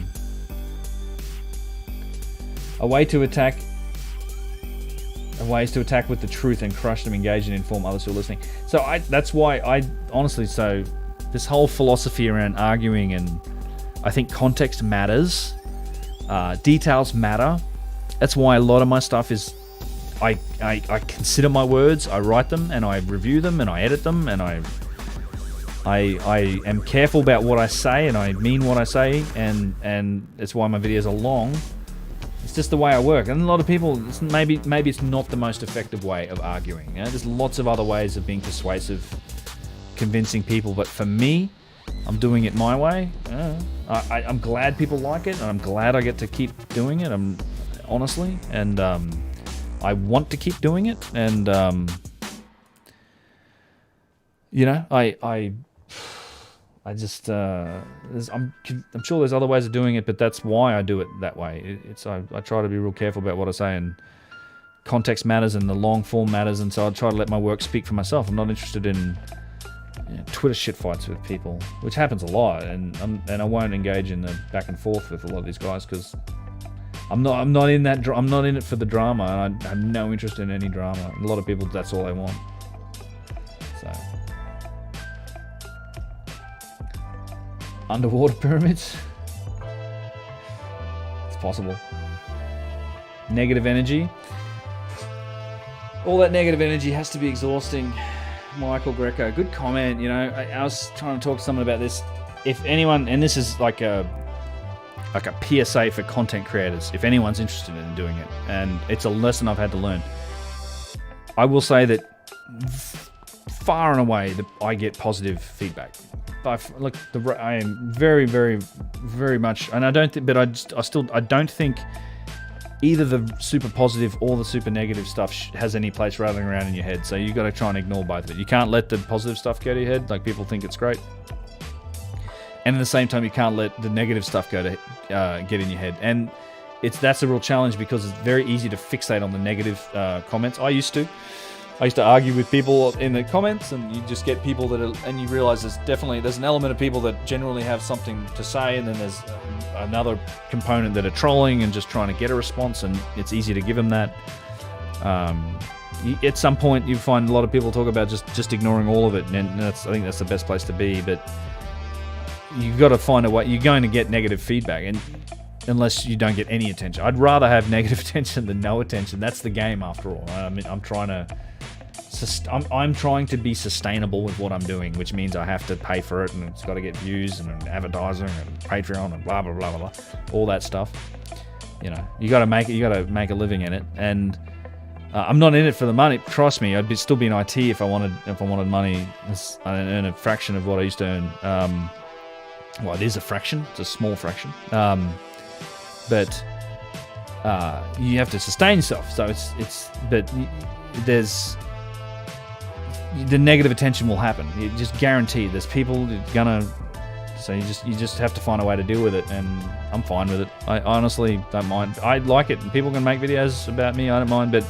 Ways to attack with the truth and crush them, engage and inform others who are listening. So that's why I honestly, so this whole philosophy around arguing, and I think context matters, details matter. That's why a lot of my stuff is, I consider my words, I write them, and I review them, and I edit them, and I am careful about what I say, and I mean what I say, and that's why my videos are long. It's just the way I work. And a lot of people, maybe it's not the most effective way of arguing. You know? There's lots of other ways of being persuasive, convincing people, but for me, I'm doing it my way. I'm glad people like it, and I'm glad I get to keep doing it. Honestly, and I want to keep doing it, and you know, I just I'm sure there's other ways of doing it, but that's why I do it that way. I try to be real careful about what I say, and context matters, and the long form matters, and so I try to let my work speak for myself. I'm not interested in Twitter shit fights with people, which happens a lot, and I won't engage in the back and forth with a lot of these guys because I'm not in that. I'm not in it for the drama, and I have no interest in any drama. A lot of people, that's all they want. So, underwater pyramids, it's possible. Negative energy. All that negative energy has to be exhausting. Michael Greco, good comment. You know, I was trying to talk to someone about this. If anyone, and this is like a PSA for content creators, if anyone's interested in doing it, and it's a lesson I've had to learn. I will say that far and away that I get positive feedback. Look, I am very, very, very much, and I don't think, but I don't think either the super positive or the super negative stuff has any place rattling around in your head. So you got to try and ignore both of it. You can't let the positive stuff go to your head, like people think it's great. And at the same time, you can't let the negative stuff get in your head. And that's a real challenge because it's very easy to fixate on the negative comments. I used to. I used to argue with people in the comments, and you just get people that are, and you realize there's an element of people that generally have something to say, and then there's another component that are trolling and just trying to get a response, and it's easy to give them that. At some point, you find a lot of people talk about just ignoring all of it, and I think that's the best place to be. But you've got to find a way. You're going to get negative feedback, and unless you don't get any attention, I'd rather have negative attention than no attention. That's the game, after all. I mean, I'm trying to be sustainable with what I'm doing, which means I have to pay for it, and it's got to get views and advertising and Patreon and blah blah blah blah, all that stuff. You know, you got to make a living in it, and I'm not in it for the money. Trust me, I'd still be in IT if I wanted money. I earn a fraction of what I used to earn. Well, it is a fraction. It's a small fraction. But you have to sustain yourself. So there's the negative attention will happen. You just guarantee there's people gonna. So you just have to find a way to deal with it, and I'm fine with it. I honestly don't mind. I like it, and people can make videos about me. I don't mind, but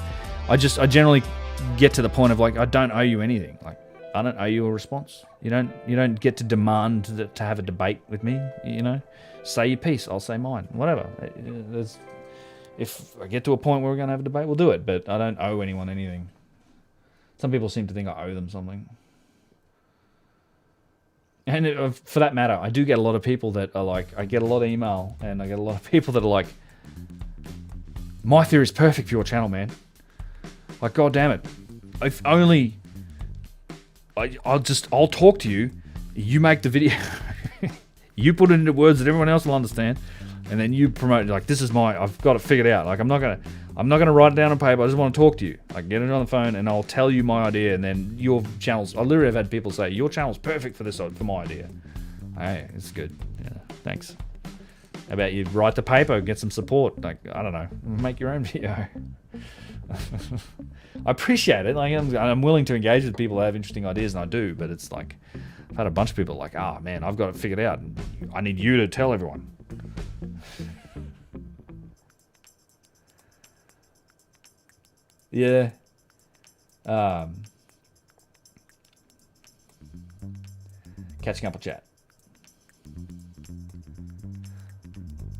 I generally get to the point of like, I don't owe you anything. Like, I don't owe you a response. You don't get to demand to have a debate with me. You know, say your piece, I'll say mine. Whatever. If I get to a point where we're gonna have a debate, we'll do it. But I don't owe anyone anything. Some people seem to think I owe them something. And for that matter, I do get a lot of people that are like, I get a lot of email, and I get a lot of people that are like, my theory is perfect for your channel, man. Like, God damn it. If only I'll talk to you. You make the video. You put it into words that everyone else will understand, and then you promote it. Like, this is I've got it figured out. Like, I'm not gonna write it down on paper. I just want to talk to you. Like, get it on the phone, and I'll tell you my idea, and then your channel's. I literally have had people say your channel's perfect for for my idea. Hey, it's good. Yeah, thanks. How about you write the paper, get some support? Like, I don't know, make your own video. I appreciate it. Like, I'm willing to engage with people that have interesting ideas, and I do. But it's like, I've had a bunch of people like, man, I've got it figured out. And I need you to tell everyone. Yeah. Catching up with chat.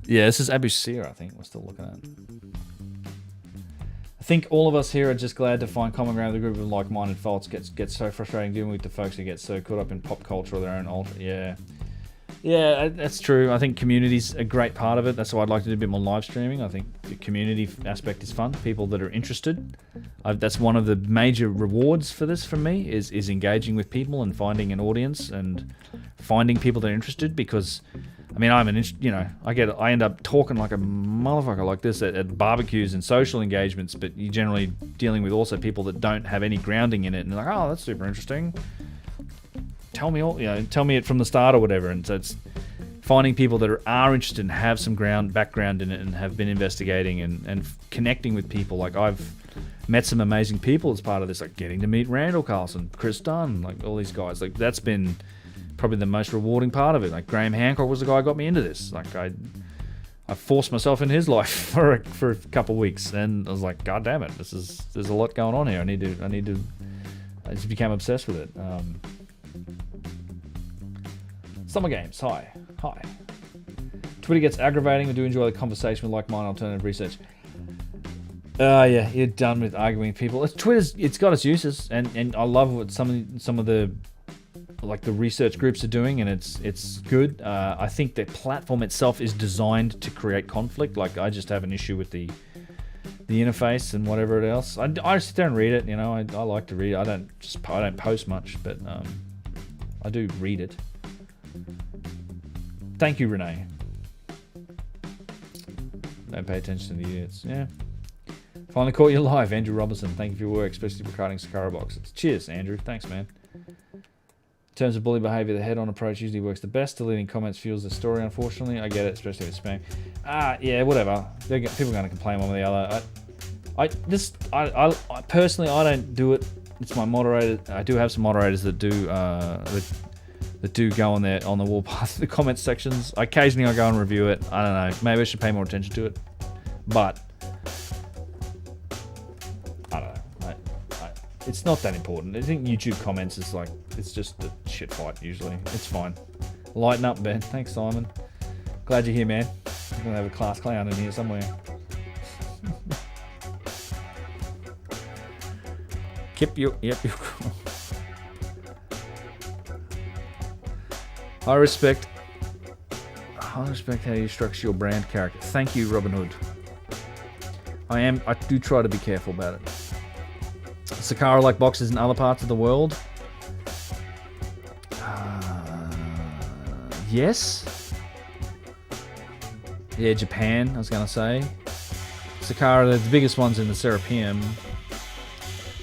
Yeah, this is Abu Sir, I think we're still looking at. I think all of us here are just glad to find common ground with a group of like-minded folks. Gets so frustrating dealing with the folks who get so caught up in pop culture or their own ultra. Yeah, that's true. I think community's a great part of it. That's why I'd like to do a bit more live streaming. I think the community aspect is fun. People that are interested. That's one of the major rewards for this for me is engaging with people and finding an audience and finding people that are interested, because I mean, I end up talking like a motherfucker like this at barbecues and social engagements, but you're generally dealing with also people that don't have any grounding in it, and they're like, oh, that's super interesting. Tell me it from the start or whatever. And so it's finding people that are interested and have some background in it and have been investigating and connecting with people. Like, I've met some amazing people as part of this, like getting to meet Randall Carlson, Chris Dunn, like all these guys. Like, that's been probably the most rewarding part of it. Like, Graham Hancock was the guy who got me into this. Like, I forced myself in his life for a couple of weeks, and I was like, God damn it, there's a lot going on here. I just became obsessed with it. Summer Games, hi. Twitter gets aggravating. I do enjoy the conversation with like-minded alternative research. Yeah, you're done with arguing with people. It's got its uses, and I love what some of the like the research groups are doing, and it's good. I think the platform itself is designed to create conflict. Like, I just have an issue with the interface and whatever else. I sit there and read it. You know, I like to read. I don't post much, but I do read it. Thank you, Renee. Don't pay attention to the idiots. Yeah. Finally caught you live, Andrew Robinson. Thank you for your work, especially regarding Sakara boxes. Cheers, Andrew. Thanks, man. In terms of bully behavior, the head-on approach usually works the best. Deleting comments fuels the story, unfortunately. I get it, especially with spam. Yeah, whatever. People are going to complain one way or the other. I personally, I don't do it. It's my moderator. I do have some moderators that do that do go on the Warpath, the comment sections. Occasionally I go and review it. I don't know. Maybe I should pay more attention to it. But I don't know. It's not that important. I think YouTube comments is like, it's just a shit fight usually. It's fine. Lighten up, Ben. Thanks, Simon. Glad you're here, man. I'm gonna have a class clown in here somewhere. Keep you. Yep. I respect how you structure your brand character. Thank you, Robin Hood. I do try to be careful about it. Sakara-like boxes in other parts of the world? Yes. Yeah, Japan, I was going to say. Sakara, the biggest ones in the Serapeum.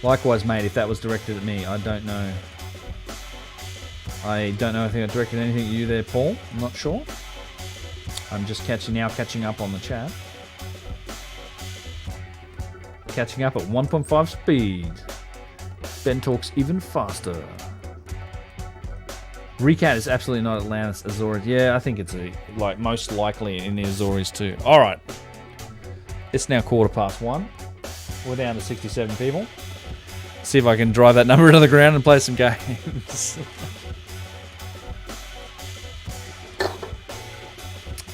Likewise, mate, if that was directed at me, I don't know. I don't know if I directed anything at you there, Paul. I'm not sure. I'm just catching up on the chat. Catching up at 1.5 speed. Ben talks even faster. Recat is absolutely not Atlantis Azores. Yeah, I think it's most likely in the Azores too. All right. It's now 1:15. We're down to 67 people. See if I can drive that number into the ground and play some games.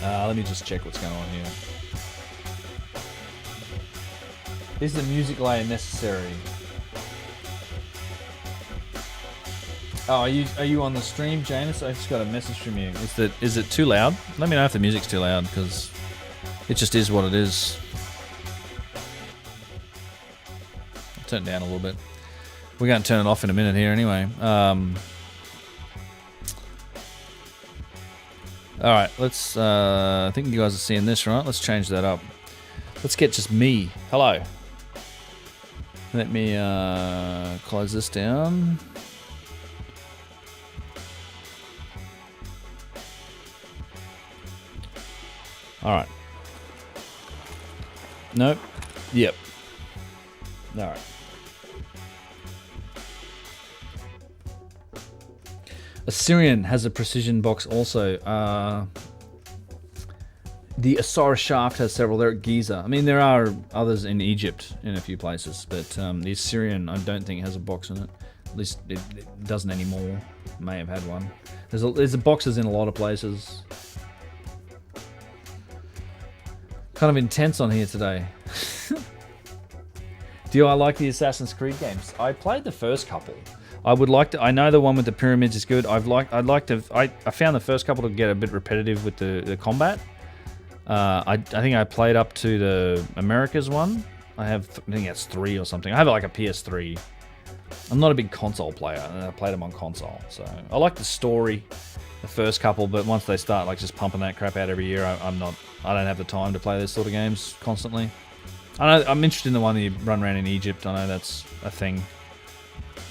Let me just check what's going on here. Is the music layer necessary? Oh, are you on the stream, Janus? I just got a message from you. Is it too loud? Let me know if the music's too loud, because it just is what it is. I'll turn it down a little bit. We're going to turn it off in a minute here anyway. Alright, let's... I think you guys are seeing this, right? Let's change that up. Let's get just me. Hello. Let me close this down. Alright. Nope. Yep. Alright. Assyrian has a precision box also. The Osiris Shaft has several. They're at Giza. I mean, there are others in Egypt in a few places, but the Assyrian I don't think has a box in it. At least it doesn't anymore. May have had one. There's boxes in a lot of places. Kind of intense on here today. Do I like the Assassin's Creed games? I played the first couple. I would like to. I know the one with the pyramids is good. I found the first couple to get a bit repetitive with the combat. I think I played up to the Americas one. I think that's 3 or something. I have like a PS3. I'm not a big console player, and I played them on console. So I like the story, the first couple, but once they start like just pumping that crap out every year, I don't have the time to play this sort of games constantly. I'm interested in the one that you run around in Egypt. I know that's a thing.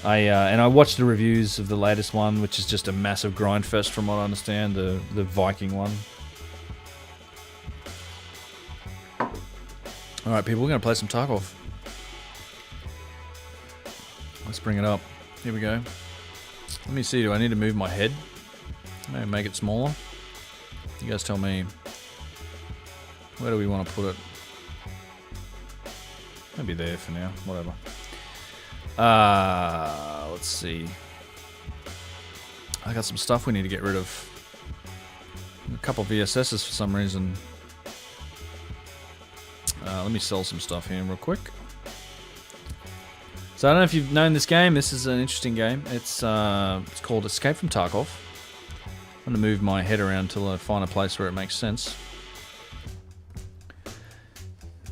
And I watched the reviews of the latest one, which is just a massive grind fest from what I understand, the Viking one. Alright people, we're going to play some Tarkov. Let's bring it up. Here we go. Let me see, do I need to move my head? Maybe make it smaller? You guys tell me. Where do we want to put it? Maybe there for now, whatever. Let's see. I got some stuff we need to get rid of. A couple of VSSs for some reason. Let me sell some stuff here real quick. So I don't know if you've known this game. This is an interesting game. It's called Escape from Tarkov. I'm going to move my head around till I find a place where it makes sense.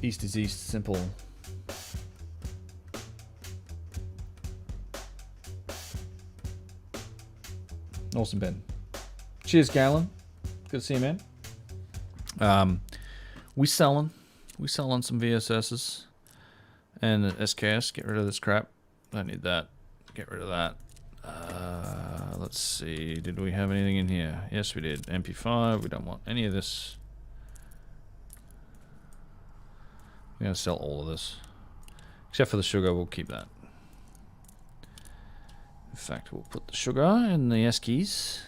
East is east, simple. Awesome, Ben. Cheers, Galen. Good to see you, man. We selling some VSSs and SKS. Get rid of this crap. Don't need that. Get rid of that. Let's see. Did we have anything in here? Yes, we did. MP5. We don't want any of this. We're gonna sell all of this, except for the sugar. We'll keep that. In fact, we'll put the sugar in the Eskies.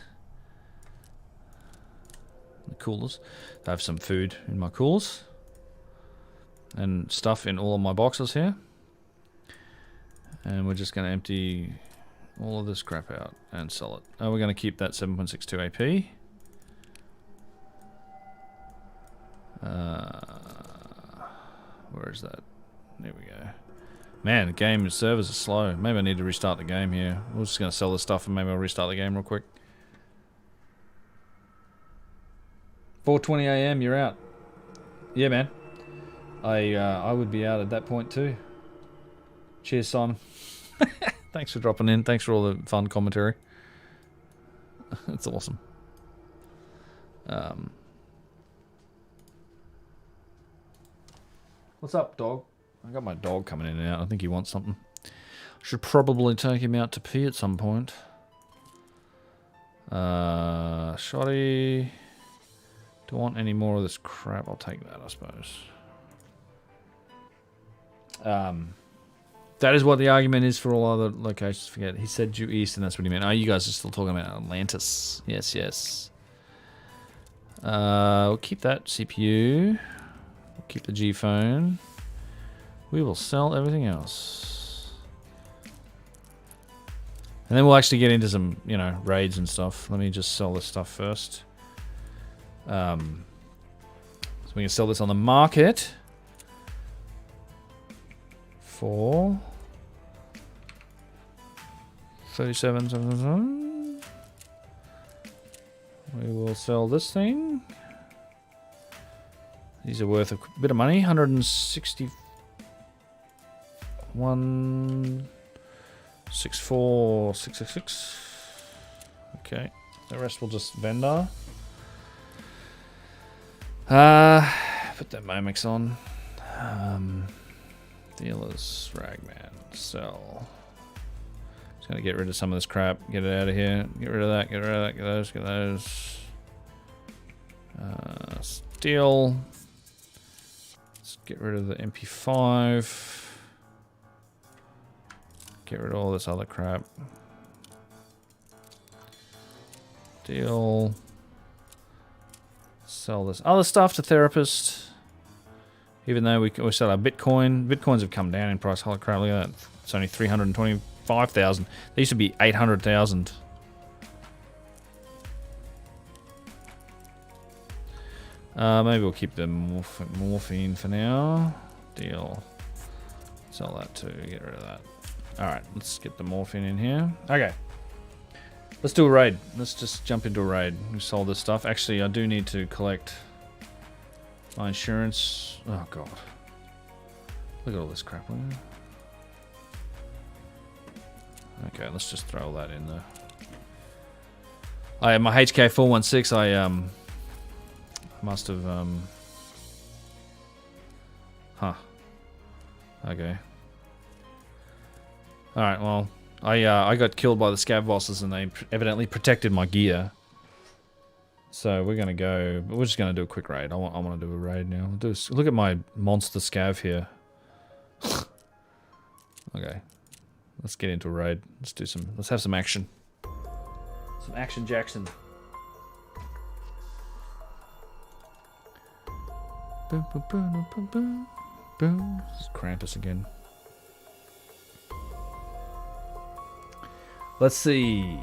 The coolers. I have some food in my coolers. And stuff in all of my boxes here. And we're just going to empty all of this crap out and sell it. Oh, we're going to keep that 7.62 AP. Where is that? There we go. Man, the game servers are slow. Maybe I need to restart the game here. We're just going to sell this stuff and maybe I'll restart the game real quick. 4:20 AM, you're out. Yeah, man. I would be out at that point too. Cheers, Simon. Thanks for dropping in. Thanks for all the fun commentary. It's awesome. What's up, dog? I got my dog coming in and out. I think he wants something. Should probably take him out to pee at some point. Shoddy. Do I want any more of this crap? I'll take that, I suppose. That is what the argument is for all other locations. Forget. He said due east, and that's what he meant. Oh, you guys are still talking about Atlantis. Yes, yes. We'll keep that CPU. We'll keep the G phone. We will sell everything else. And then we'll actually get into some, you know, raids and stuff. Let me just sell this stuff first. So we can sell this on the market for 37. We will sell this thing. These are worth a bit of money. 161,64666. Okay, the rest will just vendor. Put that Momix on. Dealers, Ragman, sell. Just gonna get rid of some of this crap. Get it out of here. Get rid of that. Get rid of that. Get those. Get those. Steel. Let's get rid of the MP5. Get rid of all this other crap. Deal. Sell this other stuff to Therapist. Even though we sell our Bitcoin. Bitcoins have come down in price. Holy crap, look at that. It's only 325,000. They used to be 800,000. Maybe we'll keep the morphine for now. Deal. Sell that too. Get rid of that. Alright, let's get the morphine in here. Okay. Let's do a raid. Let's just jump into a raid. We sold this stuff. Actually, I do need to collect my insurance. Oh, God. Look at all this crap. Okay, let's just throw all that in there. My HK416, I must have... Huh. Okay. Alright, well... I got killed by the scav bosses and they evidently protected my gear. So we're gonna go. We're just gonna do a quick raid. I want to do a raid now. Look at my monster scav here. Okay, let's get into a raid. Let's have some action. Some action, Jackson. Boom, boom, boom, boom, boom, boom. This is Krampus again. Let's see.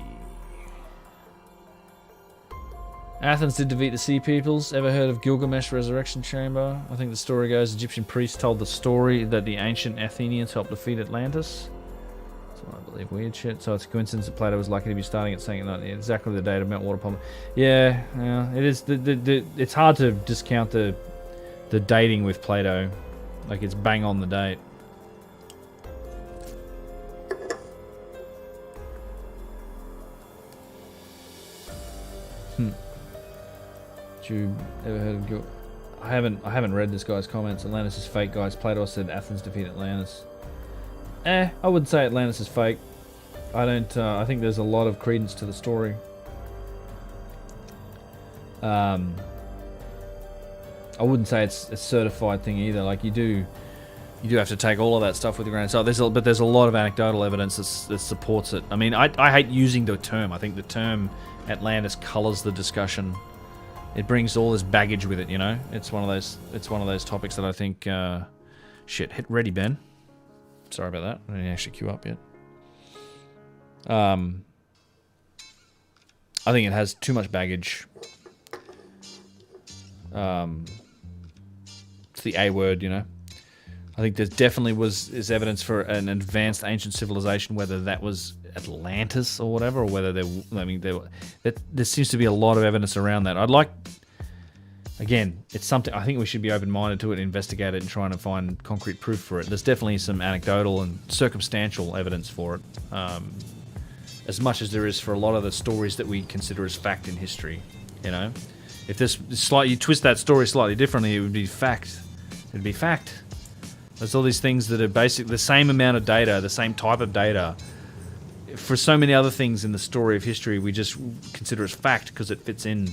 Athens did defeat the Sea Peoples. Ever heard of Gilgamesh Resurrection Chamber? I think the story goes Egyptian priests told the story that the ancient Athenians helped defeat Atlantis. That's what I believe. Weird shit. So it's a coincidence that Plato was lucky to be starting at saying that exactly the date of Mount Waterpalm. Yeah, it is. It's hard to discount the dating with Plato. Like it's bang on the date. You ever heard of Gil? I haven't read this guy's comments. Atlantis is fake, guys. Plato said Athens defeated Atlantis. I wouldn't say Atlantis is fake. I don't. I think there's a lot of credence to the story. I wouldn't say it's a certified thing either. Like you do have to take all of that stuff with a grain of salt. But there's a lot of anecdotal evidence that supports it. I mean, I hate using the term. I think the term Atlantis colors the discussion. It brings all this baggage with it, you know. It's one of those topics that I think. Shit, hit ready, Ben. Sorry about that. I didn't actually queue up yet. I think it has too much baggage. It's the A word, you know. I think there definitely is evidence for an advanced ancient civilization, whether that was Atlantis or whatever, or whether there seems to be a lot of evidence around that. I'd like, again, it's something, I think we should be open-minded to it, investigate it, and trying to find concrete proof for it. There's definitely some anecdotal and circumstantial evidence for it, as much as there is for a lot of the stories that we consider as fact in history, you know. If you twist that story slightly differently, it would be fact. It'd be fact. There's all these things that are basically the same amount of data, the same type of data. For so many other things in the story of history, we just consider as fact because it fits in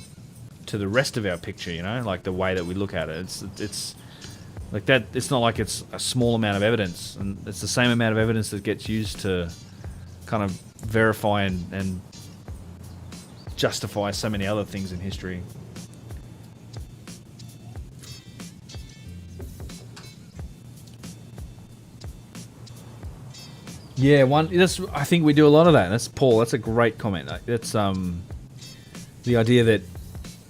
to the rest of our picture, you know, like the way that we look at it. It's like that. It's not like it's a small amount of evidence, and it's the same amount of evidence that gets used to kind of verify and justify so many other things in history. Yeah, I think we do a lot of that. That's Paul. That's a great comment. That's the idea that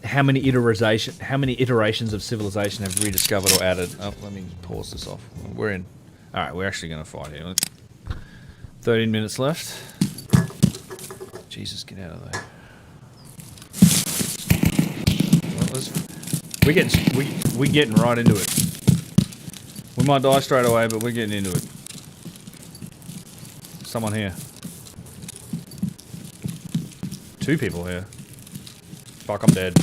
how many iterations of civilization have rediscovered or added. Oh, let me pause this off. We're in. All right, we're actually going to fight here. 13 minutes left. Jesus, get out of there. Well, we're getting right into it. We might die straight away, but we're getting into it. Someone here. 2 people here. Fuck, I'm dead.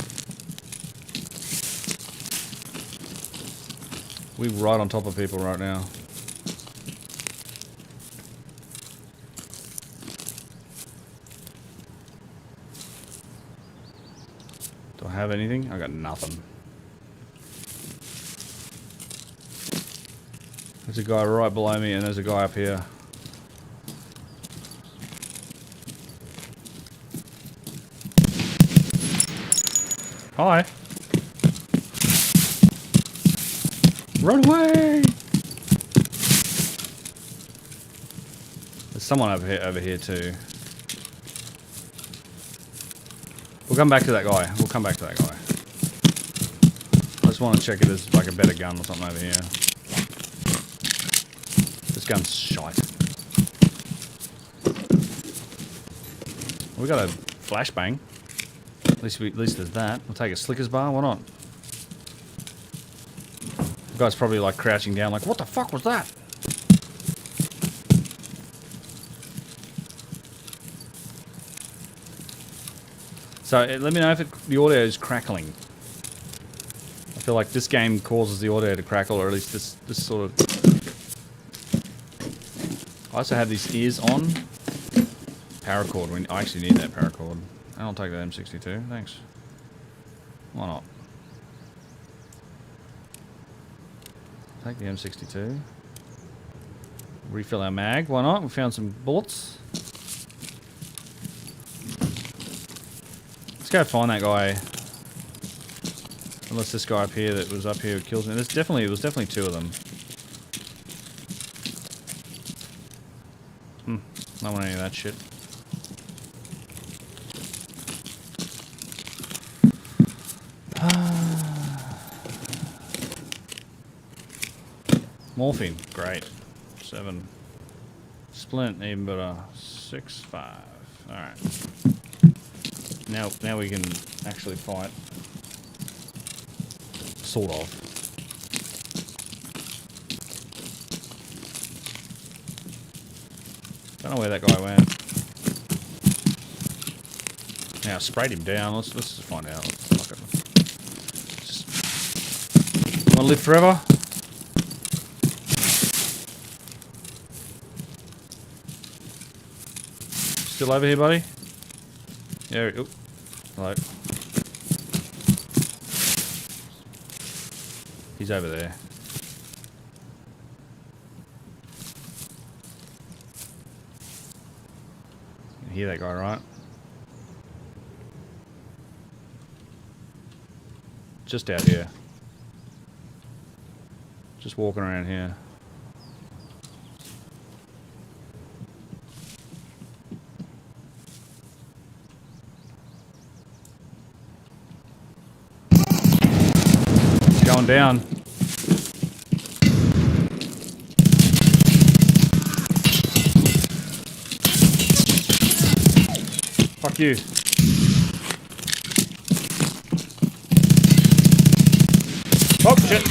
We're right on top of people right now. Do I have anything? I got nothing. There's a guy right below me and there's a guy up here. Hi. Run away! There's someone over here too. We'll come back to that guy. I just want to check if there's like a better gun or something over here. This gun's shite. We got a flashbang. At least there's that. We'll take a Slickers bar. Why not? The guy's probably like crouching down, like, what the fuck was that? So let me know if the audio is crackling. I feel like this game causes the audio to crackle, or at least this sort of. I also have these ears on. Paracord. I actually need that paracord. I'll take that M62, thanks. Why not? Take the M62. Refill our mag, why not? We found some bullets. Let's go find that guy. Unless this guy up here that was up here kills me. It was definitely 2 of them. Don't want any of that shit. Morphine, great. 7. Splint, even better. 6, 5. Alright. Now we can actually fight. Sort of. Don't know where that guy went. Now I sprayed him down. Let's just find out. Fuck it. Wanna live forever? Still over here, buddy? Yeah. Oop. Hello. He's over there. You can hear that guy, right? Just out here. Just walking around here. going down. Fuck you. Oh, shit.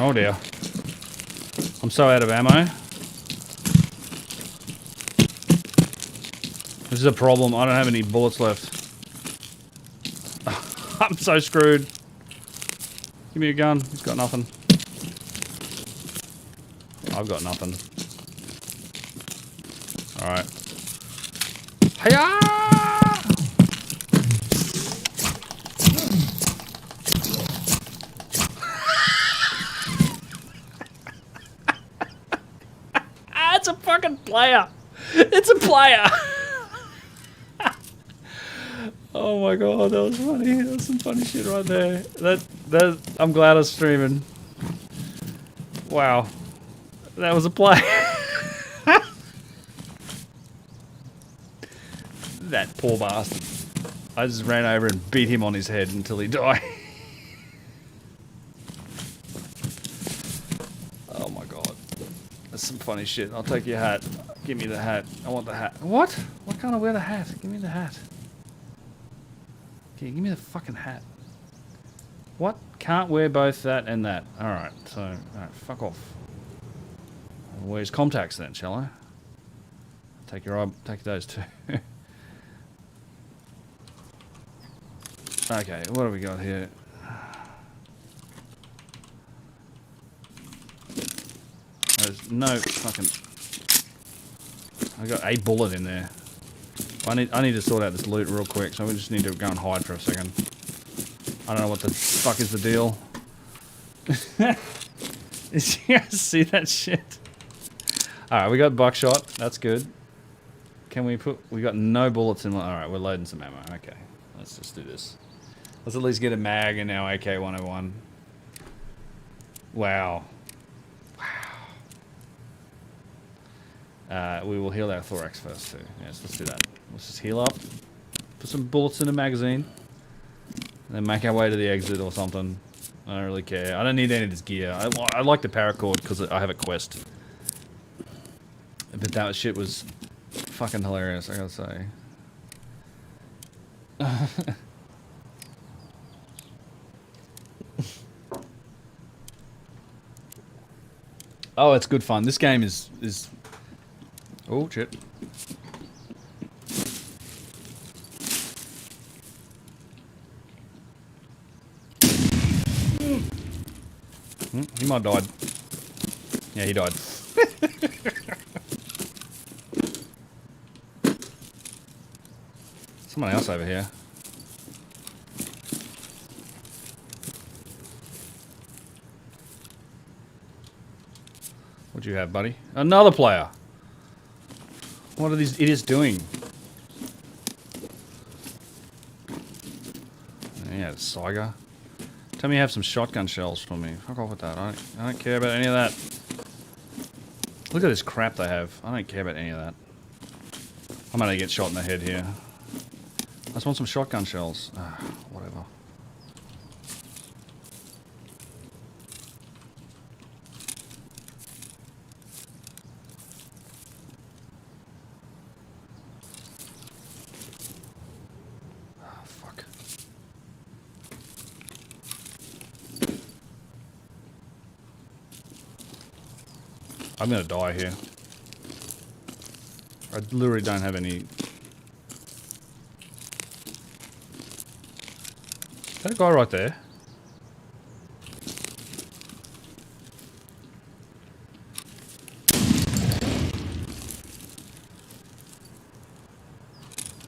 Oh dear. I'm so out of ammo. This is a problem. I don't have any bullets left. I'm so screwed. Give me a gun. He's got nothing. I've got nothing. Alright. Hiya! It's a fucking player. It's a player. Oh my god, that was funny. That was some funny shit right there. That I'm glad I was streaming. Wow. That was a play. That poor bastard. I just ran over and beat him on his head until he died. Oh my god. That's some funny shit. I'll take your hat. Give me the hat. I want the hat. What? Why can't I wear the hat? Give me the hat. Okay, give me the fucking hat. What? Can't wear both that and that. Alright, so, alright, fuck off. Where's contacts then, shall I? Take those too. Okay, what have we got here? There's no fucking... I got a bullet in there. I need to sort out this loot real quick, so we just need to go and hide for a second. I don't know what the fuck is the deal. Did you guys see that shit? Alright, we got buckshot. That's good. Can we put... We got no bullets in... Alright, we're loading some ammo. Okay, let's just do this. Let's at least get a mag in our AK-101. Wow. Wow. We will heal our thorax first too. Yes, let's do that. Let's just heal up. Put some bullets in the magazine. And then make our way to the exit or something. I don't really care. I don't need any of this gear. I like the paracord because I have a quest. But that shit was fucking hilarious, I gotta say. Oh, it's good fun. This game is... Oh, shit. He might have died. Yeah, he died. Someone else over here. What'd you have, buddy? Another player! What are these idiots doing? Yeah, Saiga. Tell me you have some shotgun shells for me. Fuck off with that. I don't care about any of that. Look at this crap they have. I don't care about any of that. I'm gonna get shot in the head here. I just want some shotgun shells. Whatever. Fuck. I'm gonna die here. I literally don't have any... That guy right there.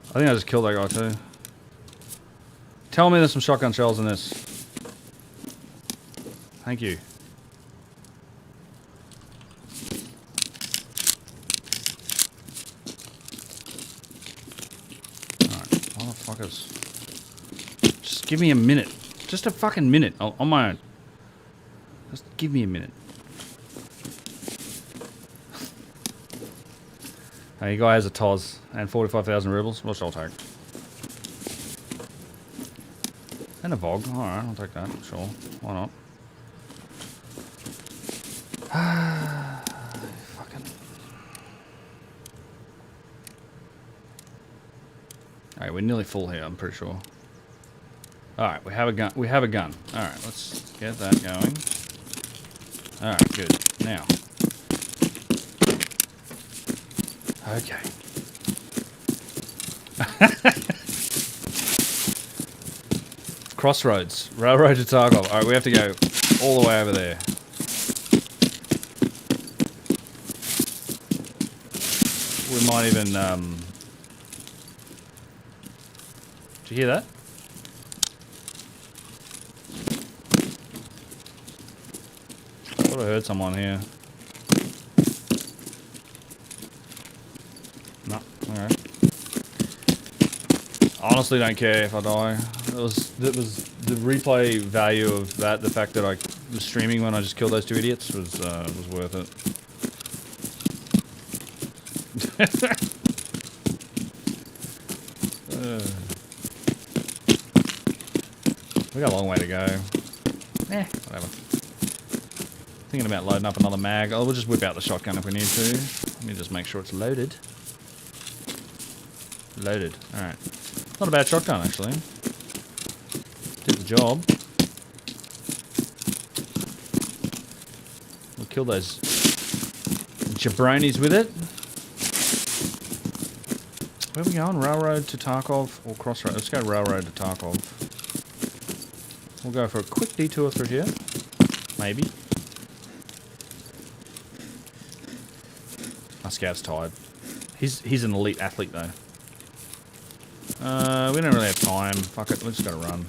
I think I just killed that guy too. Tell me there's some shotgun shells in this. Thank you. Alright, motherfuckers. Just give me a minute. Just a fucking minute. On my own. Just give me a minute. Hey, you guy has a TOS and 45,000 rubles. What shall I take? And a VOG. Alright, I'll take that. Sure. Why not? Fucking. Alright, we're nearly full here, I'm pretty sure. Alright, we have a gun. We have a gun. Alright, let's get that going. Alright, good. Now. Okay. Crossroads. Railroad to Tarkov. Alright, we have to go all the way over there. We might even, Did you hear that? I thought I heard someone here. No, alright. Honestly don't care if I die. It was the replay value of that, the fact that I was streaming when I just killed those two idiots was worth it. We got a long way to go. Whatever. Thinking about loading up another mag. Oh, we'll just whip out the shotgun if we need to. Let me just make sure it's loaded. Loaded. Alright. Not a bad shotgun, actually. Did the job. We'll kill those jabronis with it. Where are we going? Railroad to Tarkov or Crossroad? Let's go Railroad to Tarkov. We'll go for a quick detour through here. Maybe. My scav's tired. He's an elite athlete though. We don't really have time. Fuck it, we just gotta run.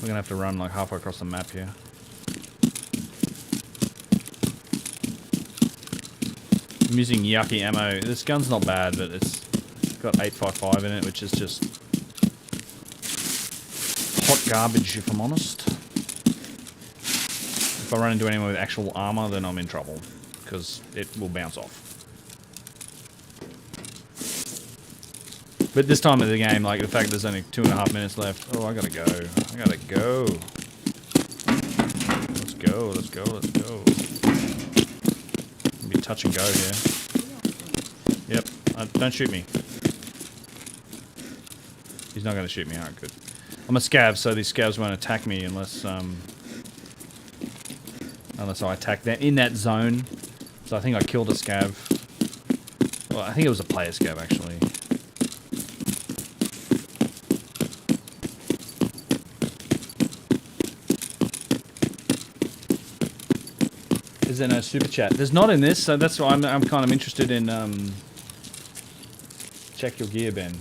We're gonna have to run like halfway across the map here. I'm using yucky ammo. This gun's not bad, but it's got 8.55 in it, which is just hot garbage, if I'm honest. If I run into anyone with actual armor, then I'm in trouble, because it will bounce off. But this time of the game, like the fact there's only 2.5 minutes left. Oh, I gotta go. I gotta go. Let's go, let's go, let's go. It'll be touch and go here. Yep, don't shoot me. He's not gonna shoot me, alright, good. I'm a scav, so these scavs won't attack me unless unless I attack them in that zone. So I think I killed a scav. Well, I think it was a player scav actually. Is there no super chat? There's not in this, so that's why I'm kind of interested in check your gear, Ben.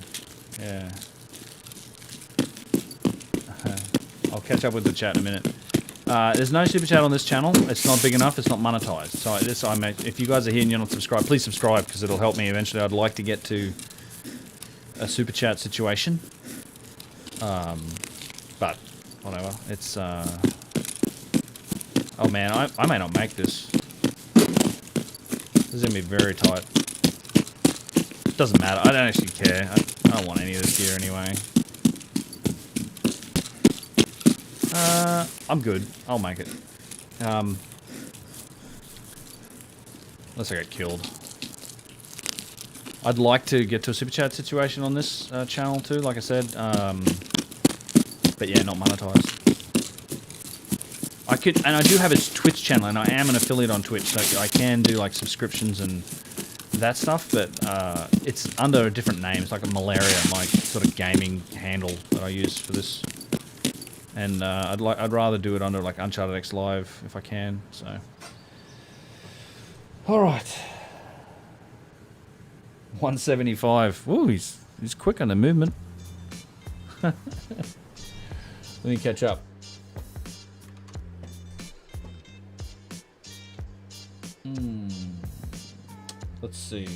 Yeah. I'll catch up with the chat in a minute. There's no super chat on this channel. It's not big enough. It's not monetized. So if you guys are here and you're not subscribed, please subscribe because it'll help me eventually. I'd like to get to a super chat situation. But whatever. It's oh man, I may not make this. This is gonna be very tight. Doesn't matter. I don't actually care. I don't want any of this gear anyway. I'm good. I'll make it. Unless I get killed. I'd like to get to a super chat situation on this channel too, like I said. But yeah, not monetized. I could, and I do have a Twitch channel, and I am an affiliate on Twitch, so I can do like subscriptions and that stuff. But it's under a different name. It's like a Malaria, my sort of gaming handle that I use for this. And I'd rather do it under like Uncharted X Live if I can. So, all right, 175. Ooh, he's quick on the movement. Let me catch up. Let's see.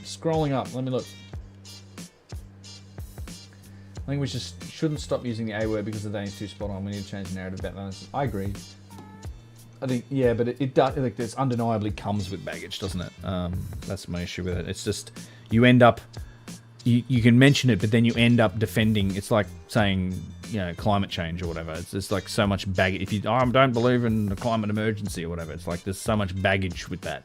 Scrolling up. Let me look. I think we shouldn't stop using the A word because the day is too spot on. We need to change the narrative about that. I agree. I think, yeah, but it does, like, this undeniably comes with baggage, doesn't it? That's my issue with it. It's just, you end up, you can mention it, but then you end up defending, it's like saying, you know, climate change or whatever. It's just like so much baggage. If you don't believe in the climate emergency or whatever, it's like there's so much baggage with that.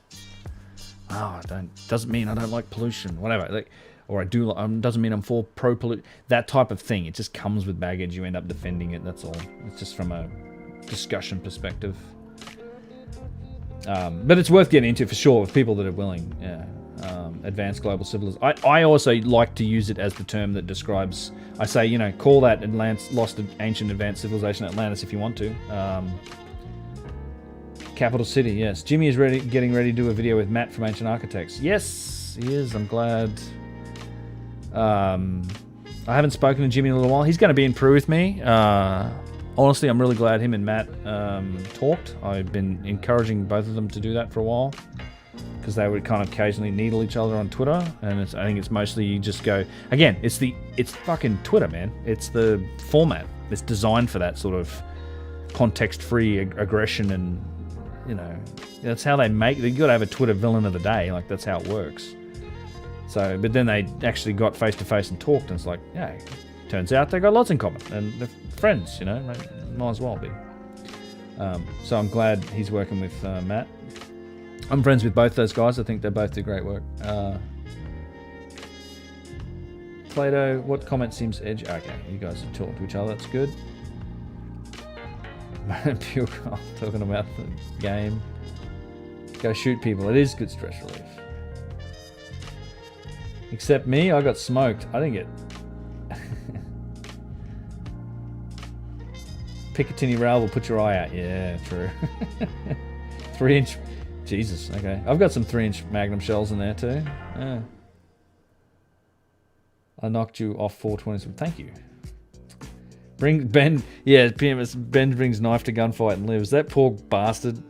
Oh, doesn't mean I don't like pollution, whatever. Like, or I do, doesn't mean I'm for pro-pollution. That type of thing. It just comes with baggage. You end up defending it, that's all. It's just from a discussion perspective. But it's worth getting into for sure with people that are willing. Yeah. Advanced global civilization. I also like to use it as the term that describes, I say, you know, call that lost ancient advanced civilization Atlantis if you want to. Capital City, yes. Jimmy is getting ready to do a video with Matt from Ancient Architects. Yes, he is. I'm glad. I haven't spoken to Jimmy in a little while. He's going to be in Peru with me. Honestly, I'm really glad him and Matt talked. I've been encouraging both of them to do that for a while, because they would kind of occasionally needle each other on Twitter, and I think it's mostly you just go, again, it's fucking Twitter, man. It's the format. It's designed for that sort of context-free aggression, and, you know, that's how they make, you gotta have a Twitter villain of the day, like that's how it works. So, but then they actually got face-to-face and talked, and it's like, yeah, turns out they got lots in common, and they're friends, you know, might as well be. So I'm glad he's working with Matt. I'm friends with both those guys. I think they both do great work. Plato, what comment seems edgy? Okay, you guys are talking to each other. That's good. Pure talking about the game. Go shoot people. It is good stress relief. Except me, I got smoked. I didn't get... Picatinny Rail will put your eye out. Yeah, true. 3-inch... Jesus, okay. I've got some 3-inch Magnum shells in there too. Yeah. I knocked you off 420. Thank you. Bring Ben. Yeah, PMS. Ben brings knife to gunfight and lives. That poor bastard.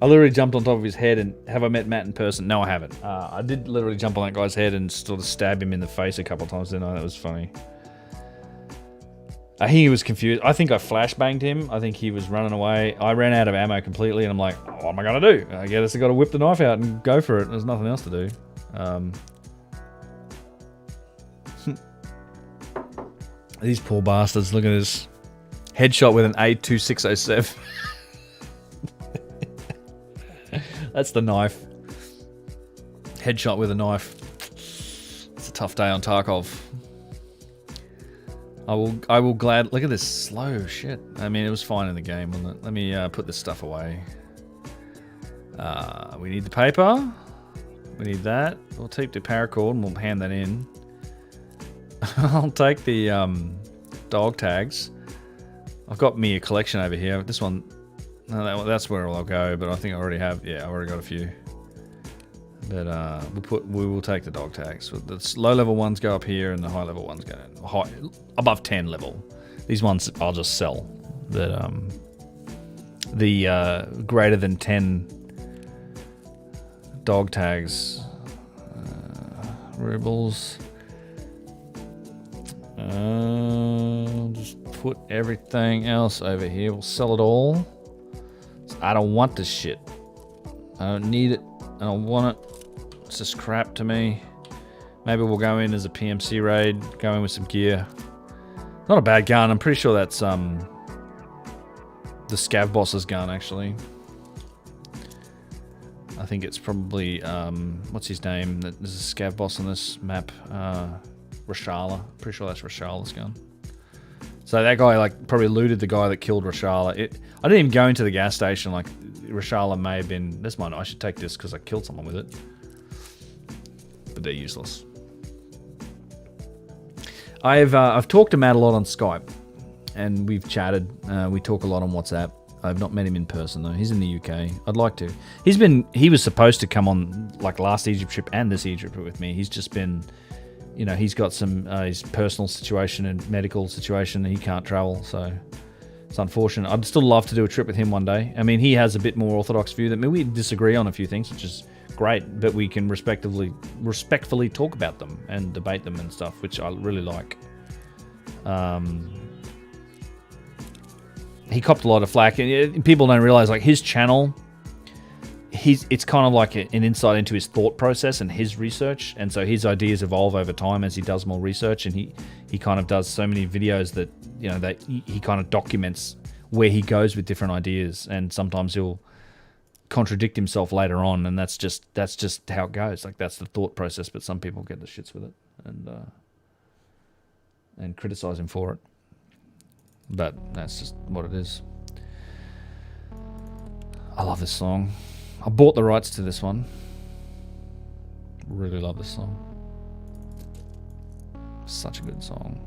I literally jumped on top of his head, and have I met Matt in person? No, I haven't. I did literally jump on that guy's head and sort of stab him in the face a couple of times. Didn't I? That was funny. I think he was confused. I think I flashbanged him. I think he was running away. I ran out of ammo completely, and I'm like, oh, what am I going to do? I guess I got to whip the knife out and go for it. There's nothing else to do. These poor bastards. Look at this headshot with an A2607. That's the knife. Headshot with a knife. It's a tough day on Tarkov. I will glad. Look at this slow shit. I mean, it was fine in the game, wasn't it? Let me put this stuff away. We need the paper. We need that. We'll take the paracord and we'll hand that in. I'll take the dog tags. I've got me a collection over here. This one, no, that's where I'll go. But I think I already have. Yeah, I already got a few. But we will take the dog tags. The low level ones go up here, and the high level ones go above 10 level. These ones I'll just sell. The greater than 10 dog tags, rubles. Just put everything else over here. We'll sell it all. I don't want this shit. I don't need it. I don't want it. It's just crap to me. Maybe we'll go in as a PMC raid, go in with some gear. Not a bad gun. I'm pretty sure that's the Scav boss's gun, actually. I think it's probably what's his name? There's a Scav boss on this map. Rashala. Pretty sure that's Rashala's gun. So that guy like probably looted the guy that killed Rashala. I didn't even go into the gas station. Like Rashala may have been. This mine. I should take this because I killed someone with it. But they're useless. I've talked to Matt a lot on Skype, and we've chatted. We talk a lot on WhatsApp. I've not met him in person though. He's in the UK. I'd like to. He was supposed to come on like last Egypt trip and this Egypt trip with me. He's just been, you know, he's got some his personal situation and medical situation. He can't travel, so it's unfortunate. I'd still love to do a trip with him one day. I mean, he has a bit more orthodox view than me. We disagree on a few things, which is great, but we can respectfully talk about them and debate them and stuff, which I really like. he copped a lot of flack, and people don't realize like his channel. It's kind of like an insight into his thought process and his research, and so his ideas evolve over time as he does more research, and he kind of does so many videos that that he kind of documents where he goes with different ideas, and sometimes he'll contradict himself later on, and that's just how it goes. Like that's the thought process, but some people get the shits with it and criticize him for it. But that's just what it is. I love this song. I bought the rights to this one. Really love this song. Such a good song.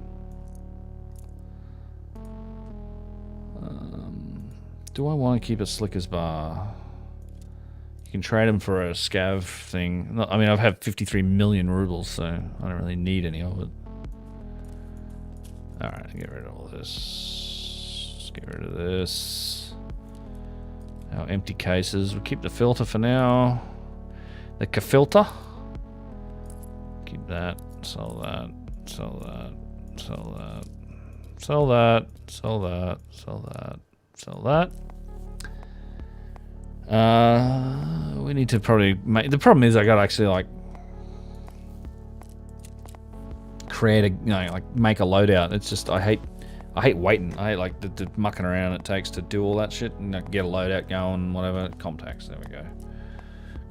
Do I want to keep a Slickers bar? You can trade them for a scav thing. I mean, I've had 53 million rubles, so I don't really need any of it. Alright, get rid of all this. Let's get rid of this. Our empty cases. We'll keep the filter for now. The filter. Keep that. Sell that. Sell that. Sell that. Sell that. Sell that. Sell that. Sell that. We need to probably make. The problem is I gotta actually like create a like make a loadout. It's just I hate waiting. I hate like the mucking around it takes to do all that shit and get a loadout going, whatever. Comtacs, there we go.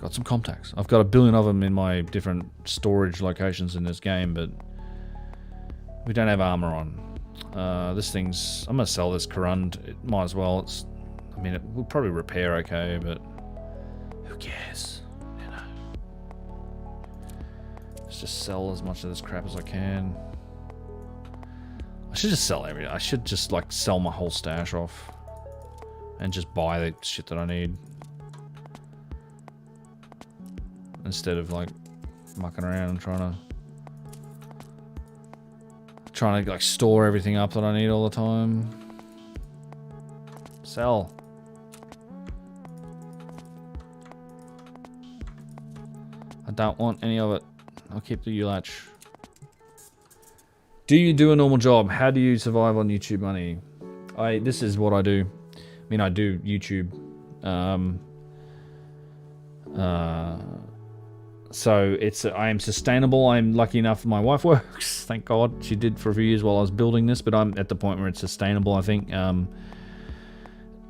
Got some Comtacs. I've got a billion of them in my different storage locations in this game, but we don't have armor on. This thing's... I'm gonna sell this Corund. It might as well. I mean, it will probably repair okay, but who cares? Let's just sell as much of this crap as I can. I should just sell everything. I should just like sell my whole stash off and just buy the shit that I need instead of like mucking around and trying to like store everything up that I need all the time. Sell. I don't want any of it. I'll keep the Ulatch. Do you do a normal job? How do you survive on YouTube money? This is what I do. I mean, I do YouTube. So I am sustainable. I'm lucky enough my wife works. Thank God she did for a few years while I was building this, but I'm at the point where it's sustainable, I think,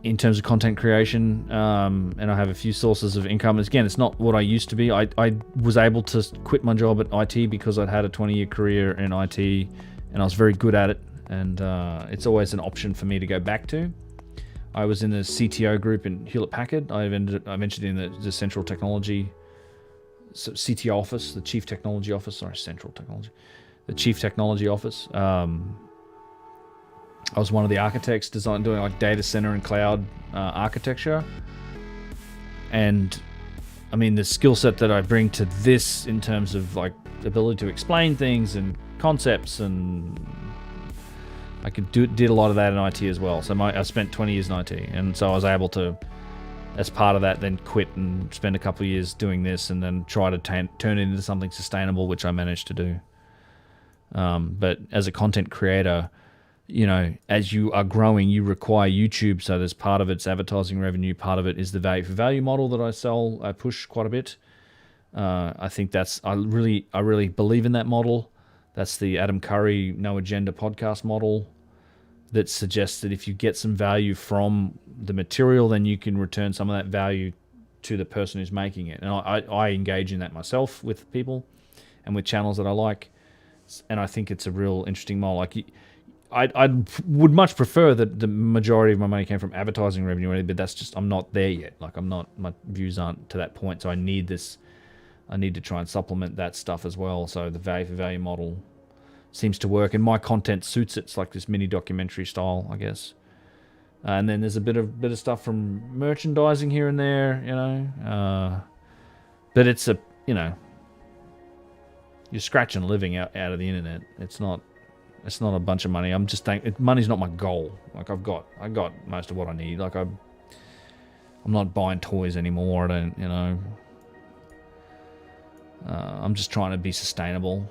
in terms of content creation. And I have a few sources of income. Again, it's not what I used to be. I was able to quit my job at IT because I'd had a 20-year career in IT and I was very good at it. And it's always an option for me to go back to. I was in the CTO group in Hewlett-Packard. I ventured in the Central Technology CTO office, the Chief Technology Office. Sorry, Central Technology. The Chief Technology Office. I was one of the architects doing like data center and cloud architecture. And I mean, the skill set that I bring to this in terms of like the ability to explain things and concepts, and I did a lot of that in IT as well. So I spent 20 years in IT, and so I was able to, as part of that, then quit and spend a couple of years doing this, and then try to turn it into something sustainable, which I managed to do. But as a content creator, you know, as you are growing, you require YouTube. So there's part of it's advertising revenue, part of it is the value for value model that I push quite a bit. I think I really believe in that model. That's the Adam Curry No Agenda podcast model that suggests that if you get some value from the material, then you can return some of that value to the person who's making it. And I engage in that myself with people and with channels that I like. And I think it's a real interesting model. Like, I would much prefer that the majority of my money came from advertising revenue, but that's just, I'm not there yet. Like, my views aren't to that point. So I need to try and supplement that stuff as well. So the value for value model seems to work, and my content suits it. It's like this mini documentary style, I guess. And then there's a bit of stuff from merchandising here and there, you know. But it's you're scratching a living out of the internet. It's not a bunch of money. I'm just thinking, money's not my goal. Like I got most of what I need. Like I'm not buying toys anymore. I don't, you know. I'm just trying to be sustainable,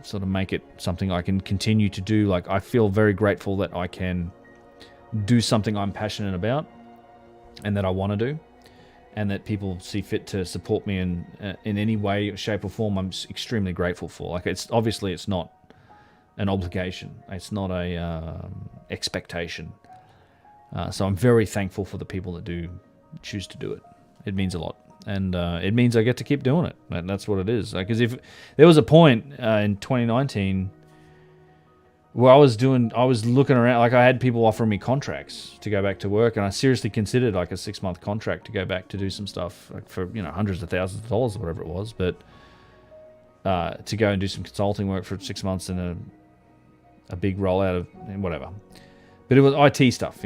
sort of make it something I can continue to do. Like, I feel very grateful that I can do something I'm passionate about and that I want to do, and that people see fit to support me in any way, shape, or form. I'm extremely grateful for. Like, it's obviously it's not an obligation. It's not a expectation. So I'm very thankful for the people that do choose to do it. It means a lot, and it means I get to keep doing it. And that's what it is. Because if there was a point in 2019 where I was looking around, like I had people offering me contracts to go back to work, and I seriously considered like a 6-month contract to go back to do some stuff, like for hundreds of thousands of dollars or whatever it was, but to go and do some consulting work for 6 months in a big rollout of whatever. But it was IT stuff,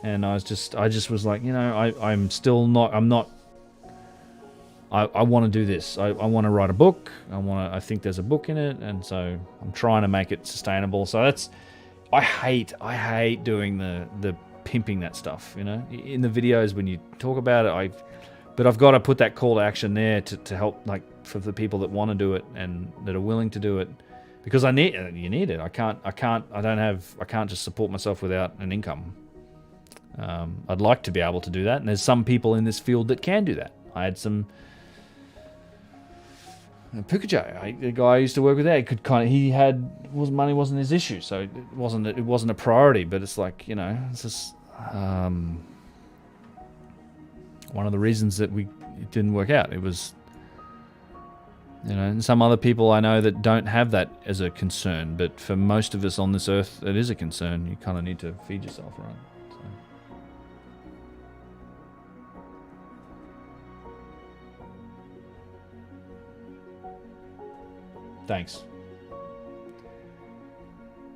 and I just was like, I want to do this. I want to write a book. I think there's a book in it, and so I'm trying to make it sustainable. So I hate doing the pimping that stuff, in the videos when you talk about it. But I've got to put that call to action there to help, like, for the people that want to do it and that are willing to do it, because you need it. I can't just support myself without an income. I'd like to be able to do that, and there's some people in this field that can do that. I had some. Pukajo, the guy I used to work with there, money wasn't his issue, so it wasn't a priority. But it's like, it's just one of the reasons that it didn't work out. It was, and some other people I know that don't have that as a concern, but for most of us on this earth, it is a concern. You kind of need to feed yourself, right? So. Thanks.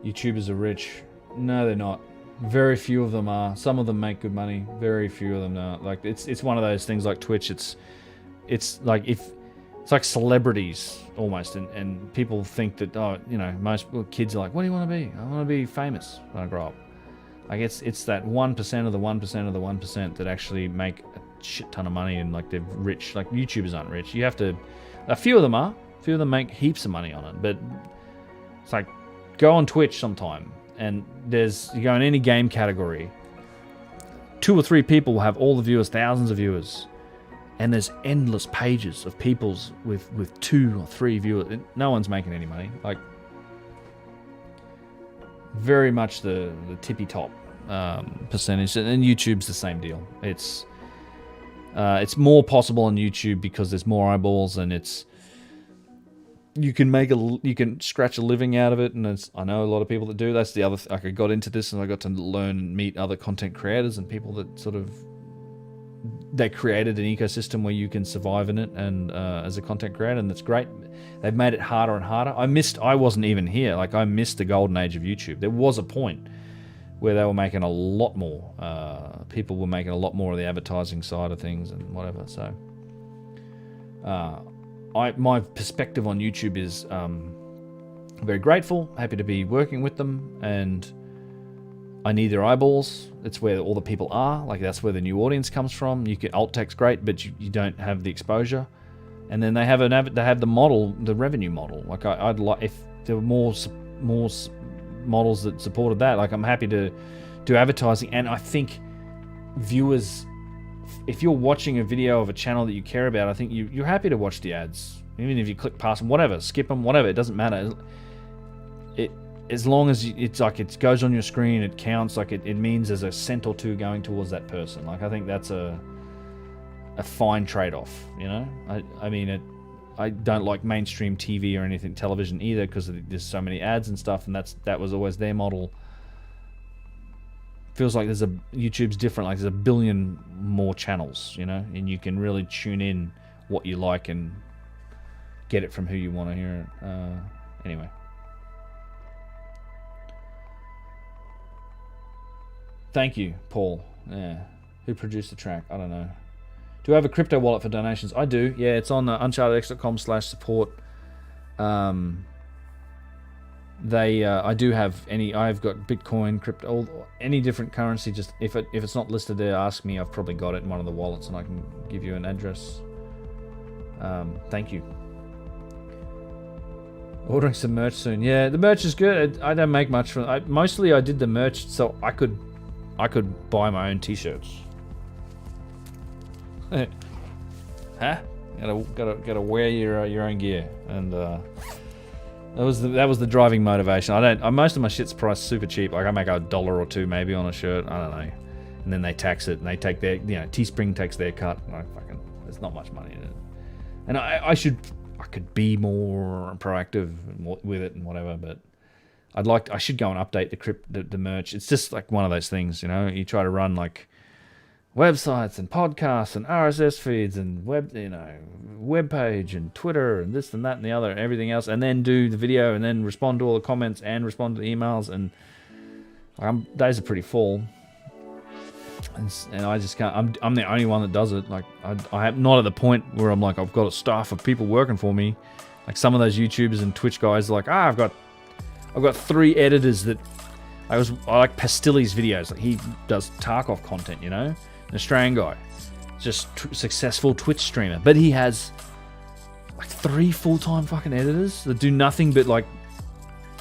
YouTubers are rich. No, they're not. Very few of them are. Some of them make good money. Very few of them are. Like, it's one of those things like Twitch. It's like it's like celebrities almost, and people think that most kids are like, what do you want to be? I want to be famous when I grow up. Like, it's that 1% of the 1% of the 1% that actually make a shit ton of money, and like they're rich. Like, YouTubers aren't rich. You have to. A few of them are. A few of them make heaps of money on it, but it's like, go on Twitch sometime, and you go in any game category, 2 or 3 people will have all the viewers, thousands of viewers, and there's endless pages of people's with 2 or 3 viewers. No one's making any money. Like, very much the tippy top percentage, and YouTube's the same deal. It's more possible on YouTube because there's more eyeballs, and you can scratch a living out of it, and I know a lot of people that do. That's the other. I got into this, and I got to learn and meet other content creators and people that sort of they created an ecosystem where you can survive in it, and as a content creator, and that's great. They've made it harder and harder. I wasn't even here. Like, I missed the golden age of YouTube. There was a point where they were making a lot more. People were making a lot more of the advertising side of things and whatever. So. My perspective on YouTube is very grateful, happy to be working with them, and I need their eyeballs. It's where all the people are. Like, that's where the new audience comes from. You can alt text great, but you don't have the exposure. And then they have the model, the revenue model. Like, I'd like if there were more models that supported that. Like, I'm happy to do advertising, and I think viewers. If you're watching a video of a channel that you care about, I think you're happy to watch the ads. Even if you click past them, whatever, skip them, whatever, it doesn't matter. As long as it's like it goes on your screen, it counts. Like, it means there's a cent or two going towards that person. Like, I think that's a fine trade-off, I mean, I don't like mainstream TV or anything, television either, because there's so many ads and stuff, and that was always their model. Feels like YouTube's different. Like, there's a billion more channels, and you can really tune in what you like and get it from who you want to hear it. Anyway. Thank you, Paul. Yeah. Who produced the track? I don't know. Do I have a crypto wallet for donations? I do. Yeah, it's on unchartedx.com/support. I do have I've got Bitcoin, crypto, any different currency. Just if it's not listed there, ask me. I've probably got it in one of the wallets, and I can give you an address. Thank you. Ordering some merch soon. Yeah, the merch is good. I don't make much from it. Mostly I did the merch so I could I could buy my own t-shirts. Huh? Gotta wear your own gear, and that was the driving motivation. Most of my shit's priced super cheap. Like I make $1 or $2 maybe on a shirt. I don't know, and then they tax it and they take their Teespring takes their cut. There's not much money in it, and I could be more proactive with it and whatever, but I should go and update the merch. It's just like one of those things, you try to run like websites and podcasts and RSS feeds and web page and Twitter and this and that and the other and everything else, and then do the video and then respond to all the comments and respond to the emails, and days are pretty full, and I just can't. I'm the only one that does it. Like I'm not at the point where I'm like I've got a staff of people working for me. Like some of those YouTubers and Twitch guys are like, I've got 3 editors that I like Pastilli's videos. Like he does Tarkov content, an Australian guy, just successful Twitch streamer, but he has like 3 full-time fucking editors that do nothing but like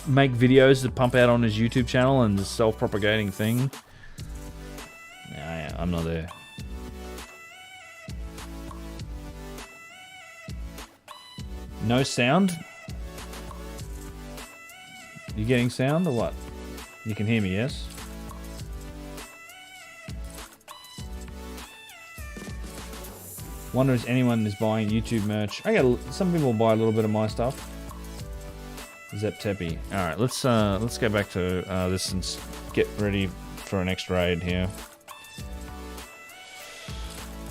make videos that pump out on his YouTube channel and this self-propagating thing. Yeah, I'm not there. No sound? You getting sound or what? You can hear me, yes? Wonder if anyone is buying YouTube merch. Some people buy a little bit of my stuff. Zep Teppy. Alright, let's go back to this and get ready for a next raid here.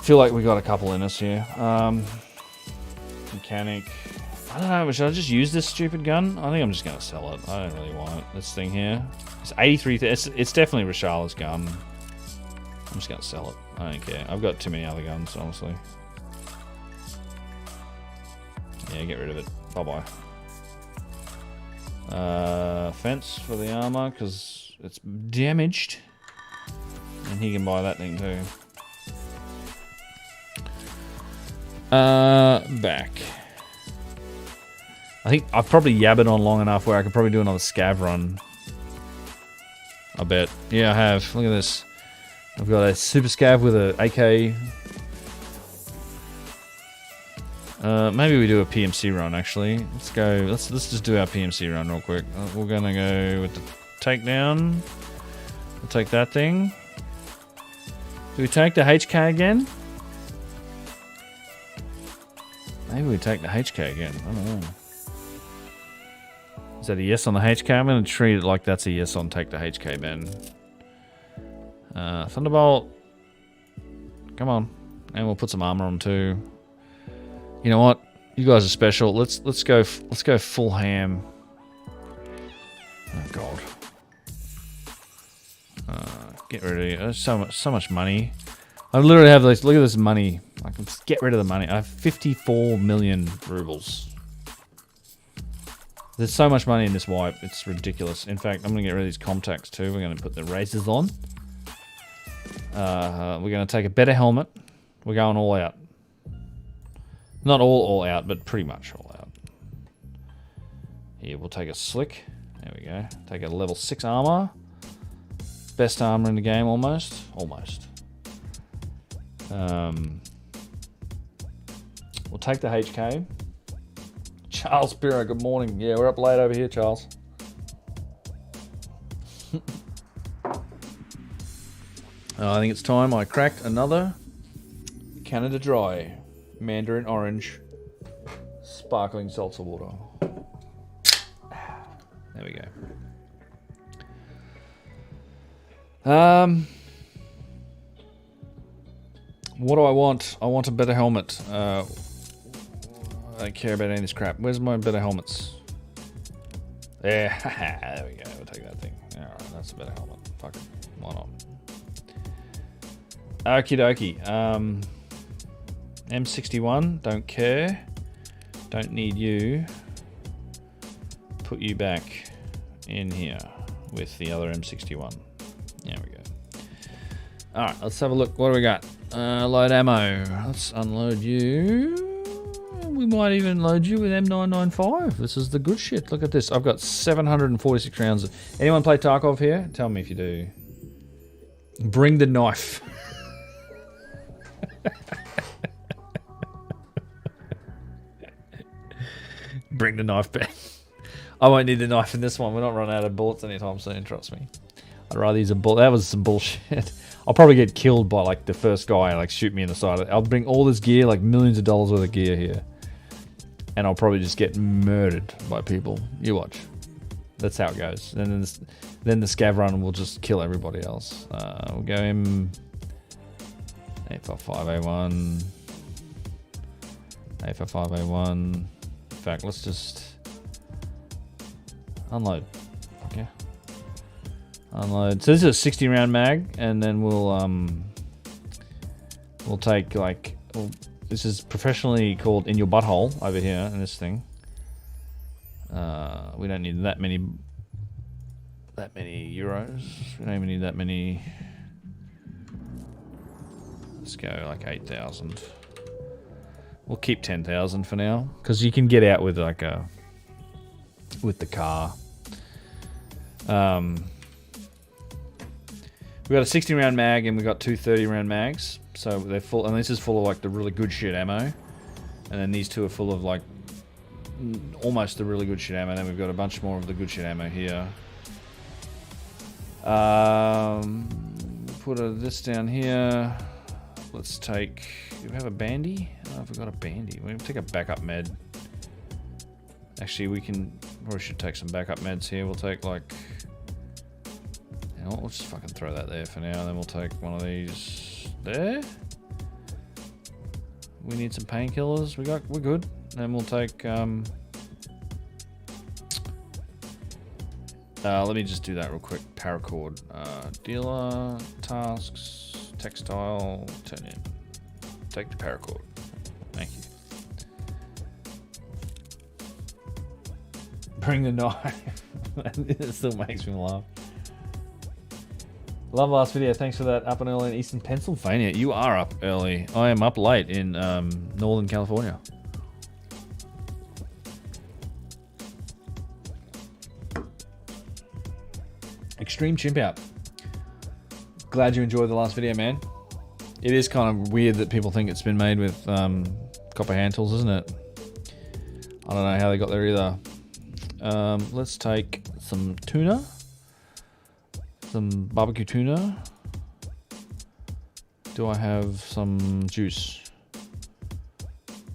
Feel like we got a couple in us here. Mechanic. I don't know, should I just use this stupid gun? I think I'm just going to sell it. I don't really want it. This thing here. It's 83. It's definitely Rashal's gun. I'm just going to sell it. I don't care. I've got too many other guns, honestly. Yeah, get rid of it. Bye-bye. Fence for the armor, because it's damaged. And he can buy that thing too. Back. I think I've probably yabbered on long enough where I could probably do another scav run. I bet. Yeah, I have. Look at this. I've got a super scav with a AK. Maybe we do a PMC run actually. Let's go. Let's just do our PMC run real quick. We're gonna go with the takedown. We'll take that thing. Do we take the HK again? Maybe we take the HK again. I don't know. Is that a yes on the HK? I'm going to treat it like that's a yes on take the HK, Ben. Thunderbolt. Come on. And we'll put some armor on too. You know what? You guys are special. Let's go full ham. Oh god. Get rid of it. There's so much money. I literally have this. Look at this money. I can just get rid of the money. I have 54 million rubles. There's so much money in this wipe. It's ridiculous. In fact, I'm going to get rid of these contacts too. We're going to put the razors on. We're going to take a better helmet. We're going all out. Not all out, but pretty much all out. Here, we'll take a slick. There we go. Take a level 6 armor. Best armor in the game, almost. Almost. We'll take the HK. Charles Piro, good morning. Yeah, we're up late over here, Charles. I think it's time I cracked another Canada Dry Mandarin Orange Sparkling Seltzer Water. There we go. What do I want? I want a better helmet. I don't care about any of this crap. Where's my better helmets? Yeah, there we go. We'll take that thing. Alright, that's a better helmet. Fuck it. Why not? Okie dokie. M61, don't care. Don't need you. Put you back in here with the other M61. There we go. Alright, let's have a look. What do we got? Load ammo. Let's unload you. We might even load you with M995. This is the good shit. Look at this. I've got 746 rounds. Anyone play Tarkov here? Tell me if you do. Bring the knife. Bring the knife back. I won't need the knife in this one. We're not running out of bullets anytime soon, trust me. I'd rather use a bullet. That was some bullshit. I'll probably get killed by like the first guy, like shoot me in the side. I'll bring all this gear, like millions of dollars worth of gear here. And I'll probably just get murdered by people. You watch. That's how it goes. And then the scav run will just kill everybody else. We'll go in 855A1. 855A1. In fact, let's just unload. Okay. Unload. So this is a 60 round mag, and then we'll take like this is professionally called in your butthole over here in this thing. We don't need that many euros. We don't even need that many. Let's go like 8,000. We'll keep 10,000 for now, because you can get out with like with the car. We got a 60 round mag and we got two 30 round mags, so they're full. And this is full of like the really good shit ammo, and then these two are full of like almost the really good shit ammo. Then we've got a bunch more of the good shit ammo here. Put this down here. Let's take. Do we have a bandy? Oh, I've got a bandy. We'll take a backup med. Actually, we should take some backup meds here. We'll take like. You know what, we'll just fucking throw that there for now. Then we'll take one of these there. We need some painkillers. We're good. Then we'll take. Let me just do that real quick. Paracord. Dealer tasks. Textile. Turn in. Take the paracord. Thank you. Bring the knife. It still makes me laugh. Love last video. Thanks for that. Up and early in Eastern Pennsylvania. You are up early. I am up late in Northern California. Extreme Chimp Out. Glad you enjoyed the last video, man. It is kind of weird that people think it's been made with copper hand tools, isn't it? I don't know how they got there either. Let's take some tuna. Some barbecue tuna. Do I have some juice?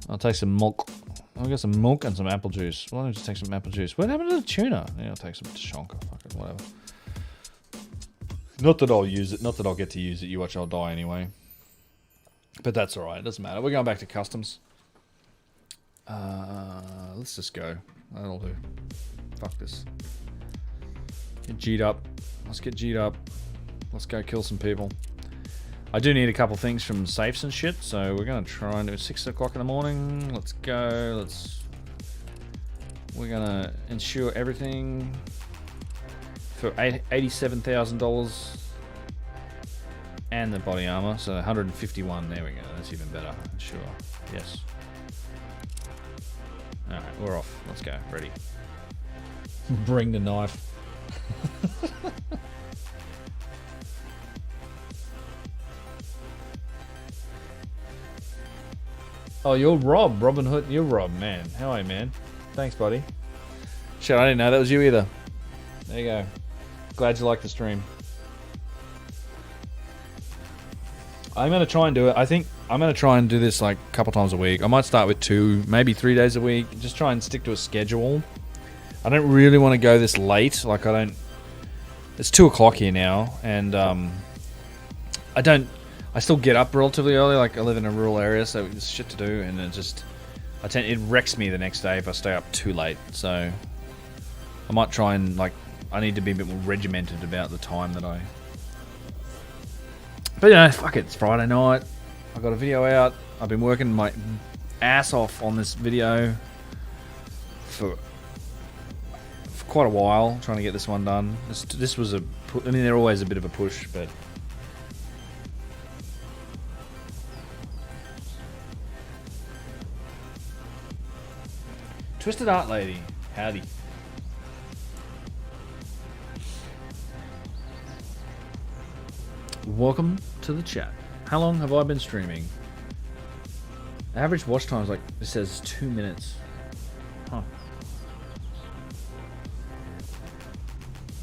I'll take some milk. I'll get some milk and some apple juice. Why don't I just take some apple juice? What happened to the tuna? Yeah, I'll take some Shonka. Fuck it, whatever. Not that I'll use it. Not that I'll get to use it. You watch, I'll die anyway. But that's alright. It doesn't matter. We're going back to customs. Let's just go. That'll do. Fuck this. Get G'd up. Let's get G'd up. Let's go kill some people. I do need a couple things from safes and shit, so we're going to try and do it 6 o'clock in the morning. Let's go. We're going to insure everything for $87,000 and the body armor, so 151. There we go. That's even better. Sure. Yes. All right, we're off. Let's go. Ready. Bring the knife. Oh, you're Rob. Robin Hood. You're Rob, man. How are you, man? Thanks, buddy. Shit, I didn't know that was you either. There you go. Glad you liked the stream. I'm going to try and do it. I think I'm going to try and do this like a couple times a week. I might start with 2, maybe 3 days a week. Just try and stick to a schedule. I don't really want to go this late. Like, it's 2 o'clock here now, and I still get up relatively early. Like, I live in a rural area, so there's shit to do, and it wrecks me the next day if I stay up too late. So I might try and, like, I need to be a bit more regimented about the time that I... But, you know, fuck it. It's Friday night. I got a video out. I've been working my ass off on this video for quite a while, trying to get this one done. This was I mean, they're always a bit of a push, but... Twisted Art Lady. Howdy. welcome to the chat. How long have I been streaming? Average watch time is like, it says 2 minutes. Huh.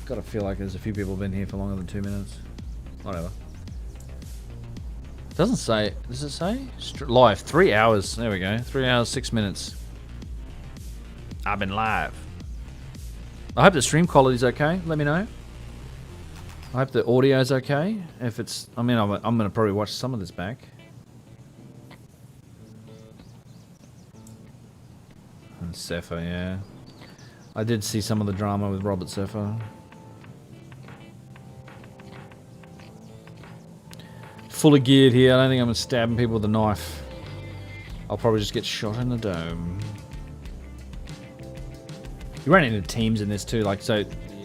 Gotta feel like there's a few people been here for longer than 2 minutes. Whatever. Doesn't say, does it say? Live, 3 hours. There we go. 3 hours, 6 minutes. I've been live. I hope the stream quality's okay. Let me know. I hope the audio's okay. If it's, I mean, I'm gonna probably watch some of this back. And Cepha, yeah. I did see some of the drama with Robert Cepha. Fully geared here. I don't think I'm stabbing people with a knife. I'll probably just get shot in the dome. You run into teams in this too. Like, so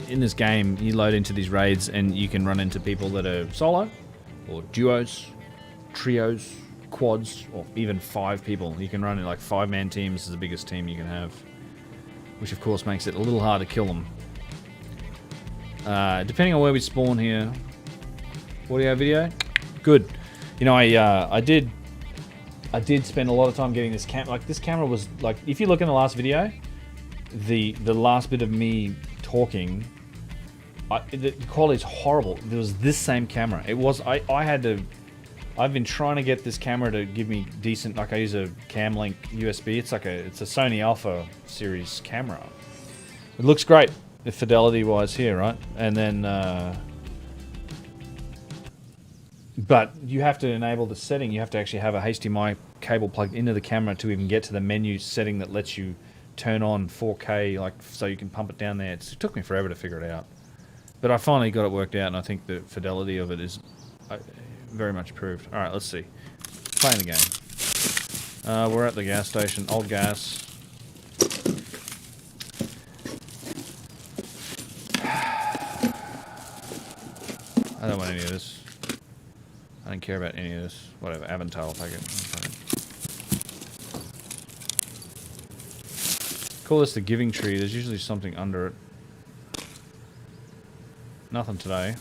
in this game, you load into these raids and you can run into people that are solo or duos, trios, quads, or even 5 people. You can run in like 5-man teams is the biggest team you can have, which of course makes it a little hard to kill them. Depending on where we spawn here. Audio, video, good. You know, I did spend a lot of time getting this camera. Like, this camera was like, if you look in the last video, the last bit of me talking, the quality's horrible. There was this same camera. It was, I've been trying to get this camera to give me decent, like I use a Camlink USB. It's a Sony Alpha series camera. It looks great, fidelity wise here, right? And then, but you have to enable the setting. You have to actually have a HDMI cable plugged into the camera to even get to the menu setting that lets you turn on 4K, like, so you can pump it down there. It took me forever to figure it out. But I finally got it worked out, and I think the fidelity of it is very much improved. Alright, let's see. Playing the game. We're at the gas station. Old gas. I don't want any of this. I don't care about any of this. Whatever. Avantal, I'll take it. Call this the giving tree. There's usually something under it. Nothing today.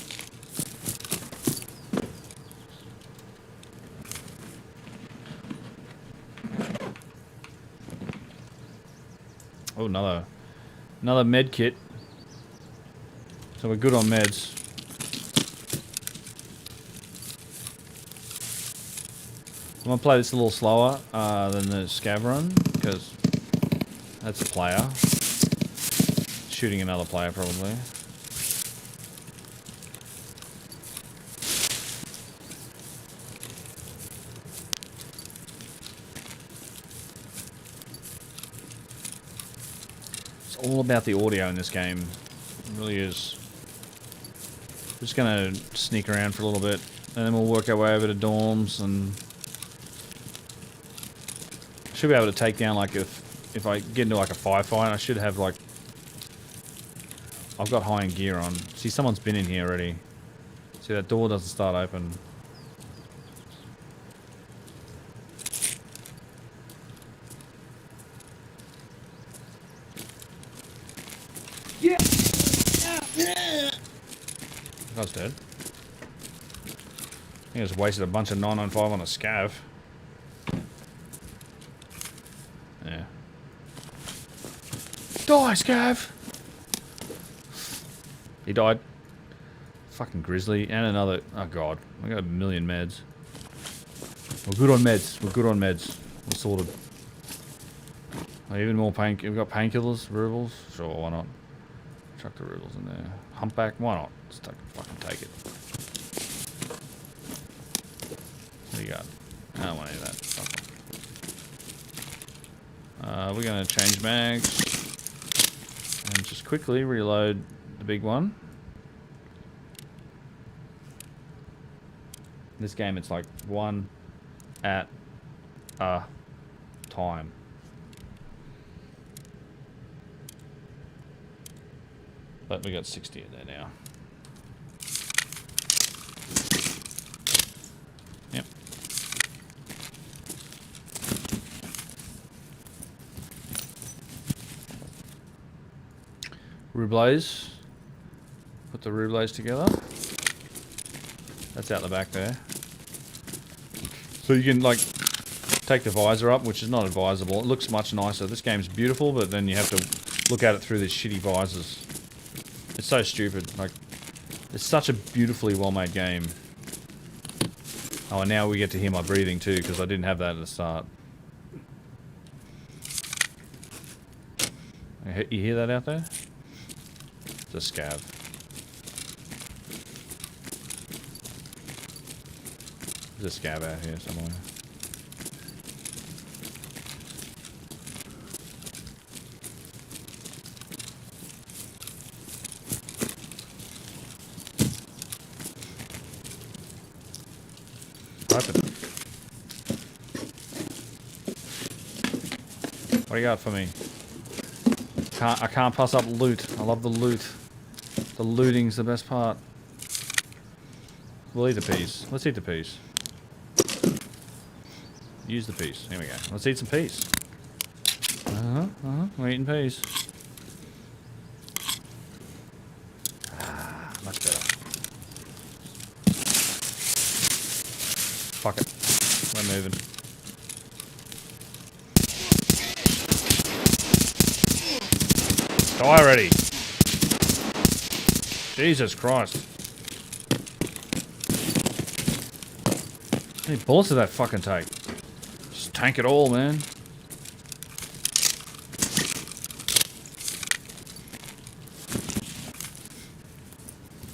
Oh, another med kit. So we're good on meds. I'm gonna play this a little slower than the scav run, because that's a player. Shooting another player, probably. It's all about the audio in this game. It really is. Just gonna sneak around for a little bit, and then we'll work our way over to dorms, and should be able to take down, like, if I get into like a firefight, I should have, like, I've got high-end gear on. See, someone's been in here already. See, that door doesn't start open. Yeah. I was dead. I think I just wasted a bunch of 995 on a scav. Yeah. Die, scav! He died. Fucking grizzly. And another. Oh god. I got a million meds. We're good on meds. We're good on meds. We're sorted. Oh, even more pain. We've got painkillers, rubles. Sure, why not? Chuck the rubles in there. Humpback. Why not? Let's fucking take it. What do you got? I don't want any of that. Fuck. We're gonna change mags. And just quickly reload the big one. This game, it's like one at a time. But we got 60 in there now. Yep. Rubles. Put the rubles together. That's out the back there. So you can, like, take the visor up, which is not advisable. It looks much nicer. This game's beautiful, but then you have to look at it through these shitty visors. It's so stupid. Like, it's such a beautifully well-made game. Oh, and now we get to hear my breathing too, because I didn't have that at the start. You hear that out there? It's a scav. There's a scav out here somewhere. Open. What do you got for me? I can't pass up loot. I love the loot. The looting's the best part. We'll eat the peas. Let's eat the peas. Use the peas. Here we go. Let's eat some peas. We're eating peas. Ah, much better. Fuck it. We're moving. Die already. Jesus Christ. How many bullets did that fucking take? Just tank it all, man.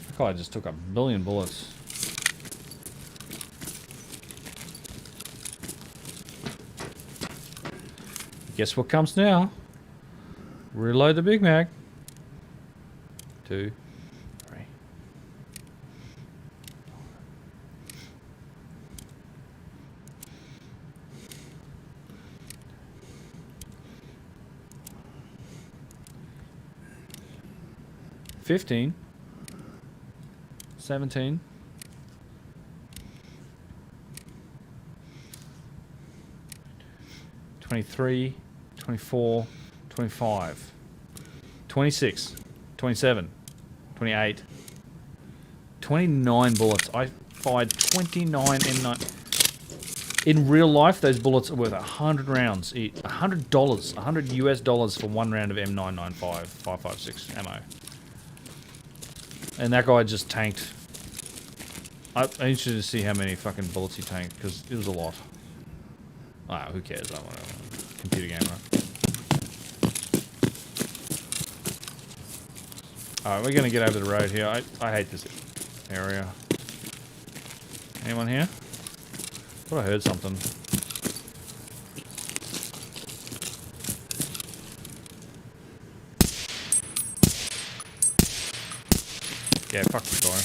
That guy just took a billion bullets. Guess what comes now? Reload the Big Mac. 2, 3. $15. 17. 23. 24. 25. 26. 27. 28. 29 bullets. I fired 29 M9. In real life, those bullets are worth 100 rounds each. $100. $100 US for one round of M995 5.56 ammo. And that guy just tanked. I'm interested to see how many fucking bullets he tanked, because it was a lot. Ah, who cares? I don't want to. Computer game, right? Alright, we're gonna get over the road here. I hate this area. Anyone here? Thought I heard something. Yeah, fuck the guy.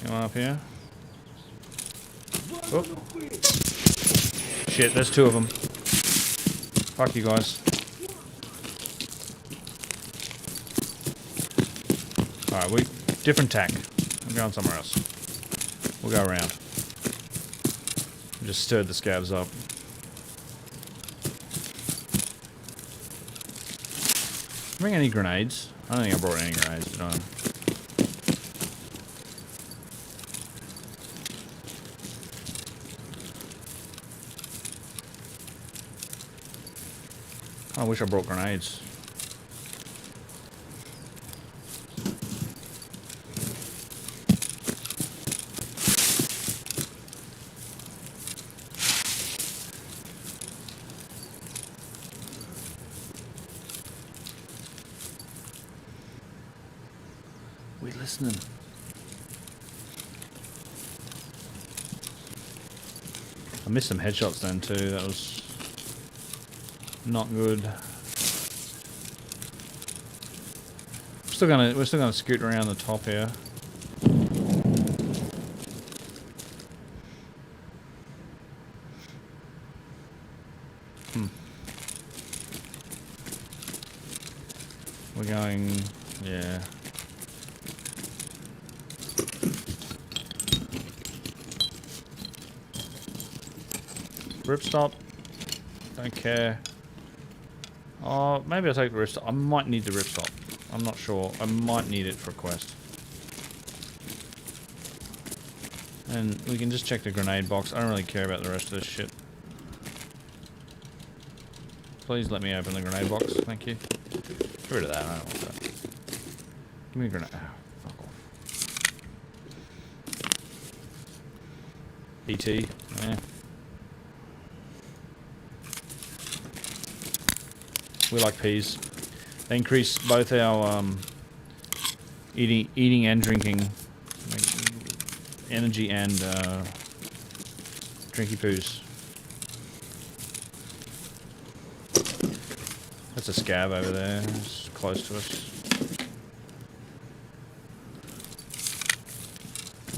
Anyone up here? Oh. Shit, there's 2 of them. Fuck you guys. Alright, different tack. I'm going somewhere else. We'll go around. We just stirred the scavs up. Bring any grenades? I don't think I brought any grenades, did I? I wish I brought grenades. We listening. I missed some headshots then too. That was not good. We're still gonna scoot around the top here. We're going, yeah. Ripstop. Don't care. Oh, maybe I'll take the ripstop. I might need the ripstop. I'm not sure. I might need it for a quest. And we can just check the grenade box. I don't really care about the rest of this shit. Please let me open the grenade box. Thank you. Get rid of that. I don't want that. Give me a grenade. Oh, fuck off. ET. Yeah. We like peas. They increase both our eating and drinking energy and drinky poos. That's a scab over there. It's close to us.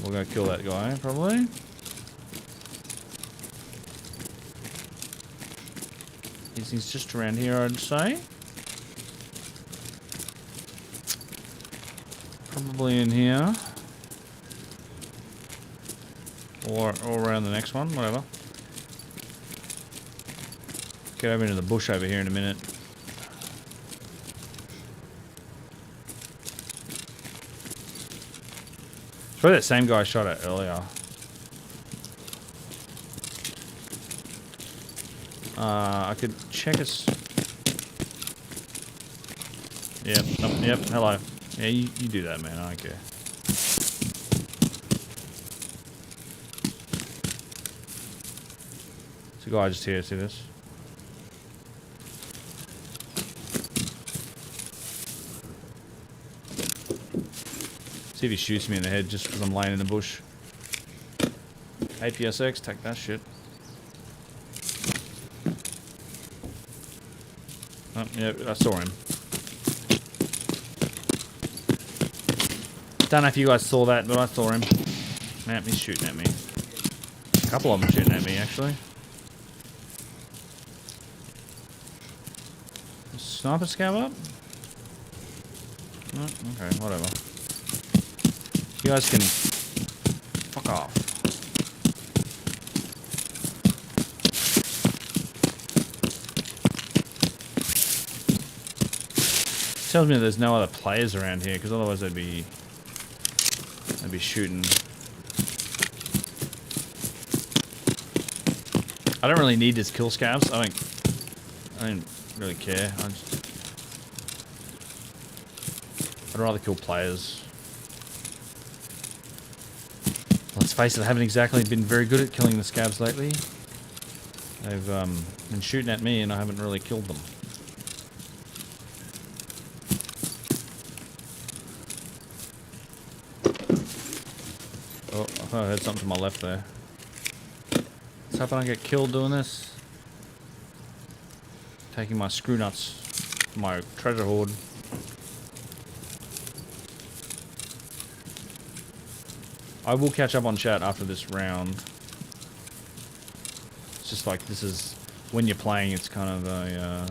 We're gonna kill that guy, probably. He's just around here, I'd say. Probably in here. Or around the next one, whatever. Get over into the bush over here in a minute. It's probably that same guy I shot at earlier. I could check us. Yep, yep, hello. Yeah, you do that, man, I don't care. There's a guy just here, see this? See if he shoots me in the head just because I'm laying in the bush. APSX, take that shit. Oh, yeah, I saw him. Don't know if you guys saw that, but I saw him. Man, he's shooting at me. A couple of them shooting at me, actually. Sniper scab up? Oh, okay, whatever. You guys can fuck off. Tells me there's no other players around here, because otherwise they'd be shooting. I don't really need this kill scabs. I don't really care. I'd rather kill players. Let's face it, I haven't exactly been very good at killing the scabs lately. They've been shooting at me and I haven't really killed them. Oh, I heard something to my left there. Let's hope I don't get killed doing this. Taking my screw nuts, my treasure hoard. I will catch up on chat after this round. It's just like, this is, when you're playing, it's kind of a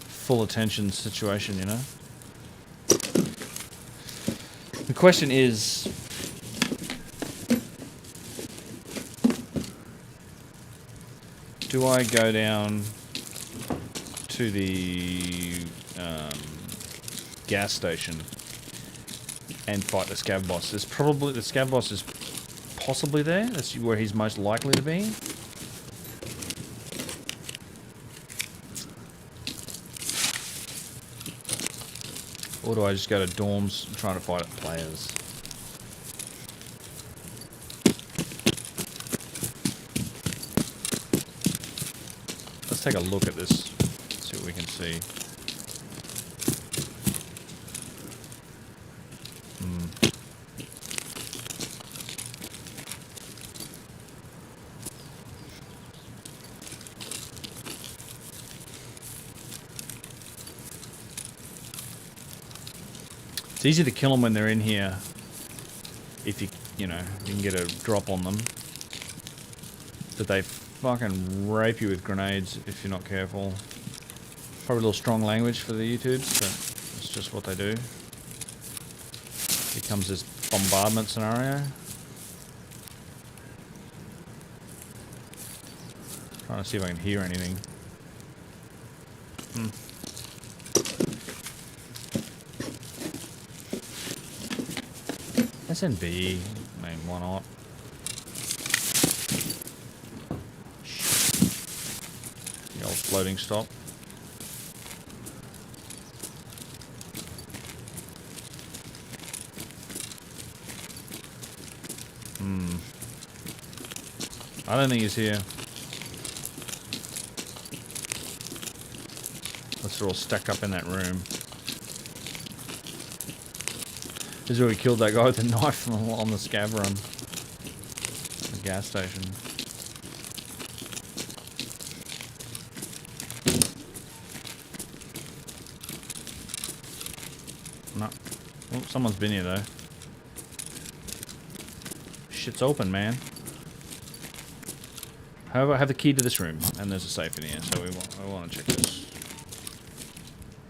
full attention situation, you know? The question is, do I go down to the gas station and fight the scav boss? There's probably, the scav boss is possibly there. That's where he's most likely to be. Or do I just go to dorms and try to fight players? Let's take a look at this, see what we can see. It's easy to kill them when they're in here, if you know, you can get a drop on them. But they fucking rape you with grenades if you're not careful. Probably a little strong language for the YouTubes, but it's just what they do. Here comes this bombardment scenario. Trying to see if I can hear anything. SNB. I mean, why not? The old floating stop. I don't think he's here. Let's all stack up in that room. This is where we killed that guy with the knife on the scav run. The gas station. No. Oh, someone's been here though. Shit's open, man. However, I have the key to this room, and there's a safe in here, so I want to check this.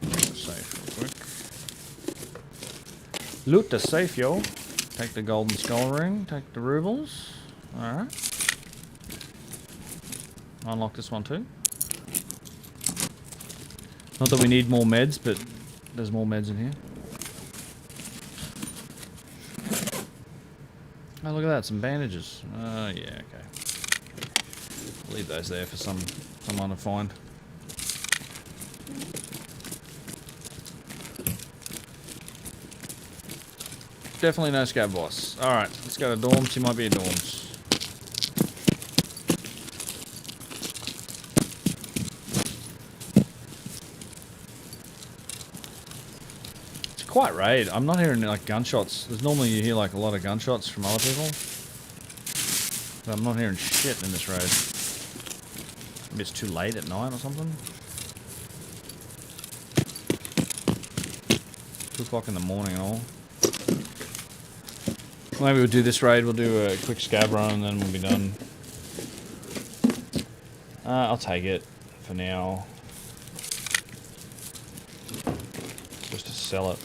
Check the safe real quick. Loot the safe, yo. Take the golden skull ring, take the rubles. Alright. Unlock this one too. Not that we need more meds, but there's more meds in here. Oh, look at that, some bandages. Yeah, okay. Leave those there for someone to find. Definitely no scav boss. Alright, let's go to dorms. He might be a dorms. It's quite raid. I'm not hearing like gunshots. There's normally you hear like a lot of gunshots from other people. But I'm not hearing shit in this raid. Maybe it's too late at night or something. 2 o'clock in the morning and all. Maybe we'll do this raid, we'll do a quick scab run and then we'll be done. I'll take it for now. Just to sell it.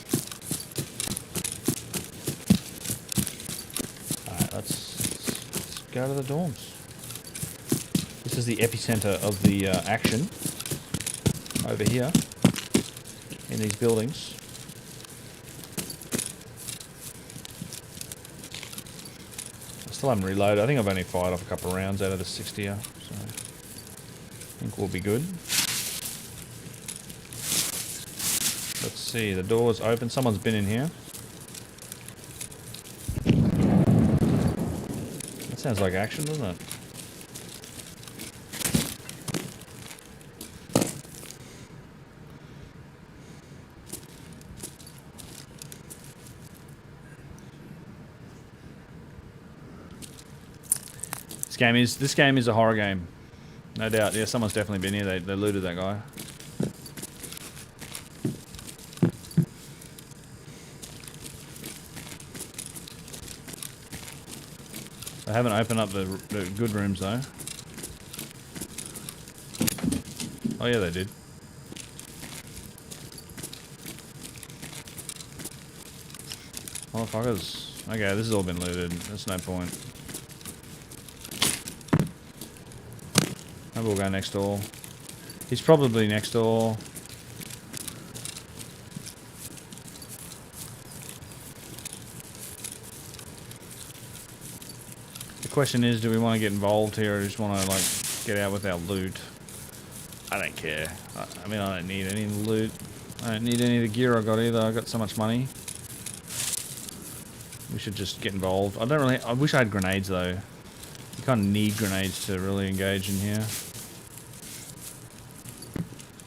Alright, let's go to the dorms. This is the epicenter of the action. Over here. In these buildings. I still haven't reloaded. I think I've only fired off a couple of rounds out of the 60 here. So I think we'll be good. Let's see. The door's open. Someone's been in here. That sounds like action, doesn't it? This game is a horror game, no doubt. Yeah, someone's definitely been here. They looted that guy. They haven't opened up the good rooms though. Oh yeah, they did. Motherfuckers. Okay, this has all been looted. There's no point. Maybe we'll go next door. He's probably next door. The question is, do we want to get involved here or just want to like get out with our loot? I don't care. I mean, I don't need any loot. I don't need any of the gear I got either. I got so much money. We should just get involved. I wish I had grenades though. You kind of need grenades to really engage in here.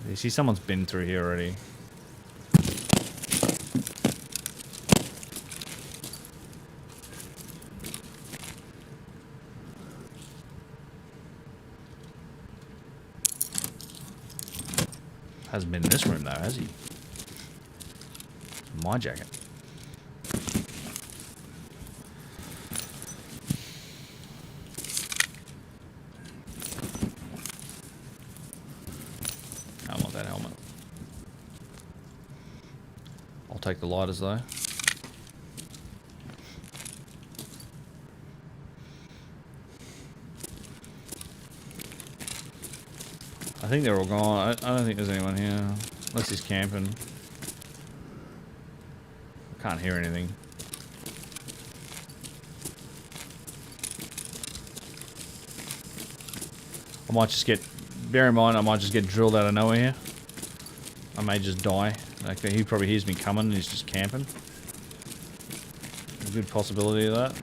You see someone's been through here already. Hasn't been in this room though, has he? My jacket. I want that helmet. I'll take the lighters though. I think they're all gone. I don't think there's anyone here. Unless he's camping. I can't hear anything. I might just get... Bear in mind, I might just get drilled out of nowhere here. I may just die. Like, he probably hears me coming and he's just camping. A good possibility of that.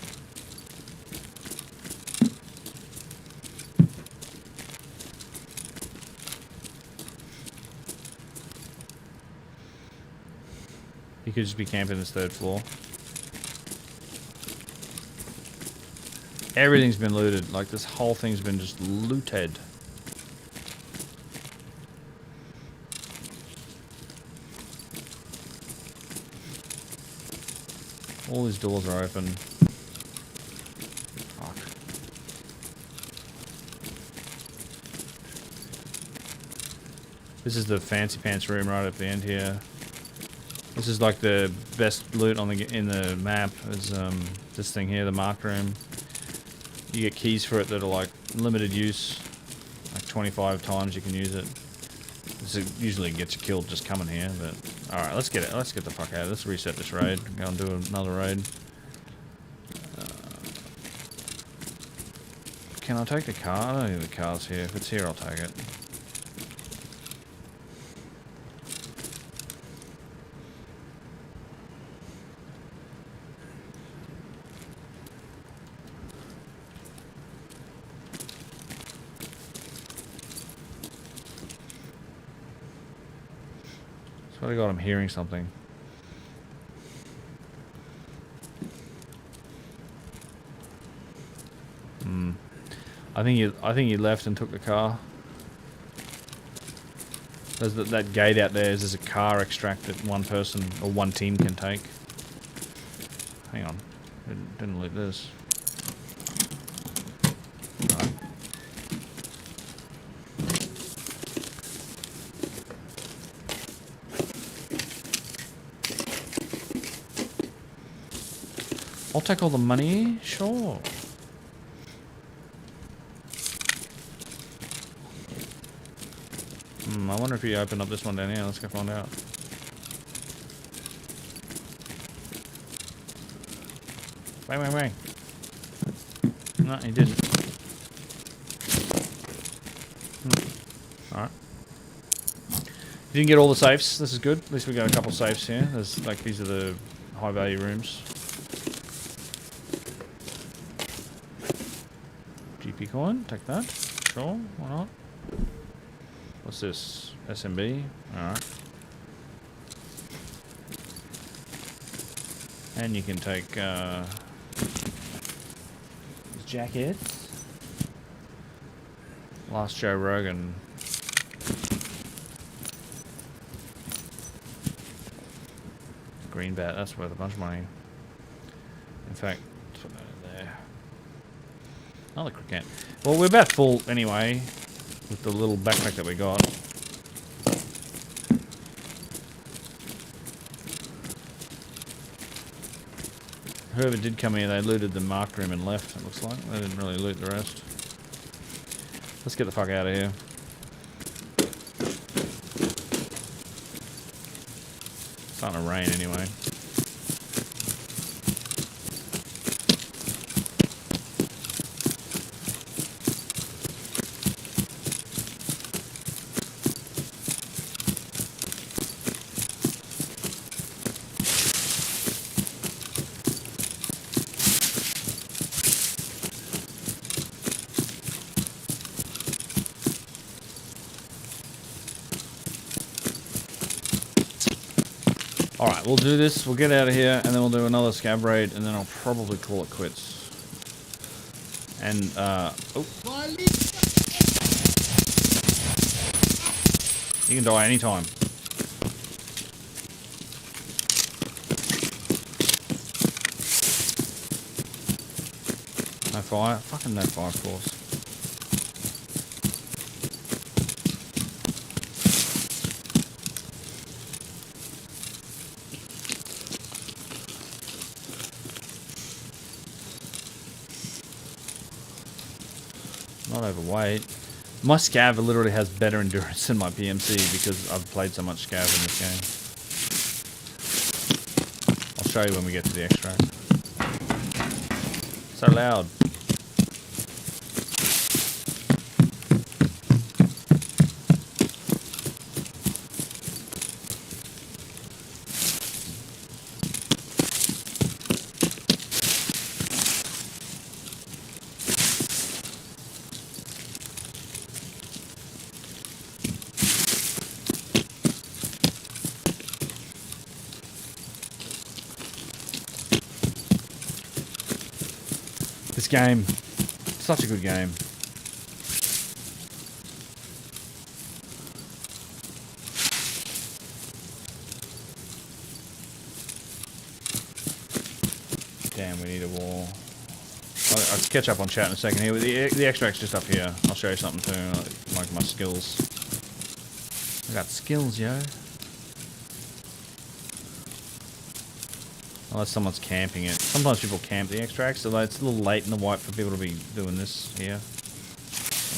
He could just be camping this 3rd floor. Everything's been looted. Like, this whole thing's been just looted. All these doors are open. Fuck. This is the fancy pants room right at the end here. This is like the best loot on the in the map. Is this thing here, the marked room. You get keys for it that are like limited use, like 25 times you can use it. This usually gets you killed just coming here, but all right, let's get it. Let's get the fuck out. Let's reset this raid. Go and do another raid. Can I take the car? I don't think the car's here. If it's here, I'll take it. Swear to God, I'm hearing something. I think he left and took the car. There's that gate out there. There's a car extract that one person or one team can take. Hang on, didn't loot this. Right. I'll take all the money, sure. I wonder if he opened up this one down here. Let's go find out. Bang, bang, bang. No, he didn't. Alright. You didn't get all the safes. This is good. At least we got a couple safes here. There's like, these are the high value rooms. GP coin, take that. Sure, why not? What's this? SMB? Alright. And you can take jackets. Last Joe Rogan. Green bat, that's worth a bunch of money. In fact, put that in there. Another cricket. Well, we're about full anyway. With the little backpack that we got. Whoever did come here, they looted the marked room and left, it looks like. They didn't really loot the rest. Let's get the fuck out of here. It's starting to rain anyway. Alright, we'll do this, we'll get out of here, and then we'll do another scab raid, and then I'll probably call it quits. And, oh. You can die anytime. No fire? Fucking no fire, of course. Not overweight. My scav literally has better endurance than my PMC because I've played so much scav in this game. I'll show you when we get to the extract. So loud. game. Such a good game. Damn, we need a wall. I'll catch up on chat in a second here. The extract's just up here. I'll show you something too, like my skills. I got skills, yo. Unless someone's camping it. Sometimes people camp the extracts, although it's a little late in the wipe for people to be doing this here.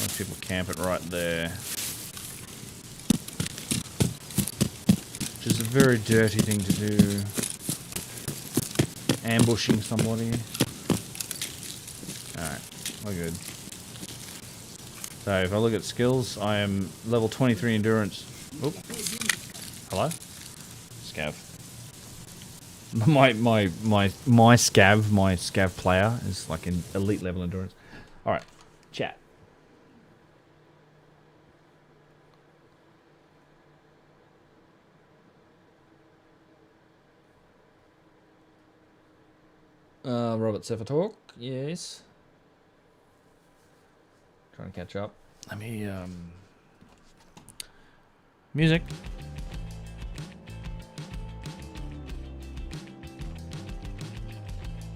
Most people camp it right there. Which is a very dirty thing to do. Ambushing somebody. Alright, we're good. So if I look at skills, I am level 23 endurance. Oop. Hello? Scav. My scav player is like an elite level endurance. Alright, chat. Robert Sefatalk, yes. Trying to catch up. Let me, music.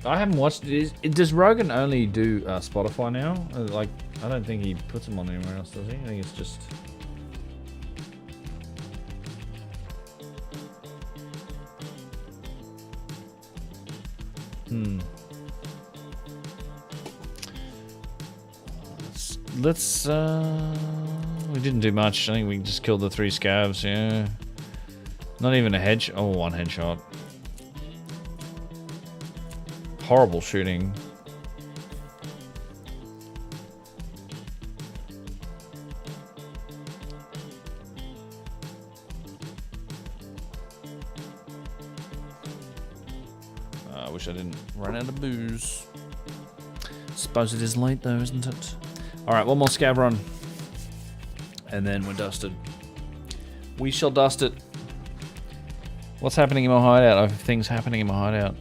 I haven't watched it. Does Rogan only do Spotify now? Like, I don't think he puts them on anywhere else, does he? I think it's just... Let's we didn't do much. I think we just killed the 3 scavs, yeah. Not even a headshot. Oh, 1 headshot. Horrible shooting. I wish I didn't run out of booze. Suppose it is late though, isn't it? Alright, one more scav run. And then we're dusted. We shall dust it. What's happening in my hideout? I have things happening in my hideout.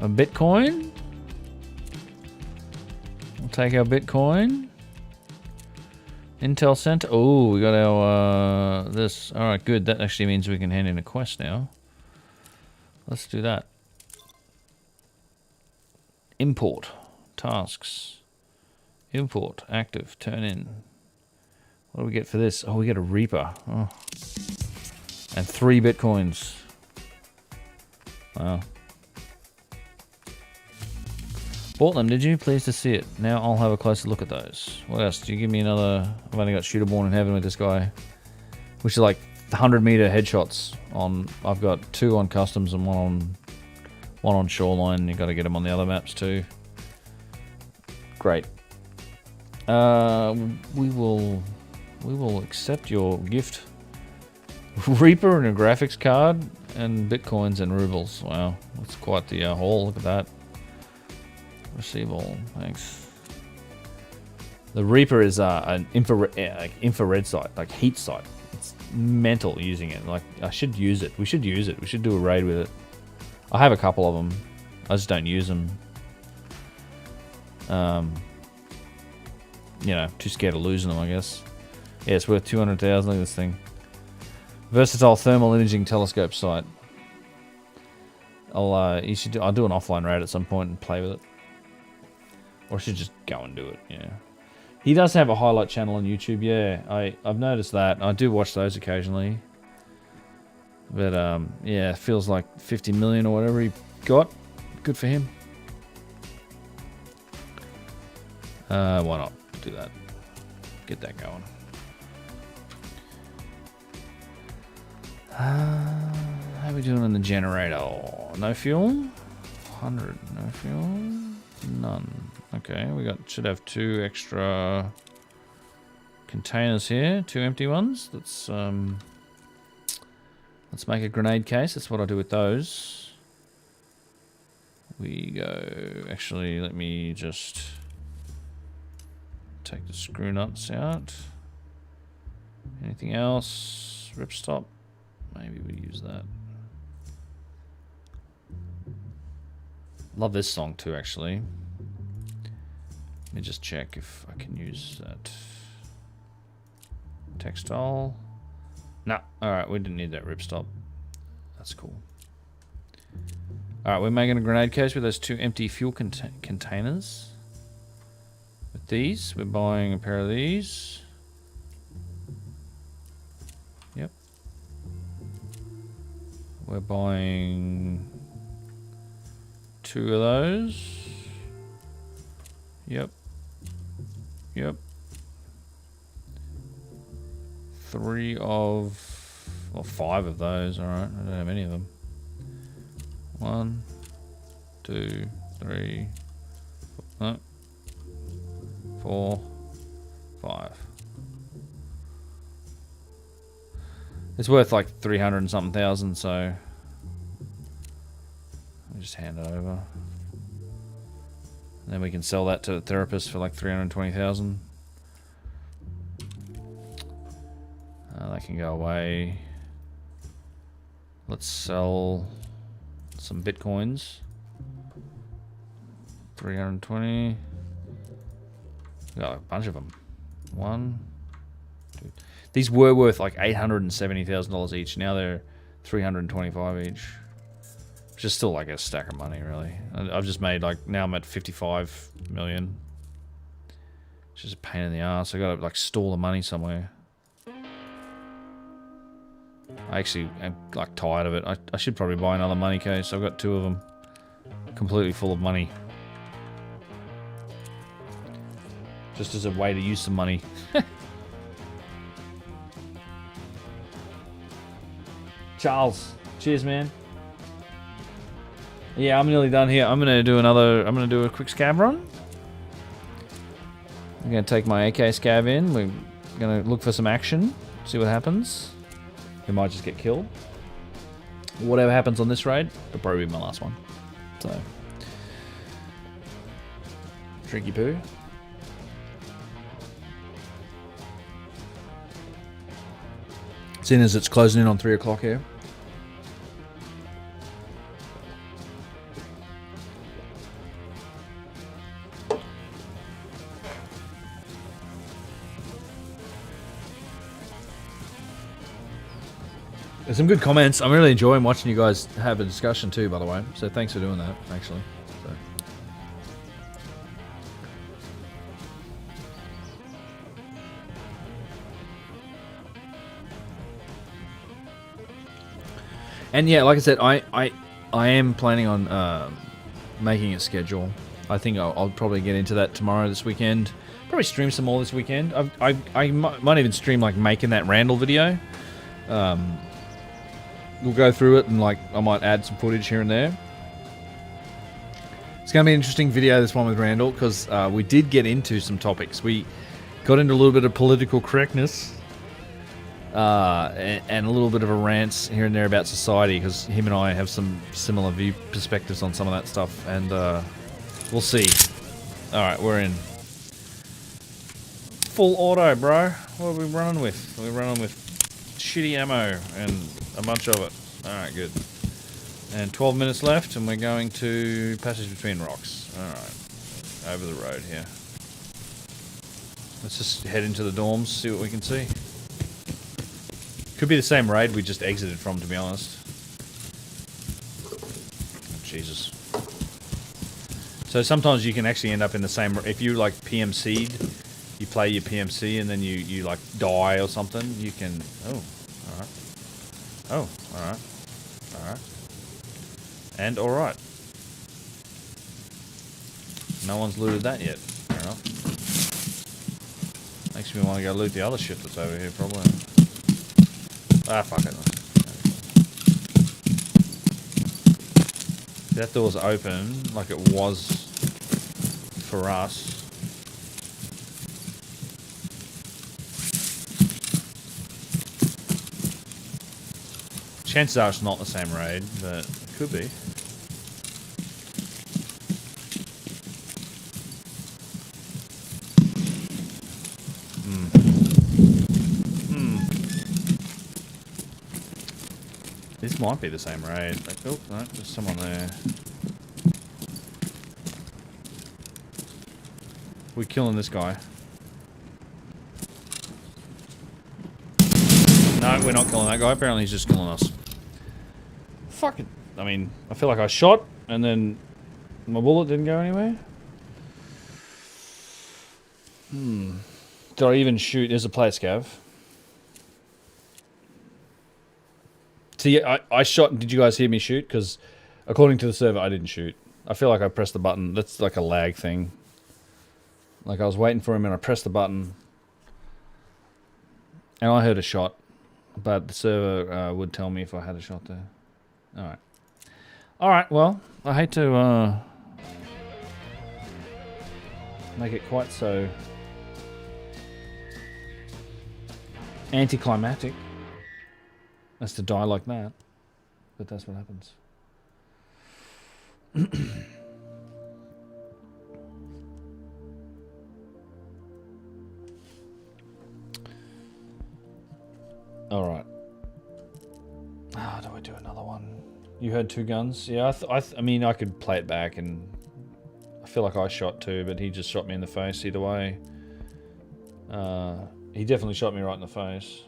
A Bitcoin? We'll take our Bitcoin. Intel Center. Oh, we got our this. All right, good. That actually means we can hand in a quest now. Let's do that. Import tasks. Import active. Turn in. What do we get for this? Oh, we get a Reaper. Oh. And 3 Bitcoins. Wow. Bought them, did you? Pleased to see it. Now I'll have a closer look at those. What else? Do you give me another? I've only got Shooter Born in Heaven with this guy, which is like 100-meter headshots on. I've got 2 on customs and one on shoreline. You got to get them on the other maps too. Great. We will accept your gift. Reaper and a graphics card and Bitcoins and rubles. Wow, that's quite the haul. Look at that. Receive all, thanks. The Reaper is an infrared sight, like heat sight. It's mental using it. Like, I should use it. We should use it. We should do a raid with it. I have a couple of them. I just don't use them. You know, too scared of losing them, I guess. Yeah, it's worth 200,000. Look at this thing. Versatile thermal imaging telescope sight. I'll do an offline raid at some point and play with it. Or I should just go and do it, yeah. He does have a highlight channel on YouTube, yeah. I've noticed that. I do watch those occasionally. But, yeah, it feels like 50 million or whatever he got. Good for him. Why not do that? Get that going. How are we doing in the generator? Oh, no fuel? 100, no fuel? None. Okay, we should have 2 extra containers here, 2 empty ones. Let's make a grenade case. That's what I do with those. We go. Actually, let me just take the screw nuts out. Anything else? Ripstop. Maybe we use that. Love this song too, actually. Let me just check if I can use that. Textile. No, alright, we didn't need that ripstop. That's cool. Alright, we're making a grenade case with those 2 empty fuel containers. With these, we're buying a pair of these. Yep. We're buying 2 of those. Yep. Yep. 3 of... Well, 5 of those, alright. I don't have any of them. 1, 2, 3... No. 4, 5. It's worth like 300 and something thousand, so... I'll just hand it over. Then we can sell that to a therapist for like 320,000. That can go away. Let's sell some bitcoins. 320. We got a bunch of them. 1, 2. These were worth like $870,000 each. Now they're 325 each. Which is still like a stack of money, really. I've just made like, now I'm at 55 million. It's just a pain in the ass. I gotta like store the money somewhere. I actually am like tired of it. I should probably buy another money case. I've got 2 of them. Completely full of money. Just as a way to use some money. Charles, cheers, man. Yeah, I'm nearly done here. I'm gonna do a quick scab run. I'm gonna take my AK scab in. We're gonna look for some action, see what happens. We might just get killed. Whatever happens on this raid, it'll probably be my last one. So, Tricky poo. Seeing as it's closing in on 3 o'clock here. There's some good comments. I'm really enjoying watching you guys have a discussion too, by the way. So thanks for doing that, actually. So. And yeah, like I said, I am planning on making a schedule. I think I'll probably get into that tomorrow, this weekend. Probably stream some more this weekend. I might even stream like making that Randall video. We'll go through it and like I might add some footage here and there. It's going to be an interesting video, this one with Randall, because we did get into some topics. We got into a little bit of political correctness and a little bit of a rant here and there about society, because him and I have some similar view perspectives on some of that stuff, and we'll see. Alright, we're in. Full auto, bro. What are we running with? We're running with shitty ammo and a bunch of it. Alright, good. And 12 minutes left, and we're going to Passage Between Rocks. Alright. Over the road here. Let's just head into the dorms, see what we can see. Could be the same raid we just exited from, to be honest. Jesus. So sometimes you can actually end up in the same... If you, like, PMC'd, you play your PMC and then you like, die or something, you can... Oh, alright. Oh, alright. Alright. And alright. No one's looted that yet. Fair enough. Makes me want to go loot the other shit that's over here, probably. Ah, fuck it. That door's open, like it was for us. Chances are it's not the same raid, but it could be. This might be the same raid. Like, oh, no, there's someone there. We're killing this guy. No, we're not killing that guy. Apparently he's just killing us. Fuck it. I mean, I feel like I shot and then my bullet didn't go anywhere. Did I even shoot? There's a player scav. See, I shot. Did you guys hear me shoot? Because according to the server, I didn't shoot. I feel like I pressed the button. That's like a lag thing. Like I was waiting for him and I pressed the button. And I heard a shot. But the server would tell me if I had a shot there. Alright. Alright, well, I hate to make it quite so anticlimactic as to die like that. But that's what happens. Alright. Do I do another one? You had 2 guns? Yeah, I mean, I could play it back and I feel like I shot 2, but he just shot me in the face either way. He definitely shot me right in the face.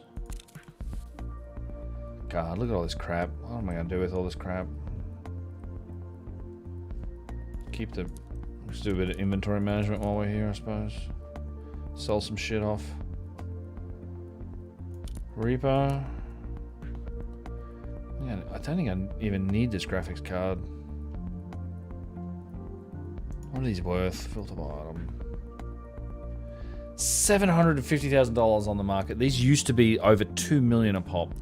God, look at all this crap. What am I going to do with all this crap? Just do a bit of inventory management while we're here, I suppose. Sell some shit off. Reaper. Yeah, I don't think I even need this graphics card. What are these worth? Filter bottom. $750,000 on the market. These used to be over $2 million a pop.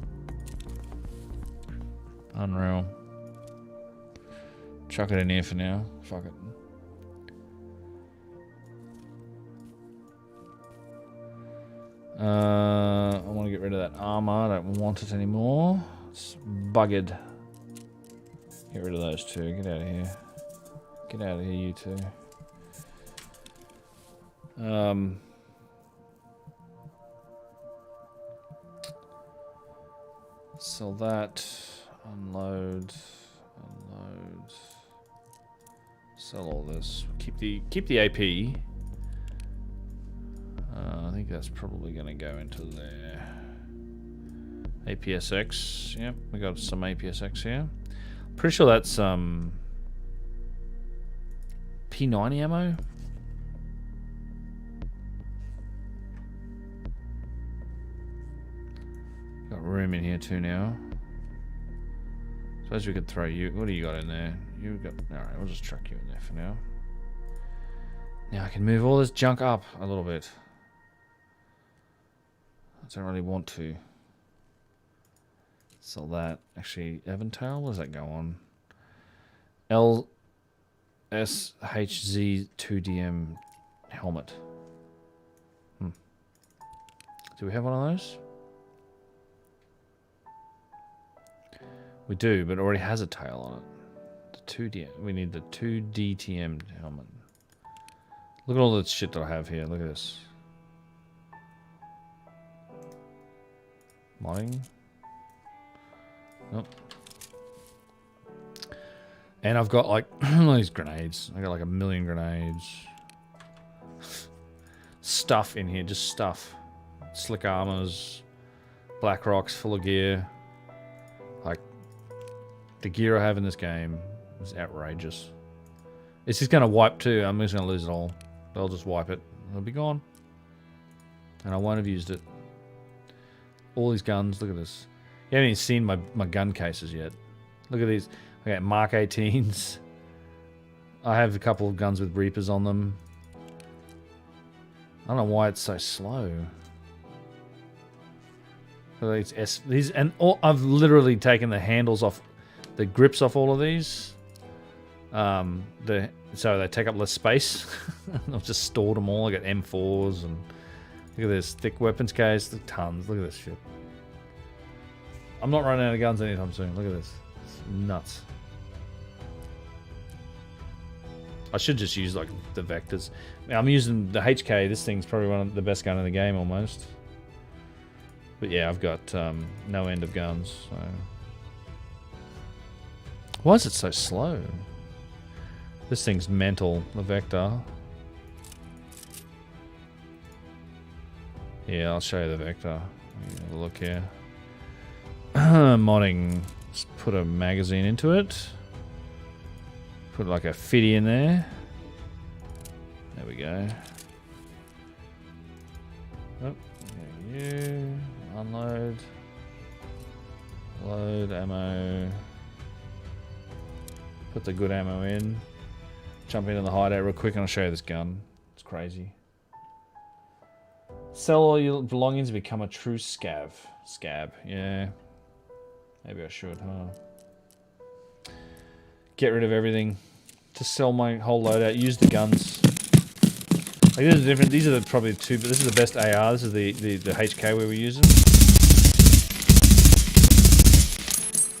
Unreal. Chuck it in here for now. Fuck it. I want to get rid of that armor. I don't want it anymore. It's buggered. Get rid of those 2. Get out of here. Get out of here, you 2. Sell that. Unload. Unload. Sell all this. Keep the AP. I think that's probably going to go into there. APSX. Yep, we got some APSX here. Pretty sure that's P90 ammo. Got room in here too now. Suppose we could throw you. What do you got in there? You got. Alright, we'll just chuck you in there for now. Now I can move all this junk up a little bit. I don't really want to. Sell that. Actually, Eventail, what does that go on? LSHZ2DM helmet. Do we have one of those? We do, but it already has a tail on it. The 2DM. We need the 2DTM helmet. Look at all the shit that I have here. Look at this. Modding. Nope. And I've got like all these grenades. I got like 1 million grenades. Stuff in here, just stuff. Slick armors, black rocks full of gear. Like the gear I have in this game is outrageous. It's just gonna wipe too. I'm just gonna lose it all. They'll just wipe it. It'll be gone. And I won't have used it. All these guns, look at this. You haven't even seen my gun cases yet. Look at these. I got Mark 18s. I have a couple of guns with Reapers on them. I don't know why it's so slow. These and I've literally taken the handles off, the grips off all of these. So they take up less space. I've just stored them all. I got M4s and look at this thick weapons case. Tons. Look at this shit. I'm not running out of guns anytime soon. Look at this. It's nuts. I should just use like the vectors. I'm using the HK. This thing's probably one of the best gun in the game almost. But yeah, I've got no end of guns. So Why is it so slow? This thing's mental, the Vector. Yeah, I'll show you the Vector. Have a look here. Modding. Let's put a magazine into it. Put like a fitty in there. There we go. Oh, you unload. Load ammo. Put the good ammo in. Jump into the hideout real quick and I'll show you this gun. It's crazy. Sell all your belongings and become a true scav. Scab, yeah. Maybe I should, huh? Get rid of everything. Just sell my whole loadout. Use the guns. Like, these are different. These are probably two, but this is the best AR. This is the HK we were using.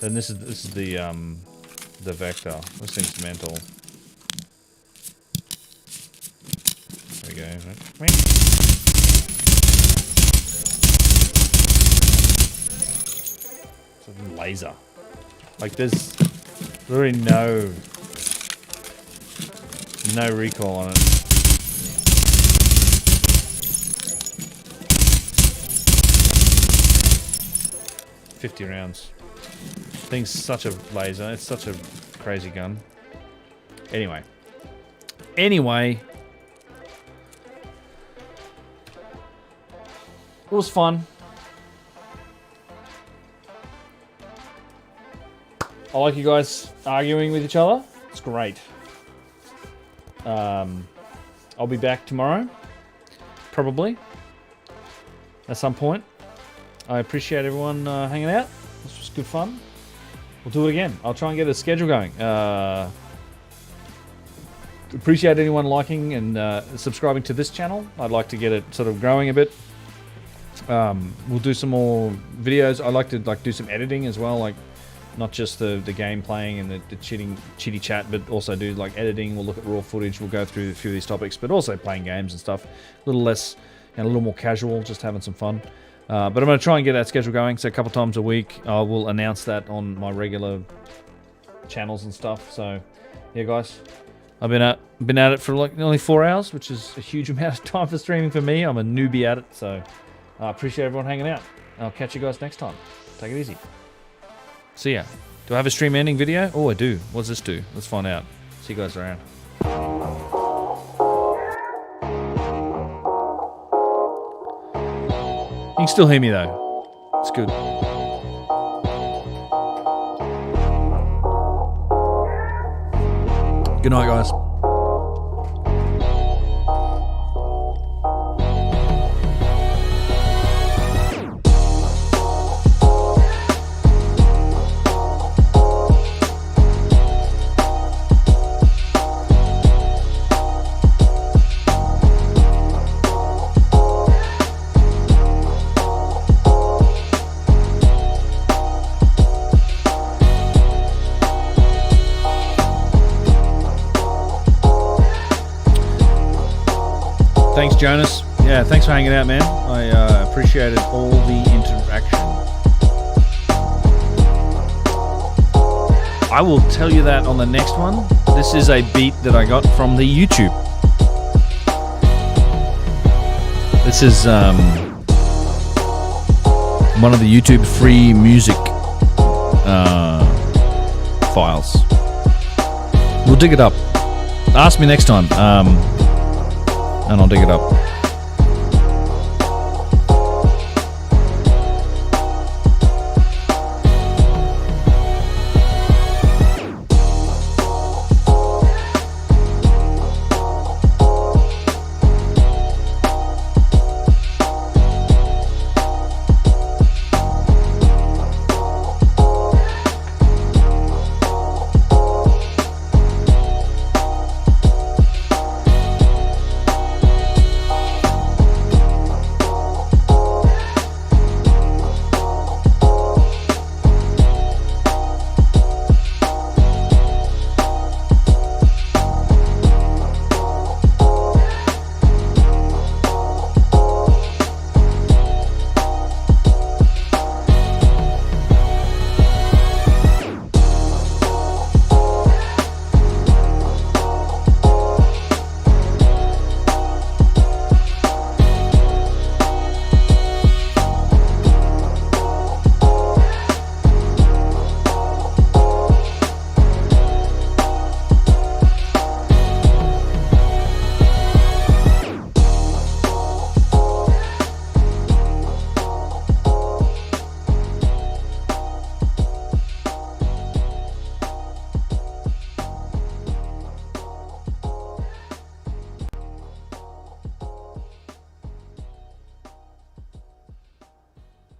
And this is the Vector. This thing's mental. There we go. It's a laser. Like there's literally no recoil on it. $50 rounds. Thing's such a laser. It's such a crazy gun. Anyway. It was fun. I like you guys arguing with each other. It's great. I'll be back tomorrow. Probably. At some point. I appreciate everyone hanging out. This was good fun. We'll do it again. I'll try and get a schedule going. Appreciate anyone liking and subscribing to this channel. I'd like to get it sort of growing a bit. We'll do some more videos. I like to do some editing as well, like not just the game playing and the chitty chat, but also do like editing. We'll look at raw footage. We'll go through a few of these topics, but also playing games and stuff. A little less and a little more casual, just having some fun. But I'm going to try and get that schedule going. So a couple times a week, I will announce that on my regular channels and stuff. So yeah, guys, I've been at it for like only 4 hours, which is a huge amount of time for streaming for me. I'm a newbie at it, so I appreciate everyone hanging out. I'll catch you guys next time. Take it easy. See ya. Do I have a stream ending video? Oh, I do. What does this do? Let's find out. See you guys around. You can still hear me though. It's good. Good night, guys. Thanks, Jonas. Yeah, thanks for hanging out, man. I appreciated all the interaction. I will tell you that on the next one. This is a beat that I got from the YouTube. This is one of the YouTube free music files. We'll dig it up. Ask me next time. And I'll dig it up.